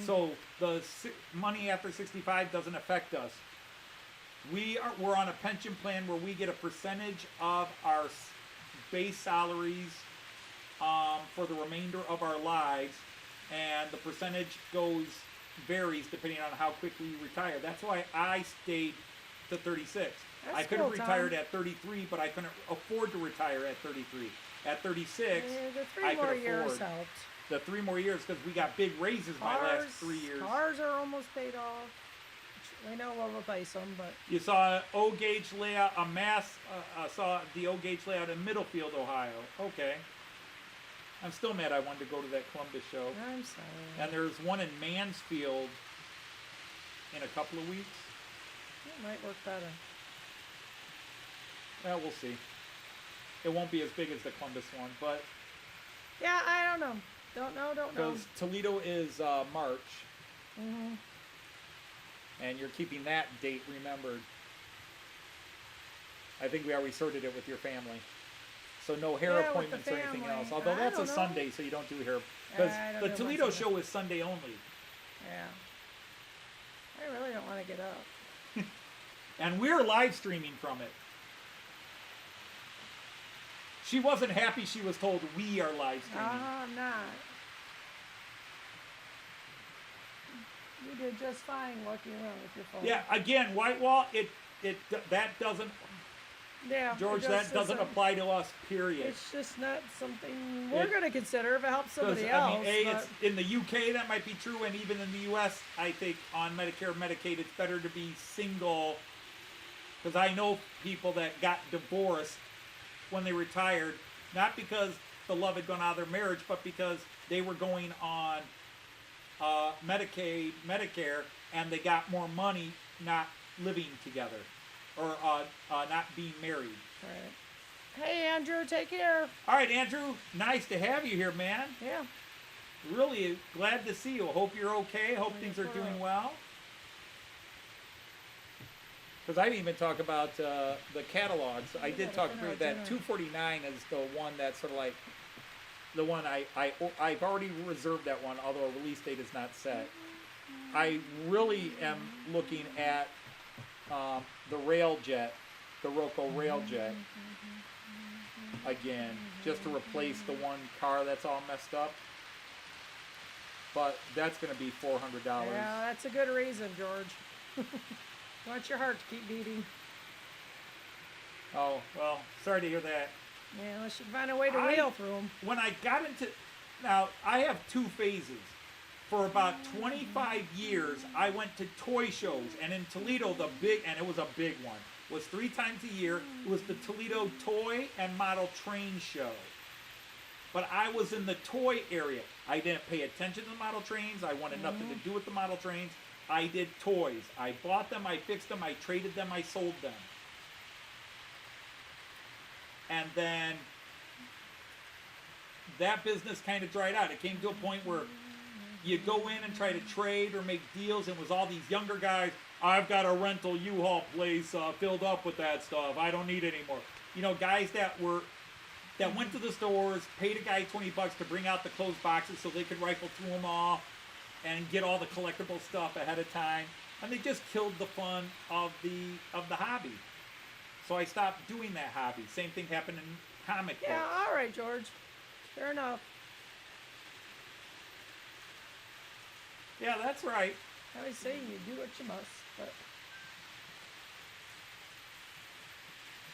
so the money after 65 doesn't affect us. We're on a pension plan where we get a percentage of our base salaries for the remainder of our lives, and the percentage varies depending on how quickly you retire. That's why I stayed to 36. That's I could have cool, Tom. retired at 33, but I couldn't afford to retire at 33. At 36, The three I could more years afford helped. the 3 more years because we got big raises my last 3 years. Cars are almost paid off. I know we'll replace them, but You saw an O-gauge layout, saw the O-gauge layout in Middlefield, Ohio. Okay. I'm still mad I wanted to go to that Columbus show. I'm sorry. And there's one in Mansfield in a couple of weeks. It might work better. Well, we'll see. It won't be as big as the Columbus one, but Yeah, I don't know. Don't know. because Toledo is March, Mhm. and you're keeping that date remembered. I think we already sorted it with your family. So no hair Yeah, with the appointments or anything family. else. Although I that's a don't know. Sunday, so you don't do hair. Because I don't the do Toledo much of show is Sunday only. Yeah. I really don't want to get up. And we're live streaming from it. She wasn't happy she was told we are live streaming. I'm not. You did just fine walking around with your phone. Yeah, again, Whitewall, that doesn't, Yeah. George, it that just doesn't isn't- apply to us, period. It's just not something we're It- going to consider if it helps somebody 'Cause, else. I mean, but- it's, in the UK that might be true, and even in the US, I think on Medicare, Medicaid, it's better to be single. Because I know people that got divorced when they retired, not because the love had gone out of their marriage, but because they were going on Medicaid, Medicare, and they got more money not living together or not being married. Right. Hey, Andrew, take care. All right, Andrew, nice to have you here, man. Yeah. Really glad to see you. Hope you're okay. Hope things are doing well. Because I didn't even talk about the catalogs. I did talk about that. 249 is the one that's sort of like the one I've already reserved that one, although a release date is not set. I really am looking at the Railjet, the Roco Railjet again, just to replace the one car that's all messed up. But that's going to be $400. Yeah, that's a good reason, George. Want your heart to keep beating. Oh, well, sorry to hear that. Yeah, unless you can find a way to wheel through them. When I got into, now I have two phases. For about 25 years, I went to toy shows, and in Toledo, and it was a big one, was 3 times a year. It was the Toledo Toy and Model Train Show. But I was in the toy area. I didn't pay attention to the model trains. I wanted nothing to do with the model trains. I did toys. I bought them, I fixed them, I traded them, I sold them. And then that business kind of dried out. It came to a point where you go in and try to trade or make deals, and it was all these younger guys. I've got a rental U-Haul place filled up with that stuff. I don't need it anymore. You know, guys that went to the stores, paid a guy $20 to bring out the closed boxes so they could rifle through them all and get all the collectible stuff ahead of time, and they just killed the fun of the hobby. So I stopped doing that hobby. Same thing happened in comic books. Yeah, all right, George. Fair enough. Yeah, that's right. I always say you do what you must, but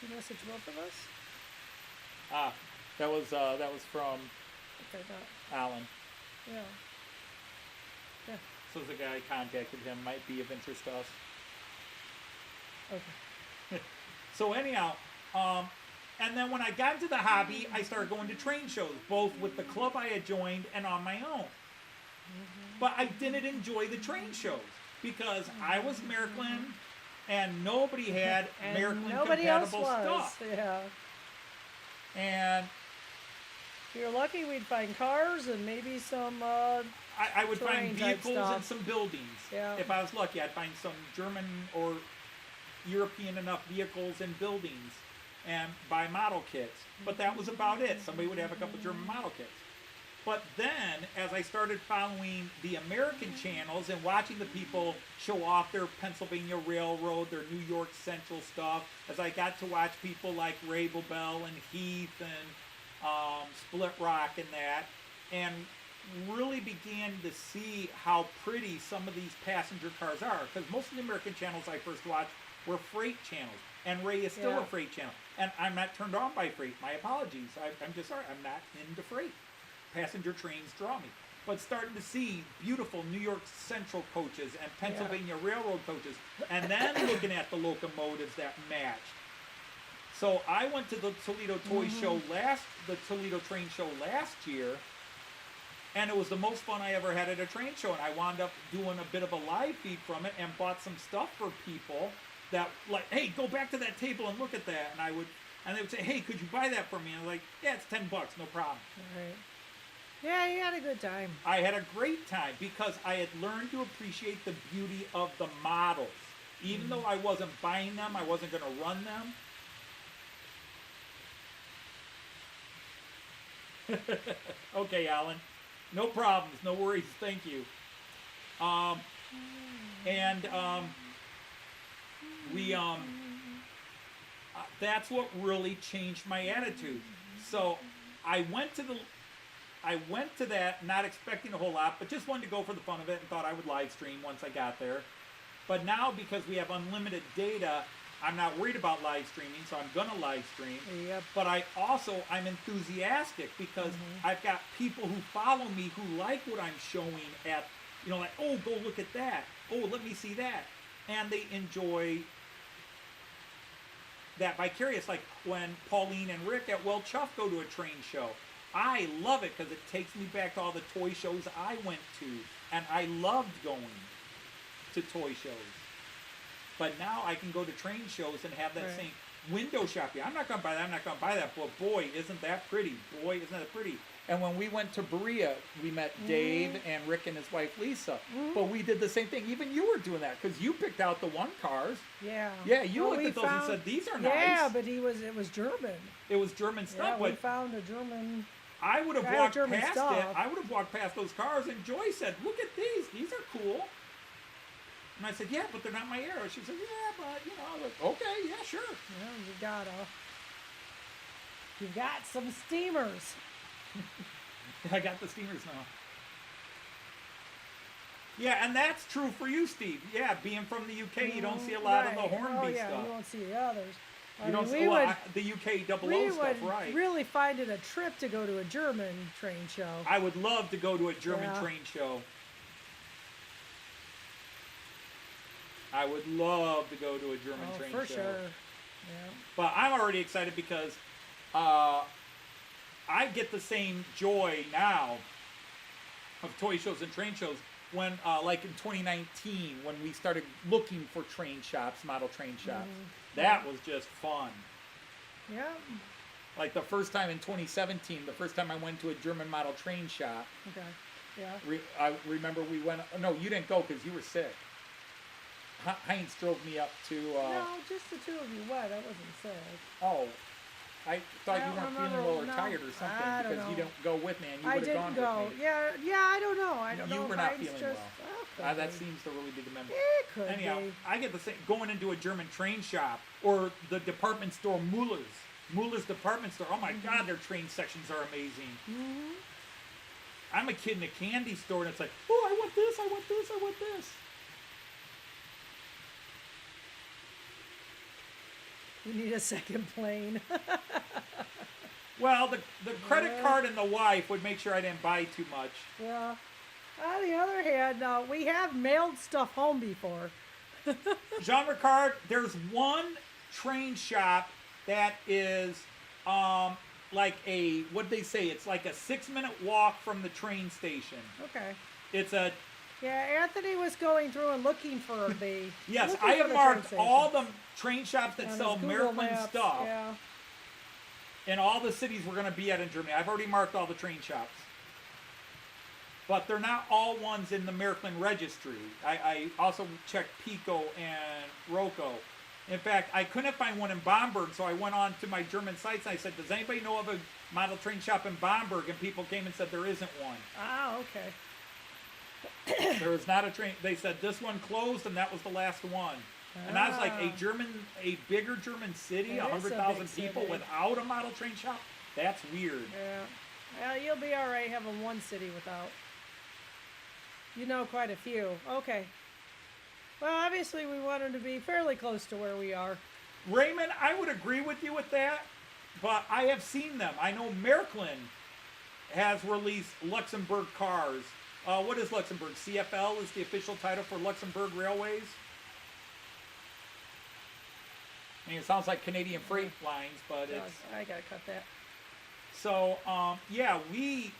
you message both of us? Ah, that was from Okay, that, Alan. yeah. Yeah, So the guy contacted him, might be of interest to us. okay. So anyhow, and then when I got into the hobby, I started going to train shows, both with the club I had joined and on my own. But I didn't enjoy the train shows because I was American and nobody had And American nobody else compatible was. stuff. Yeah. And If you're lucky, we'd find cars and maybe some, I would find terrain type vehicles and stuff. some buildings. Yeah. If I was lucky, I'd find some German or European enough vehicles and buildings and buy model kits. But that was about it. Somebody would have a couple German model kits. But then, as I started following the American channels and watching the people show off their Pennsylvania Railroad, their New York Central stuff, as I got to watch people like Ray Bobel and Heath and Split Rock and that, and really began to see how pretty some of these passenger cars are. Because most of the American channels I first watched were freight channels. And Ray is still Yeah. a freight channel. And I'm not turned on by freight. My apologies. I'm just sorry. I'm not into freight. Passenger trains draw me. But starting to see beautiful New York Central coaches and Pennsylvania Railroad coaches, and then looking at the locomotives that matched. So I went to the Toledo Toy Show the Toledo Train Show last year, and it was the most fun I ever had at a train show. And I wound up doing a bit of a live feed from it and bought some stuff for people that like, hey, go back to that table and look at that. And they would say, hey, could you buy that for me? And I'm like, yeah, it's $10, no problem. All right. Yeah, you had a good time. I had a great time because I had learned to appreciate the beauty of the models. Even though I wasn't buying them, I wasn't going to run them. Okay, Alan. No problems. No worries. Thank you. We that's what really changed my attitude. So I went to that not expecting a whole lot, but just wanted to go for the fun of it and thought I would live stream once I got there. But now because we have unlimited data, I'm not worried about live streaming, so I'm gonna live stream. Yep. But I'm enthusiastic because I've got people who follow me who like what I'm showing at, like, oh, go look at that. Oh, let me see that. And they enjoy that vicarious, like when Pauline and Rick at Well Chuff go to a train show. I love it because it takes me back to all the toy shows I went to, and I loved going to toy shows. But now I can go to train shows and have that Right. same window shopping. I'm not going to buy that. I'm not going to buy that. But boy, isn't that pretty? Boy, isn't that pretty? And when we went to Berea, we met Dave and Rick and his wife Lisa. But we did the same thing. Even you were doing that because you picked out the one cars. Yeah. Yeah, you Well, looked we at those and said, these are Yeah, nice. but it was German. It was German Yeah, stuff. we But found a German. I would have Kind of walked German past stuff. it. I would have walked past those cars, and Joy said, "Look at these. These are cool." And I said, "Yeah, but they're not my era." She said, "Yeah, but I was like, okay, yeah, sure." Yeah, you got some steamers. I got the steamers now. Yeah, and that's true for you, Steve. Yeah, being from the UK, you don't see a lot of the Hornby yeah, stuff. you won't see the others. You don't see the UK double O we stuff, would right? really find it a trip to go to a German train show. I would love to go to a German Yeah. train show. I would love to go to a German train for show. sure. Yeah. But I'm already excited because I get the same joy now of toy shows and train shows when, like in 2019, when we started looking for train shops, model train shops. That was just fun. Yeah. Like the first time in 2017, the first time I went to a German model train shop, Okay. Yeah. I remember we went, no, you didn't go because you were sick. Heinz drove me up to, No, just the two of you went. I wasn't sick. oh, I thought I you don't weren't feeling remember. well or No, tired or something I don't because you know. don't go with me and you I would have gone didn't go. with me. Yeah, I don't know. I don't You know. were if not Heinz feeling just, well. Oh, could That be. seems to really be the member. It could Anyhow, be. I get the same going into a German train shop or the department store Muller's department store. Oh my God, their train sections are amazing. I'm a kid in a candy store and it's like, oh, I want this, I want this, I want this. You need a second plane. Well, the credit card and the wife would make sure I didn't buy too much. Yeah. On the other hand, we have mailed stuff home before. Jean Ricard, there's one train shop that is like a, what'd they say? It's like a 6-minute walk from the train station. Okay. It's a, Yeah, Anthony was going through and looking for the. yes, looking I for have the marked train all station the train shops that on sell his Google American Maps. stuff Yeah. in all the cities we're going to be at in Germany. I've already marked all the train shops. But they're not all ones in the Maryland registry. I also checked Pico and Rocco. In fact, I couldn't find one in Bamberg, so I went on to my German sites and I said, does anybody know of a model train shop in Bamberg? And people came and said there isn't one. Ah, okay. There was not a train. They said this one closed and that was the last one. And I was like, a bigger German city, It is a 100,000 big people city. without a model train shop? That's weird. Yeah. Well, you'll be all right having one city without. You know quite a few. Okay. Well, obviously we want them to be fairly close to where we are. Raymond, I would agree with you with that, but I have seen them. I know Märklin has released Luxembourg cars. What is Luxembourg? CFL is the official title for Luxembourg Railways. I mean, it sounds like Canadian Freight Lines, but it's... I gotta cut that. So, yeah, we...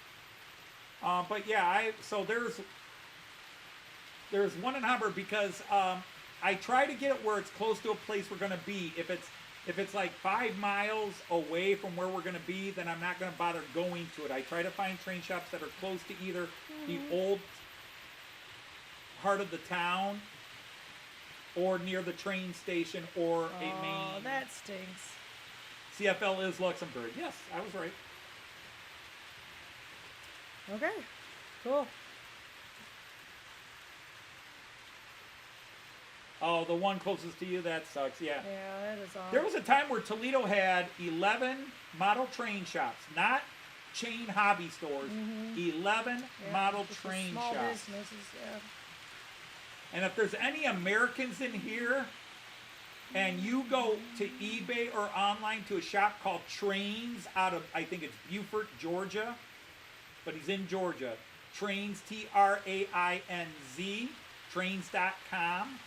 but yeah, so there's one in Hamburg because I try to get it where it's close to a place we're going to be. If it's like 5 miles away from where we're going to be, then I'm not going to bother going to it. I try to find train shops that are close to either the old heart of the town or near the train station or a main. Oh, that stinks. CFL is Luxembourg. Yes, I was right. Okay, cool. Oh, the one closest to you, that sucks. Yeah. Yeah, that is odd. There was a time where Toledo had 11 model train shops, not chain hobby stores. 11 Yeah, model just the train small shops. businesses, yeah. And if there's any Americans in here, and you go to eBay or online to a shop called Trains out of, I think it's Beaufort, Georgia, but he's in Georgia. Trains, Trainz, trains.com.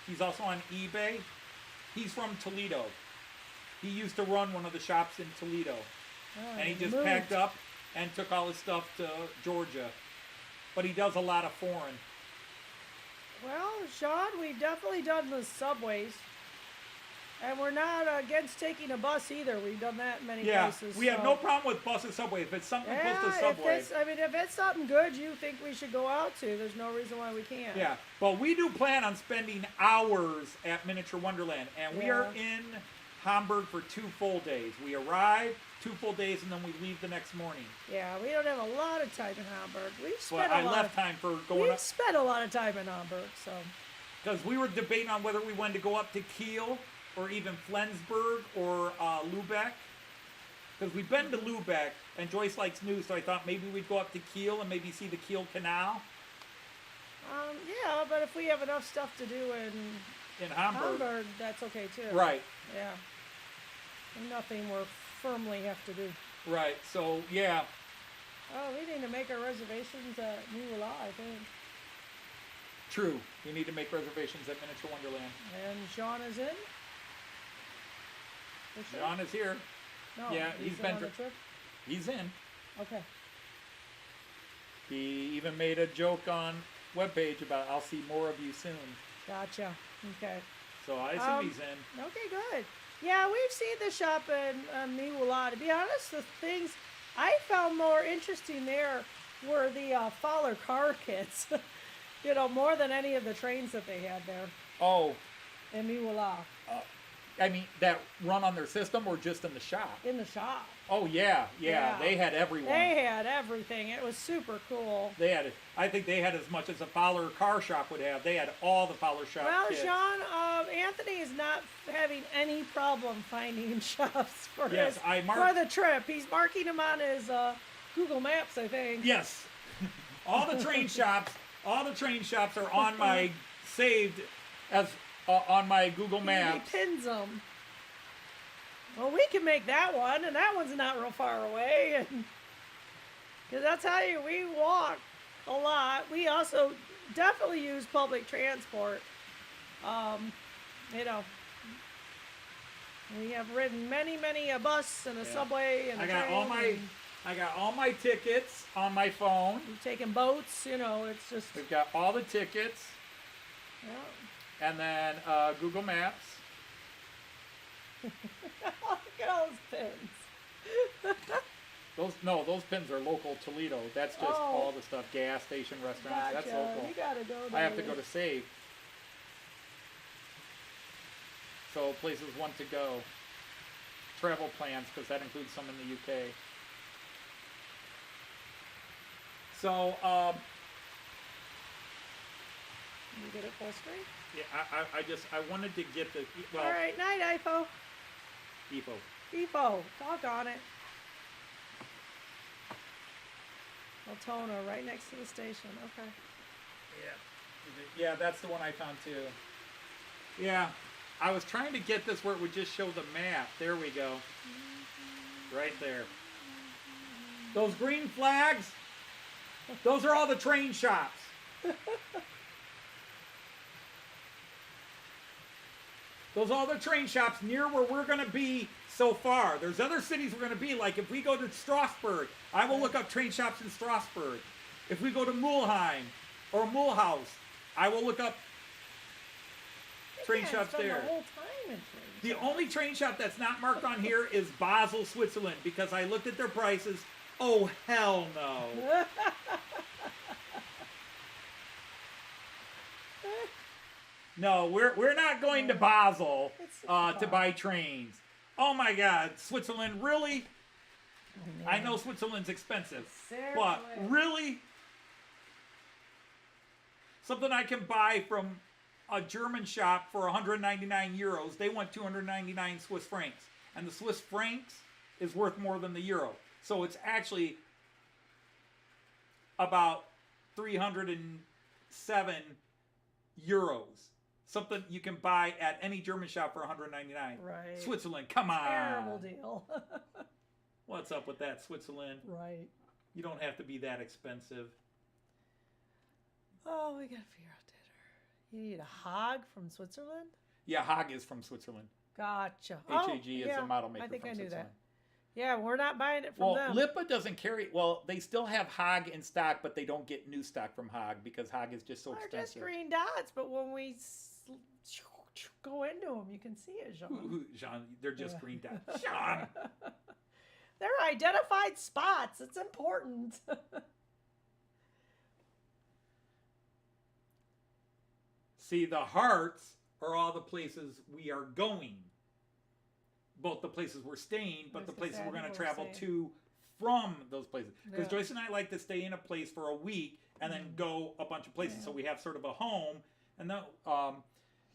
He's also on eBay. He's from Toledo. He used to run one of the shops in Toledo. Oh, And he just moved. packed up and took all his stuff to Georgia. But he does a lot of foreign. Well, Sean, we've definitely done the subways. And we're not against taking a bus either. We've done that in many Yeah, places. we have so- no problem with bus and subway. If it's something close to Yeah, subway. if it's something good you think we should go out to, there's no reason why we can't. Yeah, but we do plan on spending hours at Miniature Wonderland, and we are in Hamburg for 2 full days. We arrive 2 full days, and then we leave the next morning. Yeah, we don't have a lot of time in Hamburg. We've So spent I a lot. left time for going We've up spent a lot of time in Hamburg, so. because we were debating on whether we wanted to go up to Kiel or even Flensburg or Lubeck. Because we've been to Lubeck, and Joyce likes news, so I thought maybe we'd go up to Kiel and maybe see the Kiel Canal Yeah, but if we have enough stuff to do in in Hamburg. Hamburg, that's okay too. Right, Yeah. Nothing we're firmly have to do. right. So yeah, Oh, we need to make our reservations at New Law, I think. true. We need to make reservations at Miniature Wonderland. And Sean is in? For sure? John is here. No, yeah, he's been on the dr- trip. He's in. Okay. He even made a joke on webpage about I'll see more of you soon. Gotcha. Okay. So I assume he's in. Okay, good. Yeah, we've seen the shop in Miwala. To be honest, the things I found more interesting there were the Fowler car kits. You know, more than any of the trains that they had there Oh, in Miwala. I mean that run on their system or just in the shop? In the shop. Oh yeah. Yeah. They had everyone. They had everything. It was super cool. They had. I think they had as much as a Fowler car shop would have. They had all the Fowler shop Well, kits. Sean, Anthony is not having any problem finding shops for Yes, I for marked. the trip. He's marking them on his Google Maps, I think. Yes, all the train shops. All the train shops are on my saved as on my Google Maps. He pins them. Well, we can make that one, and that one's not real far away. Because I'll tell you, we walk a lot. We also definitely use public transport. You know, we have ridden many a bus and a subway and a I got train. all my. and I got all my tickets on my phone. we've taken boats. You know, it's just We've got all the tickets, yeah. and then Google Maps. Look at all those pins. Those pins are local Toledo. That's just Oh. all the stuff. Gas station, restaurants. That's Gotcha. local. You gotta go I have to there. go to save. So places want to go. Travel plans, because that includes some in the UK. So, You get it full screen. yeah, I wanted to get the, well, All right, night, IFO. EPO. EPO, talk on it. Altona, right next to the station. Okay. Yeah, that's the one I found too. Yeah, I was trying to get this where it would just show the map. There we go. Right there. Those green flags, those are all the train shops. Those are all the train shops near where we're going to be so far. There's other cities we're going to be, like if we go to Strasbourg, I will look up train shops in Strasbourg. If we go to Mulheim or Mulhouse, I will look up train Yeah, shops spend there. The whole time in trains. The only train shop that's not marked on here is Basel, Switzerland, because I looked at their prices. Oh, hell no. No, we're not going to Basel to buy trains. Oh my God, Switzerland, really? I know Switzerland's expensive, Seriously. but really, something I can buy from a German shop for 199 euros, they want 299 Swiss francs. And the Swiss francs is worth more than the euro. So it's actually about 307 euros. Something you can buy at any German shop for 199. Right. Switzerland, come on. Terrible deal. What's up with that, Switzerland? Right. You don't have to be that expensive. Oh, we gotta figure out dinner. You need a hog from Switzerland? Yeah, Haag is from Switzerland. Gotcha. HAG is a model maker I think from I knew Switzerland. that. Yeah, we're not buying it from Well, them. Lipa doesn't carry. Well, they still have Haag in stock, but they don't get new stock from Haag because Haag is just so They're just expensive. green dots, but when we go into them, you can see it, Jean. Jean, they're just Yeah. green dots. Jean. They're identified spots. It's important. See, the hearts are all the places we are going. Both the places we're staying, but I was the gonna places say, I we're going know to what we're travel saying. to from those places. Because Yeah. Joyce and I like to stay in a place for a week and then go a bunch of places. Yeah. So we have sort of a home. And then,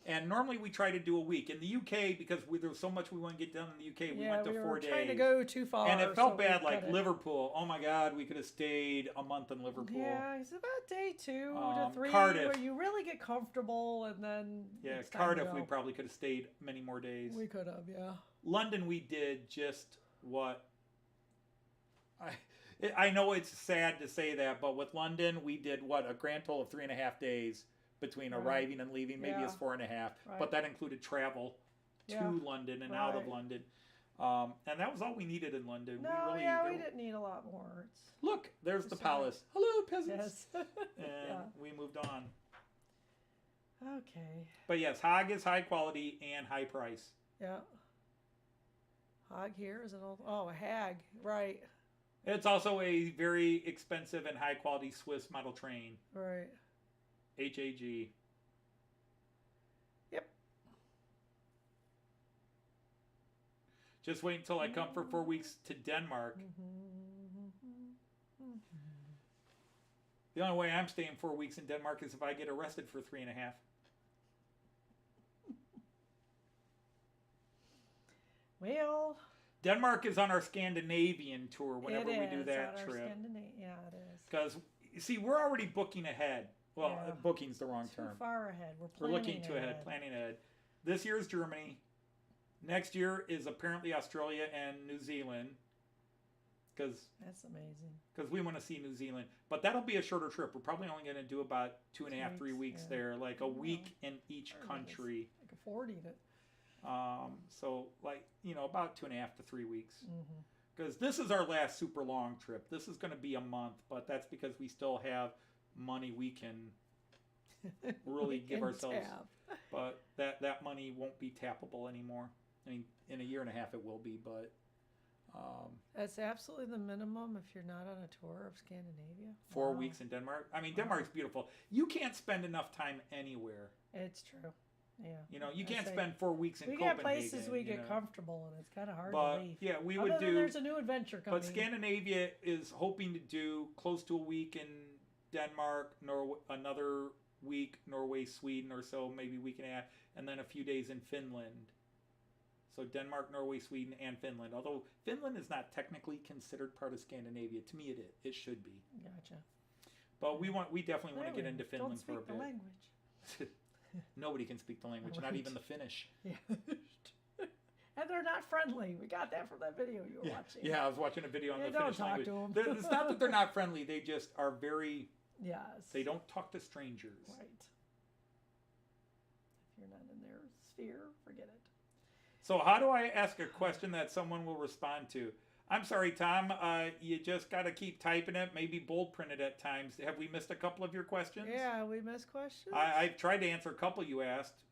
and normally we try to do a week. In the UK, because there was so much we want to get done in the UK, we went to 4 were days. trying to go too far. And it felt so we bad, like cut it. Liverpool. Oh my God, we could have stayed a month in Liverpool. Yeah, it's about day 2 to Um, 3 Cardiff. where you really get comfortable, and then Yeah, it's time to Cardiff, we go. probably could have stayed many more days. We could have, yeah. London, we did just what I know it's sad to say that, but with London, we did what, a grand total of 3.5 days between Right. arriving and leaving. Maybe it's Yeah. 4.5, Right. but that included travel to Yeah. London and out of Right. London. And that was all we needed in London. No, we we didn't need a lot more. It's, Look, there's the Just all right. palace. Hello, peasants. yes. And Yeah. we moved on. Okay. But yes, Haag is high quality and high price. Yeah. Hog here is an old. Oh, a hag. Right. It's also a very expensive and high quality Swiss model train. Right. HAG. Yep. Just wait until I come for 4 weeks to Denmark. The only way I'm staying 4 weeks in Denmark is if I get arrested for 3.5. Well, Denmark is on our Scandinavian tour whenever it we do is that on our trip. Yeah, it is. Because, see, we're already booking ahead. Well, Yeah. booking's the wrong Too term. far ahead. We're We're planning looking to ahead, planning ahead. This year is Germany. Next year is apparently Australia and New Zealand. Because That's amazing. we want to see New Zealand. But that'll be a shorter trip. We're probably only going to do about 2.5, 3 weeks yeah. there. Like a Oh, week in each Or country. I could afford it. So, like, about 2.5 to 3 weeks. Mm-hmm. Because this is our last super long trip. This is going to be a month. But that's because we still have money we can really give ourselves. But that money won't be tappable anymore. I mean, in a year and a half it will be, but That's absolutely the minimum if you're not on a tour of Scandinavia. 4 Wow. weeks in Denmark. I mean, Wow. Denmark's beautiful. You can't spend enough time anywhere. It's true. Yeah. You I can't say, spend 4 weeks in we Copenhagen. get places we you get know. comfortable, and it's kind of hard But to leave. yeah, we Other would than do. there's a new adventure coming. But Scandinavia is hoping to do close to a week in Denmark, another week Norway, Sweden, or so, maybe a week and a half, and then a few days in Finland. So Denmark, Norway, Sweden, and Finland. Although Finland is not technically considered part of Scandinavia, to me it should be. Gotcha. But we definitely want to get Really? into Finland Don't for a speak the bit. language. Nobody can speak the language, not Right. even the Finnish. Yeah. And they're not friendly. We got that from that video you were watching. Yeah, I was watching a video on Yeah, the don't Finnish talk language. to 'em. It's not that they're not friendly; they just are very. Yes. They don't talk to strangers. Right. If you're not in their sphere, forget it. So how do I ask a question that someone will respond to? I'm sorry, Tom. You just got to keep typing it. Maybe bold print it at times. Have we missed a couple of your questions? Yeah, we missed questions. I've tried to answer a couple you asked.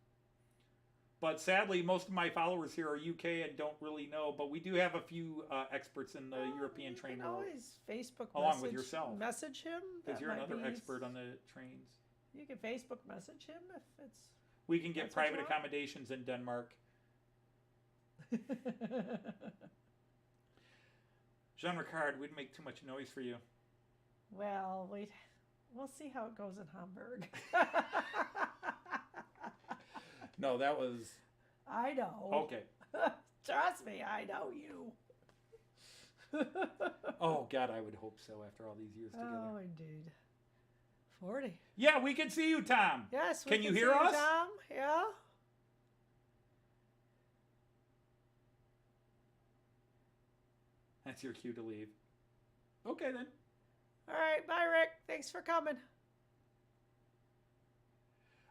But sadly, most of my followers here are UK and don't really know. But we do have a few experts in the European you train can world. always Facebook Along with message, yourself. Message him. Because That you're might another be expert on the trains. You can Facebook message him if it's. We can get That's what you private want? accommodations in Denmark. Jean Ricard, we'd make too much noise for you. Well, we'll see how it goes in Hamburg. No, that was... I know. Okay. Trust me, I know you. Oh, God, I would hope so after all these years together. Oh, indeed. 40. Yeah, we can see you, Tom. Yes, we Can you see hear us? Tom? Yeah. That's your cue to leave. Okay, then. All right, bye, Rick. Thanks for coming.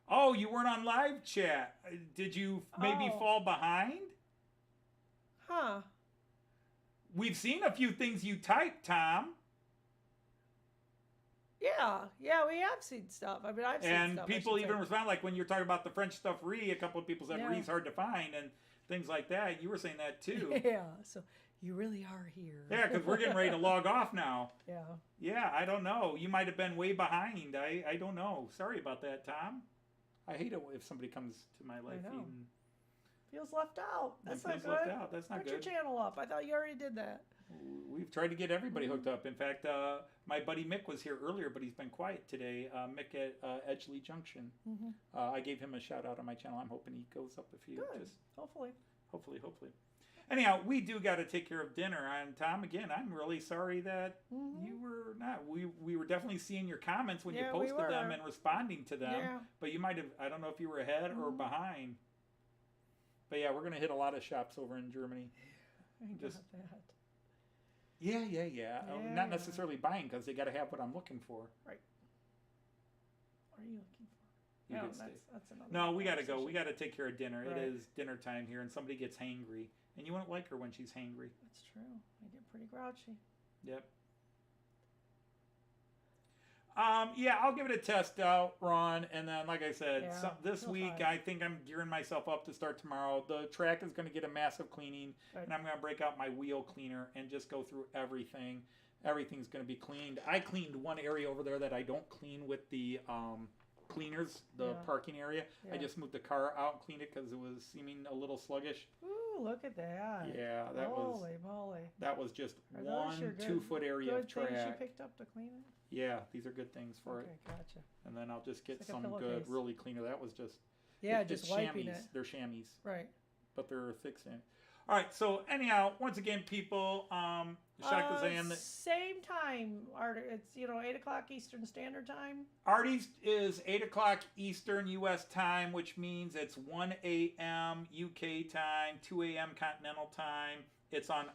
Oh, you weren't on live chat. Did you maybe Oh. fall behind? Huh. We've seen a few things you typed, Tom. Yeah, we have seen stuff. I mean, I've seen And stuff. people even respond, like when you're talking about the French stuff Ree, a couple of people said Yeah. Ree's hard to find and things like that. You were saying that too. Yeah, so you really are here. Yeah, because we're getting ready to log off now. Yeah. Yeah, I don't know. You might have been way behind. I don't know. Sorry about that, Tom. I hate it if somebody comes to my live know. feed and Feels left out. That's feels not good. left out. That's not Put good. your channel up. I thought you already did that. We've tried to get everybody hooked up. In fact, my buddy Mick was here earlier, but he's been quiet today. Mick at Edgeley Junction. I gave him a shout out on my channel. I'm hoping he goes up a few. Good. Just Hopefully. hopefully. Anyhow, we do got to take care of dinner. And Tom, again, I'm really sorry that you were not. We were definitely seeing your comments when you Yeah, we posted them were. and responding to them. Yeah. But you might have. I don't know if you were ahead or behind. But yeah, we're gonna hit a lot of shops over in Germany. I got Just- that. Yeah. Not necessarily buying because they got to have what I'm looking for. Right. What are you looking for? You No, could stay. that's another No, we got to go. We conversation. got to take care of dinner. Right. It is dinner time here, and somebody gets hangry. And you won't like her when she's hangry. That's true. I get pretty grouchy. Yep. Yeah, I'll give it a test out, Ron. And then, like I said, Yeah, this you'll week, find. I think I'm gearing myself up to start tomorrow. The track is going to get a massive cleaning, Right. and I'm going to break out my wheel cleaner and just go through everything. Everything's going to be cleaned. I cleaned one area over there that I don't clean with the cleaners, the Yeah. parking area. I Yeah. just moved the car out and cleaned it because it was seeming a little sluggish. Ooh, look at that. Yeah, that Holy moly. was just Are those one your good- 2-foot area Good of things you track. picked up to clean it? Yeah, these are good things for Okay, it. gotcha. And then I'll just get It's like a some good, pillowcase. really cleaner. That was just Yeah, it's just wiping chamois. it. They're chamois, Right. but they're thick sand. All right. So anyhow, once again, people, Shaka Zan, Same time, Art. It's 8:00 Eastern Standard Time. Artie's is 8 o'clock Eastern U.S. time, which means it's 1 a.m. UK time, 2 a.m. Continental time. It's on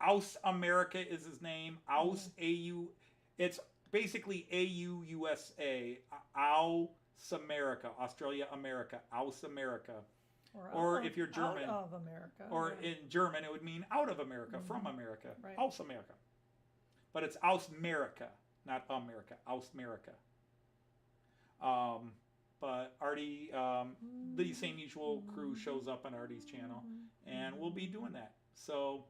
Aus America is his name. Aus AU. It's basically AU USA. Aus America, Australia America, Aus America. Or if you're German, out of America. Or yeah. in German, it would mean out of America, from America, Right. Aus America. But it's Aus America, not America, Aus America. But Artie, the same usual crew shows up on Artie's channel, and we'll be doing that. So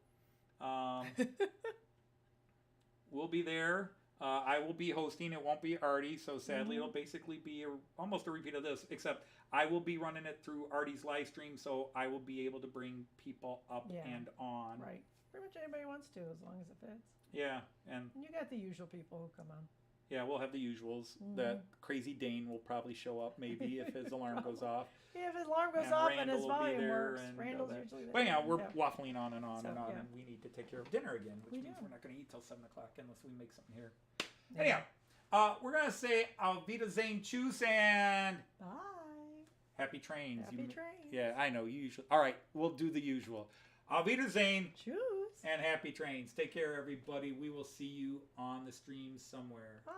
we'll be there. I will be hosting. It won't be Artie, so sadly it'll basically be almost a repeat of this, except I will be running it through Artie's live stream, so I will be able to bring people up Yeah. and on. Right. Pretty much anybody wants to, as long as it fits. Yeah, and And you got the usual people who come on. yeah, we'll have the usuals. That crazy Dane will probably show up, maybe if his alarm goes off. Yeah, if his alarm goes And off Randall and his will be volume there works, and Randall's all that. usually there. But yeah, we're Yeah. waffling on and on So, and on, yeah. and we need to take care of dinner again, which We means do. we're not going to eat till 7 o'clock unless we make something here. Yeah. Anyhow, we're going to say Auf Wiedersehen, Tschüss, and Bye. happy trains. Happy trains. Yeah, I know. You usually. All right, we'll do the usual. Auf Wiedersehen Choose. and happy trains. Take care, everybody. We will see you on the stream somewhere. Bye.